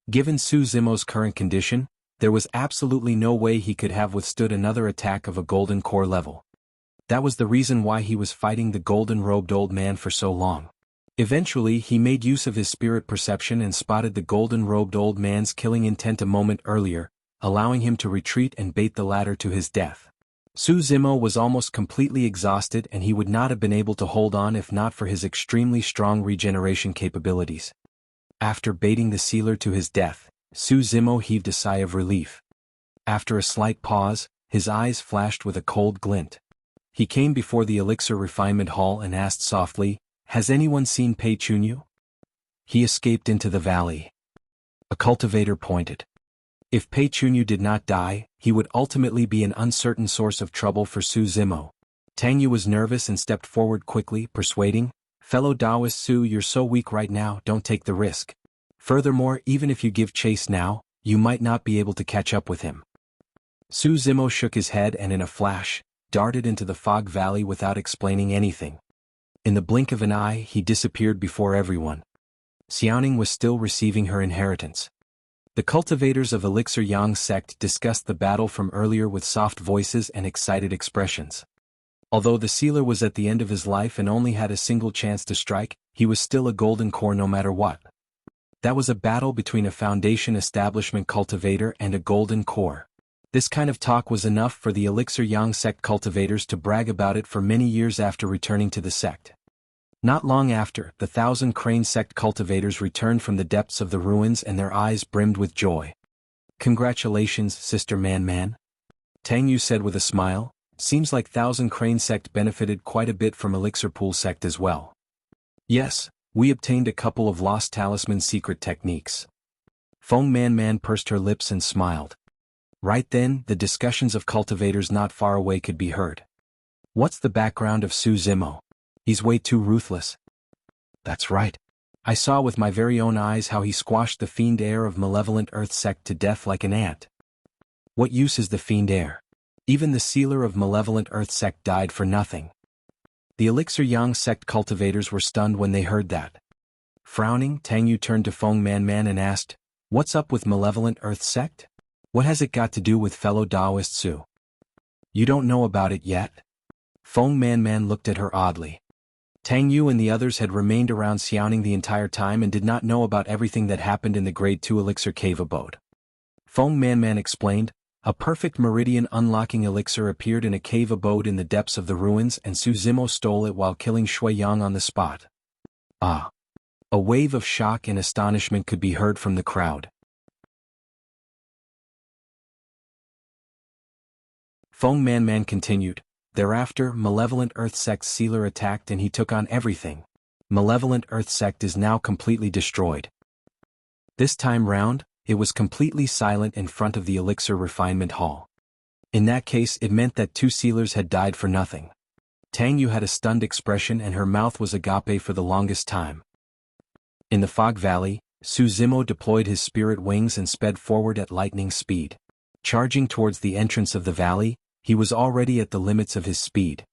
Given Su Zimo's current condition, there was absolutely no way he could have withstood another attack of a golden core level. That was the reason why he was fighting the golden-robed old man for so long. Eventually he made use of his spirit perception and spotted the golden-robed old man's killing intent a moment earlier, allowing him to retreat and bait the latter to his death. Su Zimo was almost completely exhausted and he would not have been able to hold on if not for his extremely strong regeneration capabilities. After baiting the sealer to his death, Su Zimo heaved a sigh of relief. After a slight pause, his eyes flashed with a cold glint. He came before the Elixir Refinement Hall and asked softly, "Has anyone seen Pei Chunyu?" "He escaped into the valley." A cultivator pointed. If Pei Chunyu did not die, he would ultimately be an uncertain source of trouble for Su Zimo. Tang Yu was nervous and stepped forward quickly, persuading, "Fellow Taoist Su, you're so weak right now, don't take the risk. Furthermore, even if you give chase now, you might not be able to catch up with him." Su Zimo shook his head and in a flash, darted into the fog valley without explaining anything. In the blink of an eye he disappeared before everyone. Xiaoning was still receiving her inheritance. The cultivators of Elixir Yang sect discussed the battle from earlier with soft voices and excited expressions. Although the sealer was at the end of his life and only had a single chance to strike, he was still a golden core no matter what. That was a battle between a Foundation establishment cultivator and a golden core. This kind of talk was enough for the Elixir Yang sect cultivators to brag about it for many years after returning to the sect. Not long after, the Thousand Crane sect cultivators returned from the depths of the ruins and their eyes brimmed with joy. "Congratulations, Sister Man-Man," Tang Yu said with a smile. "Seems like Thousand Crane sect benefited quite a bit from Elixir Pool sect as well." "Yes, we obtained a couple of Lost Talisman secret techniques." Feng Man-Man pursed her lips and smiled. Right then, the discussions of cultivators not far away could be heard. "What's the background of Su Zimo? He's way too ruthless." "That's right. I saw with my very own eyes how he squashed the fiend heir of Malevolent Earth sect to death like an ant." "What use is the fiend heir? Even the sealer of Malevolent Earth sect died for nothing." The Elixir Yang sect cultivators were stunned when they heard that. Frowning, Tang Yu turned to Feng Man-Man and asked, "What's up with Malevolent Earth sect? What has it got to do with fellow Taoist Su?" "You don't know about it yet?" Feng Man-Man looked at her oddly. Tang Yu and the others had remained around Xiaoning the entire time and did not know about everything that happened in the Grade 2 Elixir Cave abode. Feng Man-Man explained, "A perfect meridian unlocking elixir appeared in a cave abode in the depths of the ruins and Su Zimo stole it while killing Shui Yang on the spot." Ah! A wave of shock and astonishment could be heard from the crowd. Feng Man-Man continued, "Thereafter, Malevolent Earth Sect's sealer attacked and he took on everything. Malevolent Earth Sect is now completely destroyed." This time round, it was completely silent in front of the Elixir Refinement Hall. In that case it meant that two sealers had died for nothing. Tang Yu had a stunned expression and her mouth was agape for the longest time. In the fog valley, Su Zimo deployed his spirit wings and sped forward at lightning speed. Charging towards the entrance of the valley, he was already at the limits of his speed.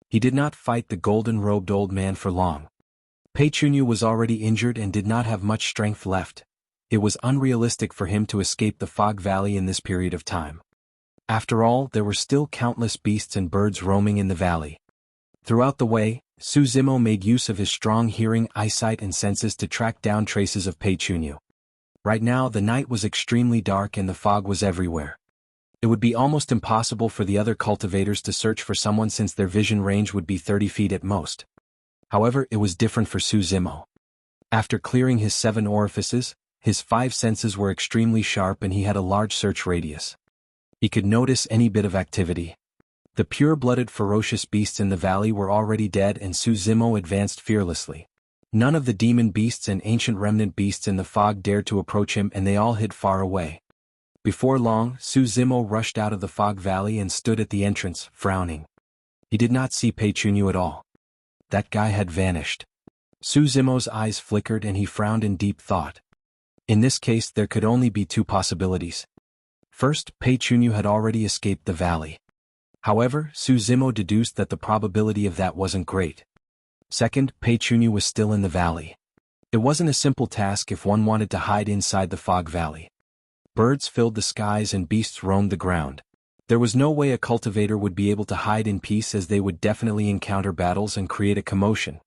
He did not fight the golden-robed old man for long. Pei Chunyu was already injured and did not have much strength left. It was unrealistic for him to escape the fog valley in this period of time. After all, there were still countless beasts and birds roaming in the valley. Throughout the way, Su Zimo made use of his strong hearing, eyesight and senses to track down traces of Pei Chunyu. Right now the night was extremely dark and the fog was everywhere. It would be almost impossible for the other cultivators to search for someone since their vision range would be 30 feet at most. However, it was different for Su Zimo. After clearing his 7 orifices, his 5 senses were extremely sharp and he had a large search radius. He could notice any bit of activity. The pure-blooded ferocious beasts in the valley were already dead and Su Zimo advanced fearlessly. None of the demon beasts and ancient remnant beasts in the fog dared to approach him and they all hid far away. Before long, Su Zimo rushed out of the fog valley and stood at the entrance, frowning. He did not see Pei Chunyu at all. That guy had vanished. Su Zimo's eyes flickered and he frowned in deep thought. In this case there could only be two possibilities. First, Pei Chunyu had already escaped the valley. However, Su Zimo deduced that the probability of that wasn't great. Second, Pei Chunyu was still in the valley. It wasn't a simple task if one wanted to hide inside the fog valley. Birds filled the skies and beasts roamed the ground. There was no way a cultivator would be able to hide in peace, as they would definitely encounter battles and create a commotion.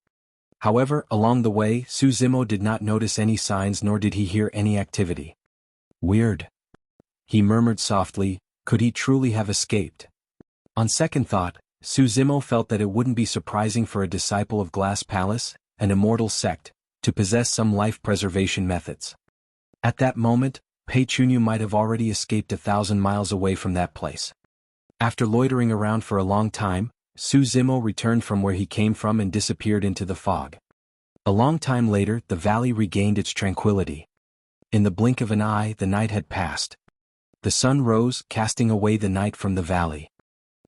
However, along the way, Su Zimo did not notice any signs, nor did he hear any activity. Weird. He murmured softly, could he truly have escaped? On second thought, Su Zimo felt that it wouldn't be surprising for a disciple of Glass Palace, an immortal sect, to possess some life preservation methods. At that moment, Pei Chunyu might have already escaped 1,000 miles away from that place. After loitering around for a long time, Su Zimo returned from where he came from and disappeared into the fog. A long time later, the valley regained its tranquility. In the blink of an eye, the night had passed. The sun rose, casting away the night from the valley.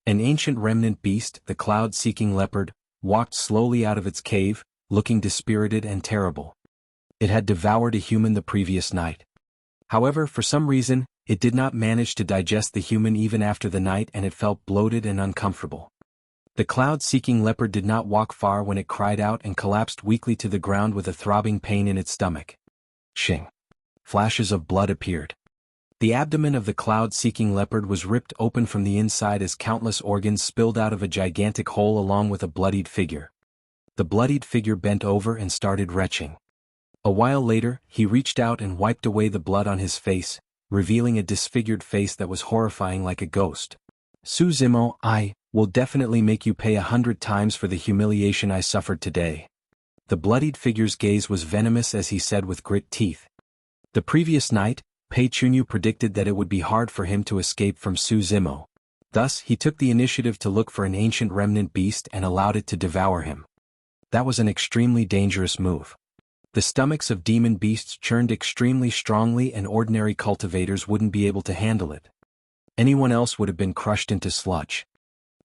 An ancient remnant beast, the cloud-seeking leopard, walked slowly out of its cave, looking dispirited and terrible. It had devoured a human the previous night. However, for some reason, it did not manage to digest the human even after the night, and it felt bloated and uncomfortable. The cloud-seeking leopard did not walk far when it cried out and collapsed weakly to the ground with a throbbing pain in its stomach. Shing! Flashes of blood appeared. The abdomen of the cloud-seeking leopard was ripped open from the inside as countless organs spilled out of a gigantic hole along with a bloodied figure. The bloodied figure bent over and started retching. A while later, he reached out and wiped away the blood on his face, revealing a disfigured face that was horrifying like a ghost. Su Zimo, I will definitely make you pay 100 times for the humiliation I suffered today. The bloodied figure's gaze was venomous as he said with grit teeth. The previous night, Pei Chunyu predicted that it would be hard for him to escape from Su Zimo. Thus, he took the initiative to look for an ancient remnant beast and allowed it to devour him. That was an extremely dangerous move. The stomachs of demon beasts churned extremely strongly, and ordinary cultivators wouldn't be able to handle it. Anyone else would have been crushed into sludge.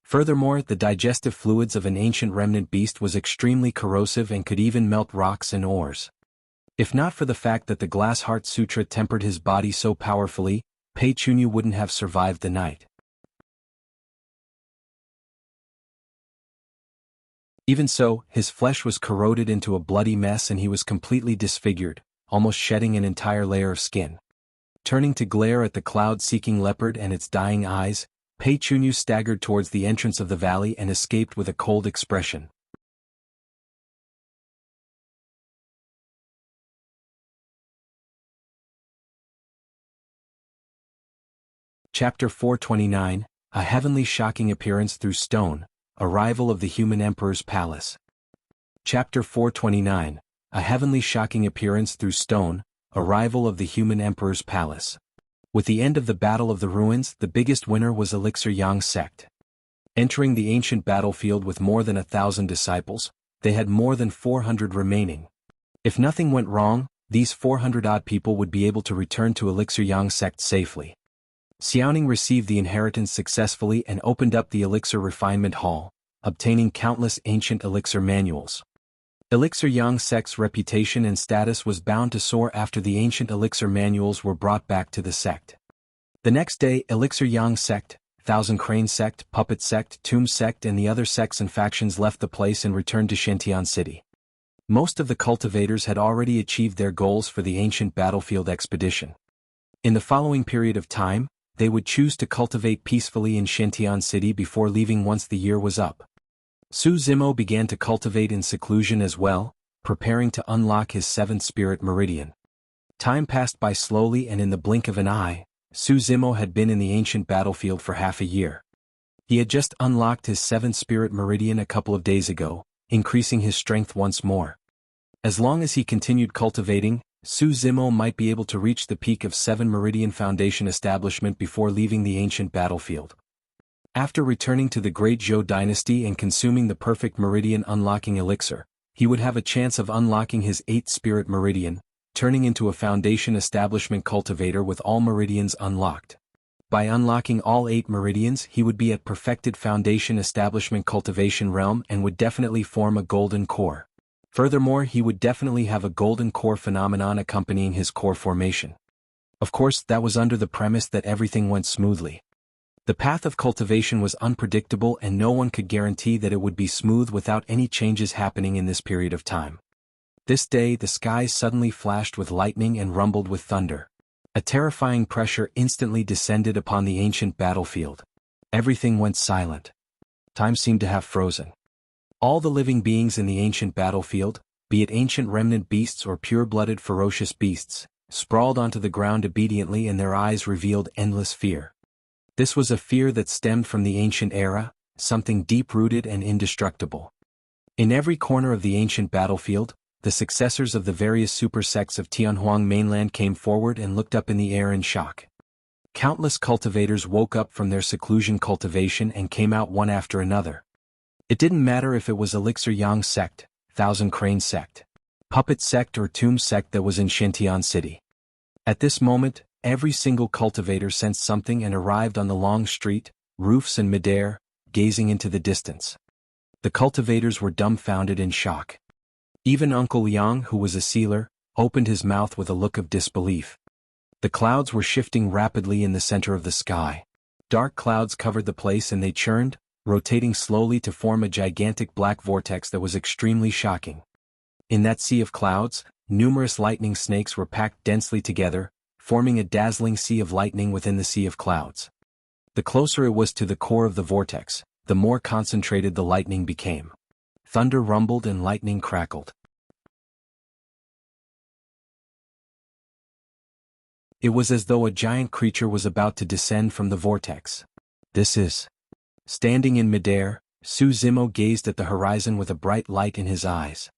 Furthermore, the digestive fluids of an ancient remnant beast was extremely corrosive and could even melt rocks and ores. If not for the fact that the Glass Heart Sutra tempered his body so powerfully, Pei Chunyu wouldn't have survived the night. Even so, his flesh was corroded into a bloody mess and he was completely disfigured, almost shedding an entire layer of skin. Turning to glare at the cloud-seeking leopard and its dying eyes, Pei Chunyu staggered towards the entrance of the valley and escaped with a cold expression. Chapter 429, A Heavenly Shocking Appearance Through Stone, Arrival of the Human Emperor's Palace. Chapter 429, A Heavenly Shocking Appearance Through Stone, Arrival of the Human Emperor's Palace. With the end of the Battle of the Ruins, the biggest winner was Elixir Yang sect. Entering the ancient battlefield with more than 1,000 disciples, they had more than 400 remaining. If nothing went wrong, these 400-odd people would be able to return to Elixir Yang sect safely. Xiaoning received the inheritance successfully and opened up the Elixir Refinement Hall, obtaining countless ancient elixir manuals. Elixir Yang sect's reputation and status was bound to soar after the ancient elixir manuals were brought back to the sect. The next day, Elixir Yang sect, Thousand Crane sect, Puppet sect, Tomb sect and the other sects and factions left the place and returned to Shantian City. Most of the cultivators had already achieved their goals for the ancient battlefield expedition. In the following period of time, they would choose to cultivate peacefully in Shantian City before leaving once the year was up. Su Zimo began to cultivate in seclusion as well, preparing to unlock his 7th spirit meridian. Time passed by slowly and in the blink of an eye, Su Zimo had been in the ancient battlefield for half a year. He had just unlocked his 7th spirit meridian a couple of days ago, increasing his strength once more. As long as he continued cultivating, Su Zimo might be able to reach the peak of 7 Meridian Foundation establishment before leaving the ancient battlefield. After returning to the Great Zhou dynasty and consuming the perfect meridian unlocking elixir, he would have a chance of unlocking his 8th spirit meridian, turning into a Foundation Establishment cultivator with all meridians unlocked. By unlocking all 8 meridians, he would be at perfected Foundation Establishment cultivation realm and would definitely form a golden core. Furthermore, he would definitely have a golden core phenomenon accompanying his core formation. Of course, that was under the premise that everything went smoothly. The path of cultivation was unpredictable and no one could guarantee that it would be smooth without any changes happening in this period of time. This day, the skies suddenly flashed with lightning and rumbled with thunder. A terrifying pressure instantly descended upon the ancient battlefield. Everything went silent. Time seemed to have frozen. All the living beings in the ancient battlefield, be it ancient remnant beasts or pure-blooded ferocious beasts, sprawled onto the ground obediently and their eyes revealed endless fear. This was a fear that stemmed from the ancient era, something deep-rooted and indestructible. In every corner of the ancient battlefield, the successors of the various super sects of Tianhuang mainland came forward and looked up in the air in shock. Countless cultivators woke up from their seclusion cultivation and came out one after another. It didn't matter if it was Elixir Yang sect, Thousand Crane sect, Puppet sect or Tomb sect that was in Xintian City. At this moment, every single cultivator sensed something and arrived on the long street, roofs and midair, gazing into the distance. The cultivators were dumbfounded in shock. Even Uncle Yang, who was a sealer, opened his mouth with a look of disbelief. The clouds were shifting rapidly in the center of the sky. Dark clouds covered the place and they churned, rotating slowly to form a gigantic black vortex that was extremely shocking. In that sea of clouds, numerous lightning snakes were packed densely together, forming a dazzling sea of lightning within the sea of clouds. The closer it was to the core of the vortex, the more concentrated the lightning became. Thunder rumbled and lightning crackled. It was as though a giant creature was about to descend from the vortex. This is. Standing in midair, Su Zimo gazed at the horizon with a bright light in his eyes.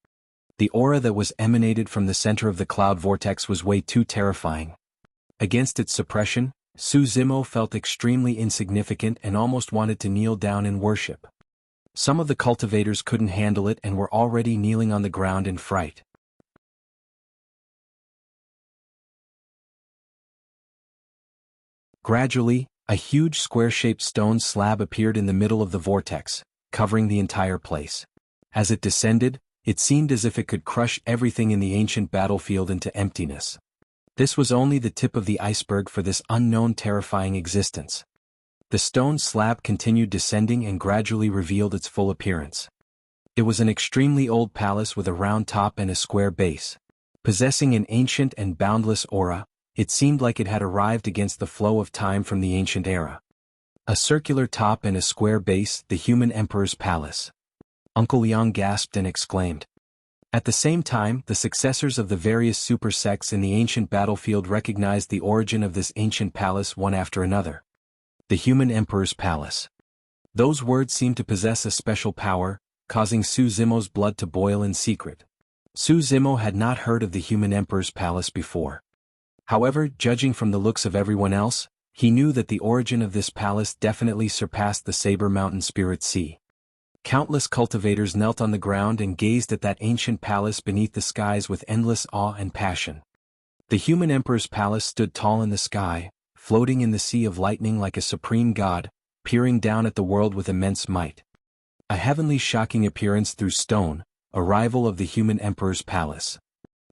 The aura that was emanated from the center of the cloud vortex was way too terrifying. Against its suppression, Su Zimo felt extremely insignificant and almost wanted to kneel down in worship. Some of the cultivators couldn't handle it and were already kneeling on the ground in fright. Gradually, a huge square-shaped stone slab appeared in the middle of the vortex, covering the entire place. As it descended, it seemed as if it could crush everything in the ancient battlefield into emptiness. This was only the tip of the iceberg for this unknown terrifying existence. The stone slab continued descending and gradually revealed its full appearance. It was an extremely old palace with a round top and a square base. Possessing an ancient and boundless aura, it seemed like it had arrived against the flow of time from the ancient era. A circular top and a square base, the human emperor's palace. Uncle Yang gasped and exclaimed. At the same time, the successors of the various super sects in the ancient battlefield recognized the origin of this ancient palace one after another. The human emperor's palace. Those words seemed to possess a special power, causing Su Zimo's blood to boil in secret. Su Zimo had not heard of the human emperor's palace before. However, judging from the looks of everyone else, he knew that the origin of this palace definitely surpassed the Saber Mountain Spirit Sea. Countless cultivators knelt on the ground and gazed at that ancient palace beneath the skies with endless awe and passion. The human emperor's palace stood tall in the sky, floating in the sea of lightning like a supreme god, peering down at the world with immense might. A heavenly shocking appearance through stone, arrival of the human emperor's palace.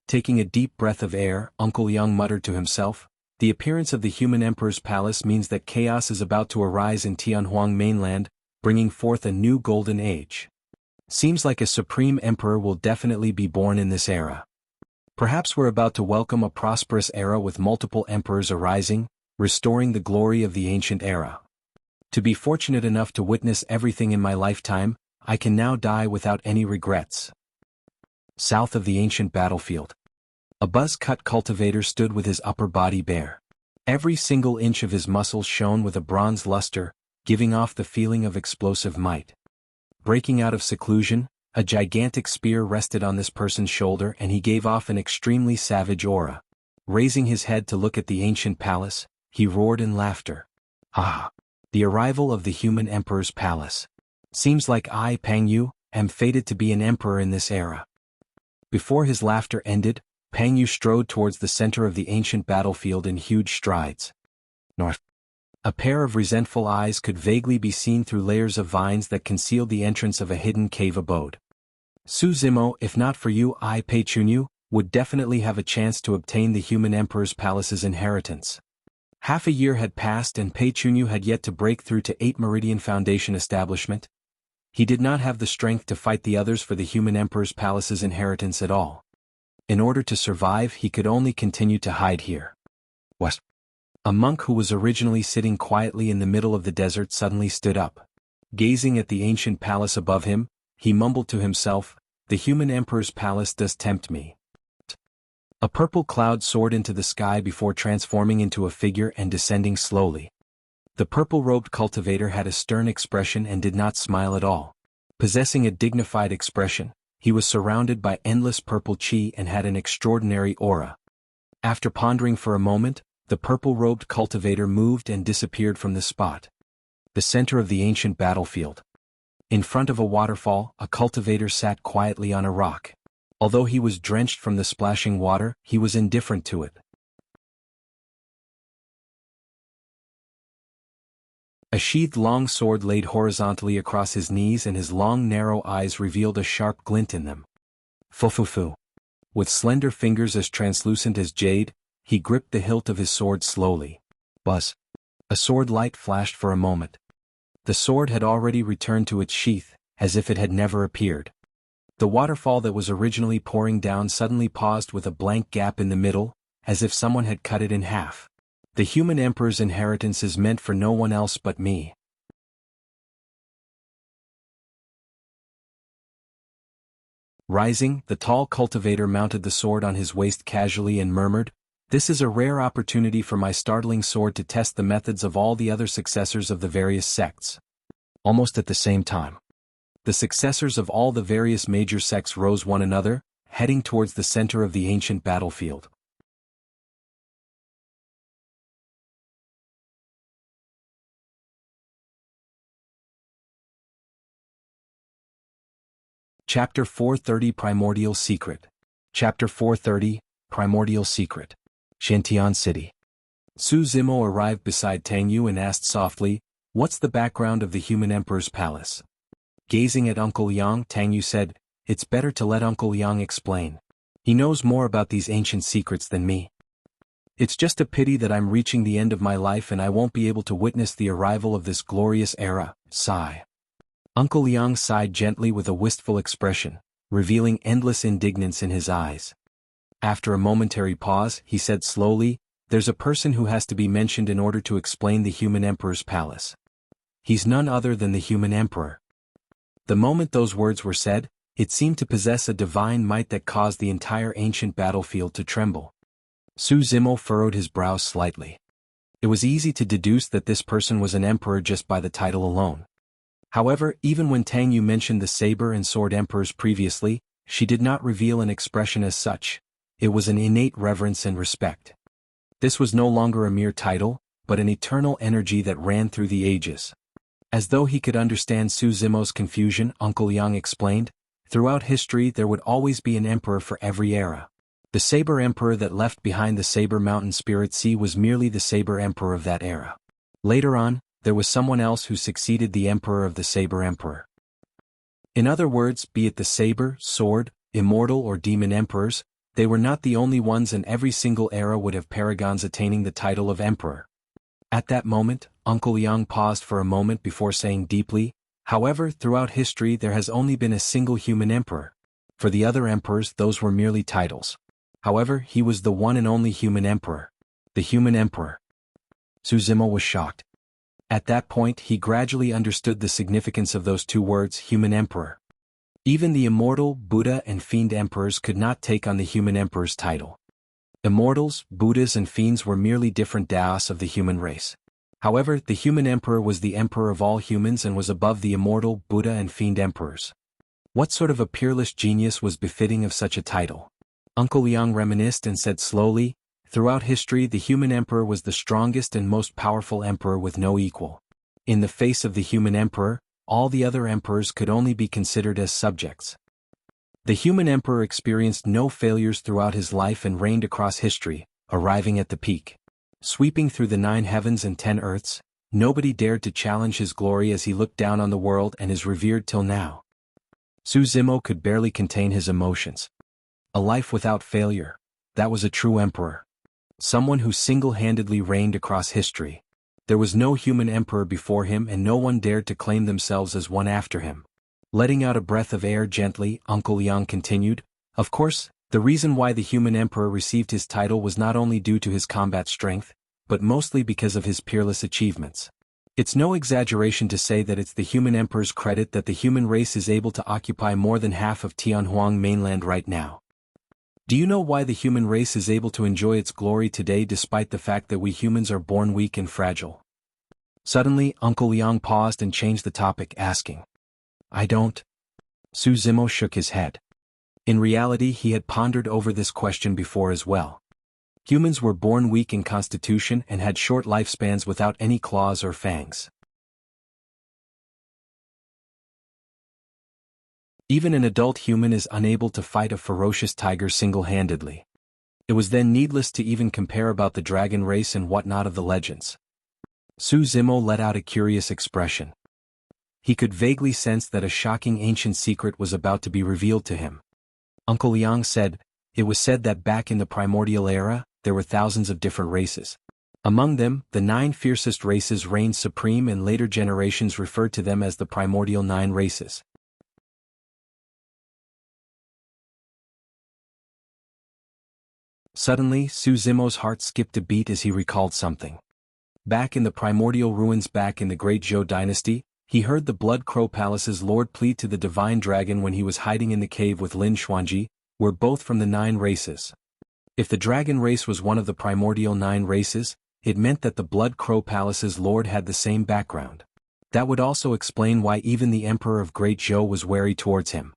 Taking a deep breath of air, Uncle Yang muttered to himself, the appearance of the human emperor's palace means that chaos is about to arise in Tianhuang mainland, bringing forth a new golden age. Seems like a supreme emperor will definitely be born in this era. Perhaps we're about to welcome a prosperous era with multiple emperors arising, restoring the glory of the ancient era. To be fortunate enough to witness everything in my lifetime, I can now die without any regrets. South of the ancient battlefield. A buzz-cut cultivator stood with his upper body bare. Every single inch of his muscles shone with a bronze luster, giving off the feeling of explosive might. Breaking out of seclusion, a gigantic spear rested on this person's shoulder and he gave off an extremely savage aura. Raising his head to look at the ancient palace, he roared in laughter. Ah! The arrival of the human emperor's palace. Seems like I, Pang Yu, am fated to be an emperor in this era. Before his laughter ended, Pang Yu strode towards the center of the ancient battlefield in huge strides. North. A pair of resentful eyes could vaguely be seen through layers of vines that concealed the entrance of a hidden cave abode. Su Zimo, if not for you, I Pei Chunyu, would definitely have a chance to obtain the human emperor's palace's inheritance. Half a year had passed and Pei Chunyu had yet to break through to 8 Meridian Foundation establishment. He did not have the strength to fight the others for the human emperor's palace's inheritance at all. In order to survive, he could only continue to hide here. What? A monk who was originally sitting quietly in the middle of the desert suddenly stood up. Gazing at the ancient palace above him, he mumbled to himself, "The human emperor's palace does tempt me." A purple cloud soared into the sky before transforming into a figure and descending slowly. The purple-robed cultivator had a stern expression and did not smile at all. Possessing a dignified expression, he was surrounded by endless purple chi and had an extraordinary aura. After pondering for a moment, the purple-robed cultivator moved and disappeared from the spot. The center of the ancient battlefield. In front of a waterfall, a cultivator sat quietly on a rock. Although he was drenched from the splashing water, he was indifferent to it. A sheathed long sword laid horizontally across his knees and his long narrow eyes revealed a sharp glint in them. Fufufu. With slender fingers as translucent as jade, he gripped the hilt of his sword slowly. Buzz. A sword light flashed for a moment. The sword had already returned to its sheath, as if it had never appeared. The waterfall that was originally pouring down suddenly paused with a blank gap in the middle, as if someone had cut it in half. The human emperor's inheritance is meant for no one else but me. Rising, the tall cultivator mounted the sword on his waist casually and murmured, "This is a rare opportunity for my startling sword to test the methods of all the other successors of the various sects." Almost at the same time, the successors of all the various major sects rose one another, heading towards the center of the ancient battlefield. Chapter 430 Primordial Secret. Chapter 430, Primordial Secret. Shintian City. Su Zimo arrived beside Tang Yu and asked softly, "What's the background of the human emperor's palace?" Gazing at Uncle Yang, Tang Yu said, "It's better to let Uncle Yang explain. He knows more about these ancient secrets than me. It's just a pity that I'm reaching the end of my life and I won't be able to witness the arrival of this glorious era." Sigh. Uncle Yang sighed gently with a wistful expression, revealing endless indignance in his eyes. After a momentary pause, he said slowly, "There's a person who has to be mentioned in order to explain the human emperor's palace. He's none other than the human emperor." The moment those words were said, it seemed to possess a divine might that caused the entire ancient battlefield to tremble. Su Zimo furrowed his brows slightly. It was easy to deduce that this person was an emperor just by the title alone. However, even when Tang Yu mentioned the saber and sword emperors previously, she did not reveal an expression as such. It was an innate reverence and respect. This was no longer a mere title, but an eternal energy that ran through the ages. As though he could understand Su Zimo's confusion, Uncle Yang explained, "Throughout history there would always be an emperor for every era. The Saber Emperor that left behind the Saber Mountain Spirit Sea was merely the Saber Emperor of that era. Later on, there was someone else who succeeded the Emperor of the Saber Emperor. In other words, be it the Saber, Sword, Immortal or Demon Emperors, they were not the only ones and every single era would have paragons attaining the title of Emperor." At that moment, Uncle Yang paused for a moment before saying deeply, "However, throughout history there has only been a single human emperor. For the other emperors those were merely titles. However, he was the one and only human emperor. The human emperor." Su Zimo was shocked. At that point he gradually understood the significance of those two words, human emperor. Even the immortal, Buddha and fiend emperors could not take on the human emperor's title. Immortals, Buddhas and fiends were merely different Daos of the human race. However, the human emperor was the emperor of all humans and was above the immortal, Buddha and fiend emperors. What sort of a peerless genius was befitting of such a title? Uncle Yang reminisced and said slowly, "Throughout history the human emperor was the strongest and most powerful emperor with no equal. In the face of the human emperor, all the other emperors could only be considered as subjects." The human emperor experienced no failures throughout his life and reigned across history, arriving at the peak. Sweeping through the 9 heavens and 10 earths, nobody dared to challenge his glory as he looked down on the world and is revered till now. Su Zimo could barely contain his emotions. A life without failure, that was a true emperor. Someone who single-handedly reigned across history. There was no human emperor before him and no one dared to claim themselves as one after him. Letting out a breath of air gently, Uncle Yang continued, "Of course, the reason why the human emperor received his title was not only due to his combat strength, but mostly because of his peerless achievements. It's no exaggeration to say that it's the human emperor's credit that the human race is able to occupy more than half of Tianhuang mainland right now. Do you know why the human race is able to enjoy its glory today despite the fact that we humans are born weak and fragile?" Suddenly, Uncle Yang paused and changed the topic, asking, "I don't." Su Zimo shook his head. In reality, he had pondered over this question before as well. Humans were born weak in constitution and had short lifespans without any claws or fangs. Even an adult human is unable to fight a ferocious tiger single-handedly. It was then needless to even compare about the dragon race and whatnot of the legends. Su Zimo let out a curious expression. He could vaguely sense that a shocking ancient secret was about to be revealed to him. Uncle Yang said, "It was said that back in the primordial era, there were thousands of different races. Among them, the 9 fiercest races reigned supreme and later generations referred to them as the primordial 9 races. Suddenly, Su Zimo's heart skipped a beat as he recalled something. Back in the primordial ruins back in the Great Zhou dynasty, he heard the Blood Crow Palace's lord plead to the divine dragon when he was hiding in the cave with Lin Xuanji, "We're both from the 9 races." If the dragon race was one of the primordial 9 races, it meant that the Blood Crow Palace's lord had the same background. That would also explain why even the Emperor of Great Zhou was wary towards him.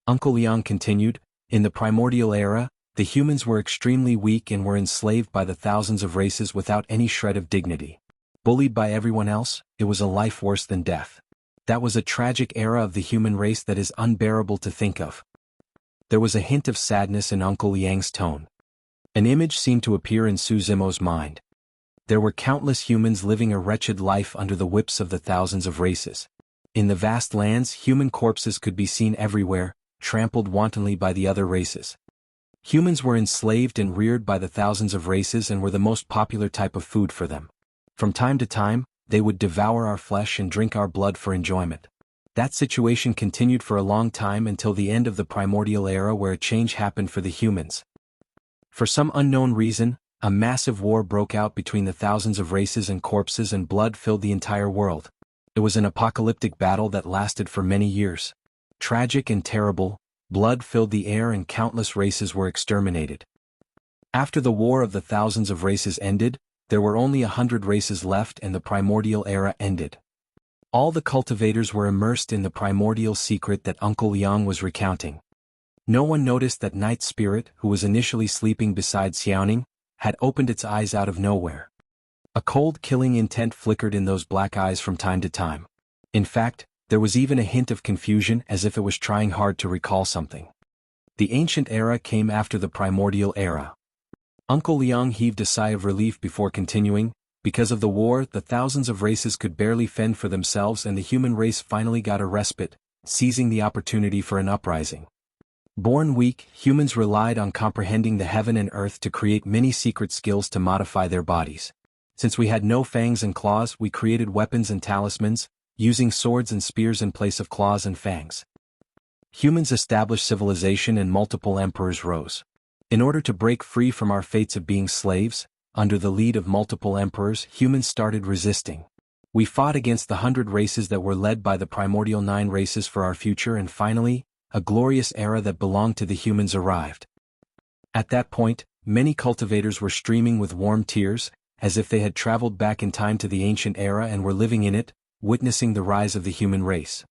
Uncle Yang continued, "In the primordial era, the humans were extremely weak and were enslaved by the thousands of races without any shred of dignity. Bullied by everyone else, it was a life worse than death. That was a tragic era of the human race that is unbearable to think of." There was a hint of sadness in Uncle Yang's tone. An image seemed to appear in Su Zimo's mind. There were countless humans living a wretched life under the whips of the thousands of races. In the vast lands, human corpses could be seen everywhere, trampled wantonly by the other races. Humans were enslaved and reared by the thousands of races and were the most popular type of food for them. From time to time, they would devour our flesh and drink our blood for enjoyment. That situation continued for a long time until the end of the primordial era, where a change happened for the humans. For some unknown reason, a massive war broke out between the thousands of races and corpses, and blood filled the entire world. It was an apocalyptic battle that lasted for many years. Tragic and terrible, blood filled the air and countless races were exterminated. After the war of the thousands of races ended, there were only 100 races left and the primordial era ended. All the cultivators were immersed in the primordial secret that Uncle Yang was recounting. No one noticed that Night Spirit, who was initially sleeping beside Xiaoning, had opened its eyes out of nowhere. A cold killing intent flickered in those black eyes from time to time. In fact, there was even a hint of confusion, as if it was trying hard to recall something. The ancient era came after the primordial era. Uncle Liang heaved a sigh of relief before continuing, "Because of the war, the thousands of races could barely fend for themselves and the human race finally got a respite, seizing the opportunity for an uprising. Born weak, humans relied on comprehending the heaven and earth to create many secret skills to modify their bodies. Since we had no fangs and claws, we created weapons and talismans, using swords and spears in place of claws and fangs. Humans established civilization and multiple emperors rose. In order to break free from our fates of being slaves, under the lead of multiple emperors, humans started resisting. We fought against the 100 races that were led by the primordial 9 races for our future, and finally, a glorious era that belonged to the humans arrived. At that point, many cultivators were streaming with warm tears, as if they had traveled back in time to the ancient era and were living in it, witnessing the rise of the human race."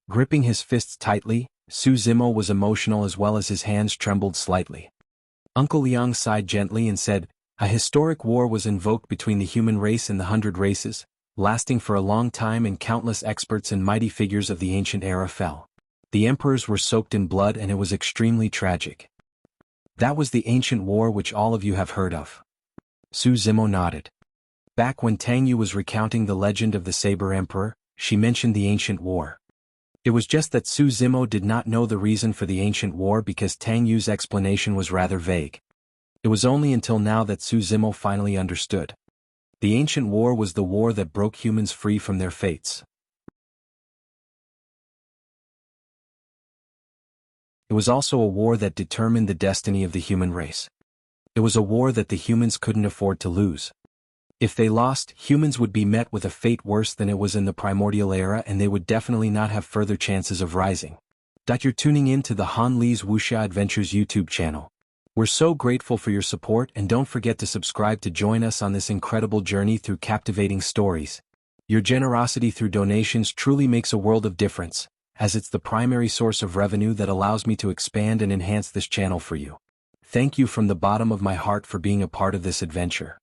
Gripping his fists tightly, Su Zimo was emotional as well as his hands trembled slightly. Uncle Liang sighed gently and said, "A historic war was invoked between the human race and the 100 races, lasting for a long time, and countless experts and mighty figures of the ancient era fell. The emperors were soaked in blood and it was extremely tragic. That was the ancient war which all of you have heard of. Su Zimo nodded. Back when Tang Yu was recounting the legend of the Saber Emperor, she mentioned the ancient war. It was just that Su Zimo did not know the reason for the ancient war because Tang Yu's explanation was rather vague. It was only until now that Su Zimo finally understood. The ancient war was the war that broke humans free from their fates. It was also a war that determined the destiny of the human race. It was a war that the humans couldn't afford to lose. If they lost, humans would be met with a fate worse than it was in the primordial era and they would definitely not have further chances of rising. You're tuning in to the Han Li's Wuxia Adventures YouTube channel. We're so grateful for your support and don't forget to subscribe to join us on this incredible journey through captivating stories. Your generosity through donations truly makes a world of difference, as it's the primary source of revenue that allows me to expand and enhance this channel for you. Thank you from the bottom of my heart for being a part of this adventure.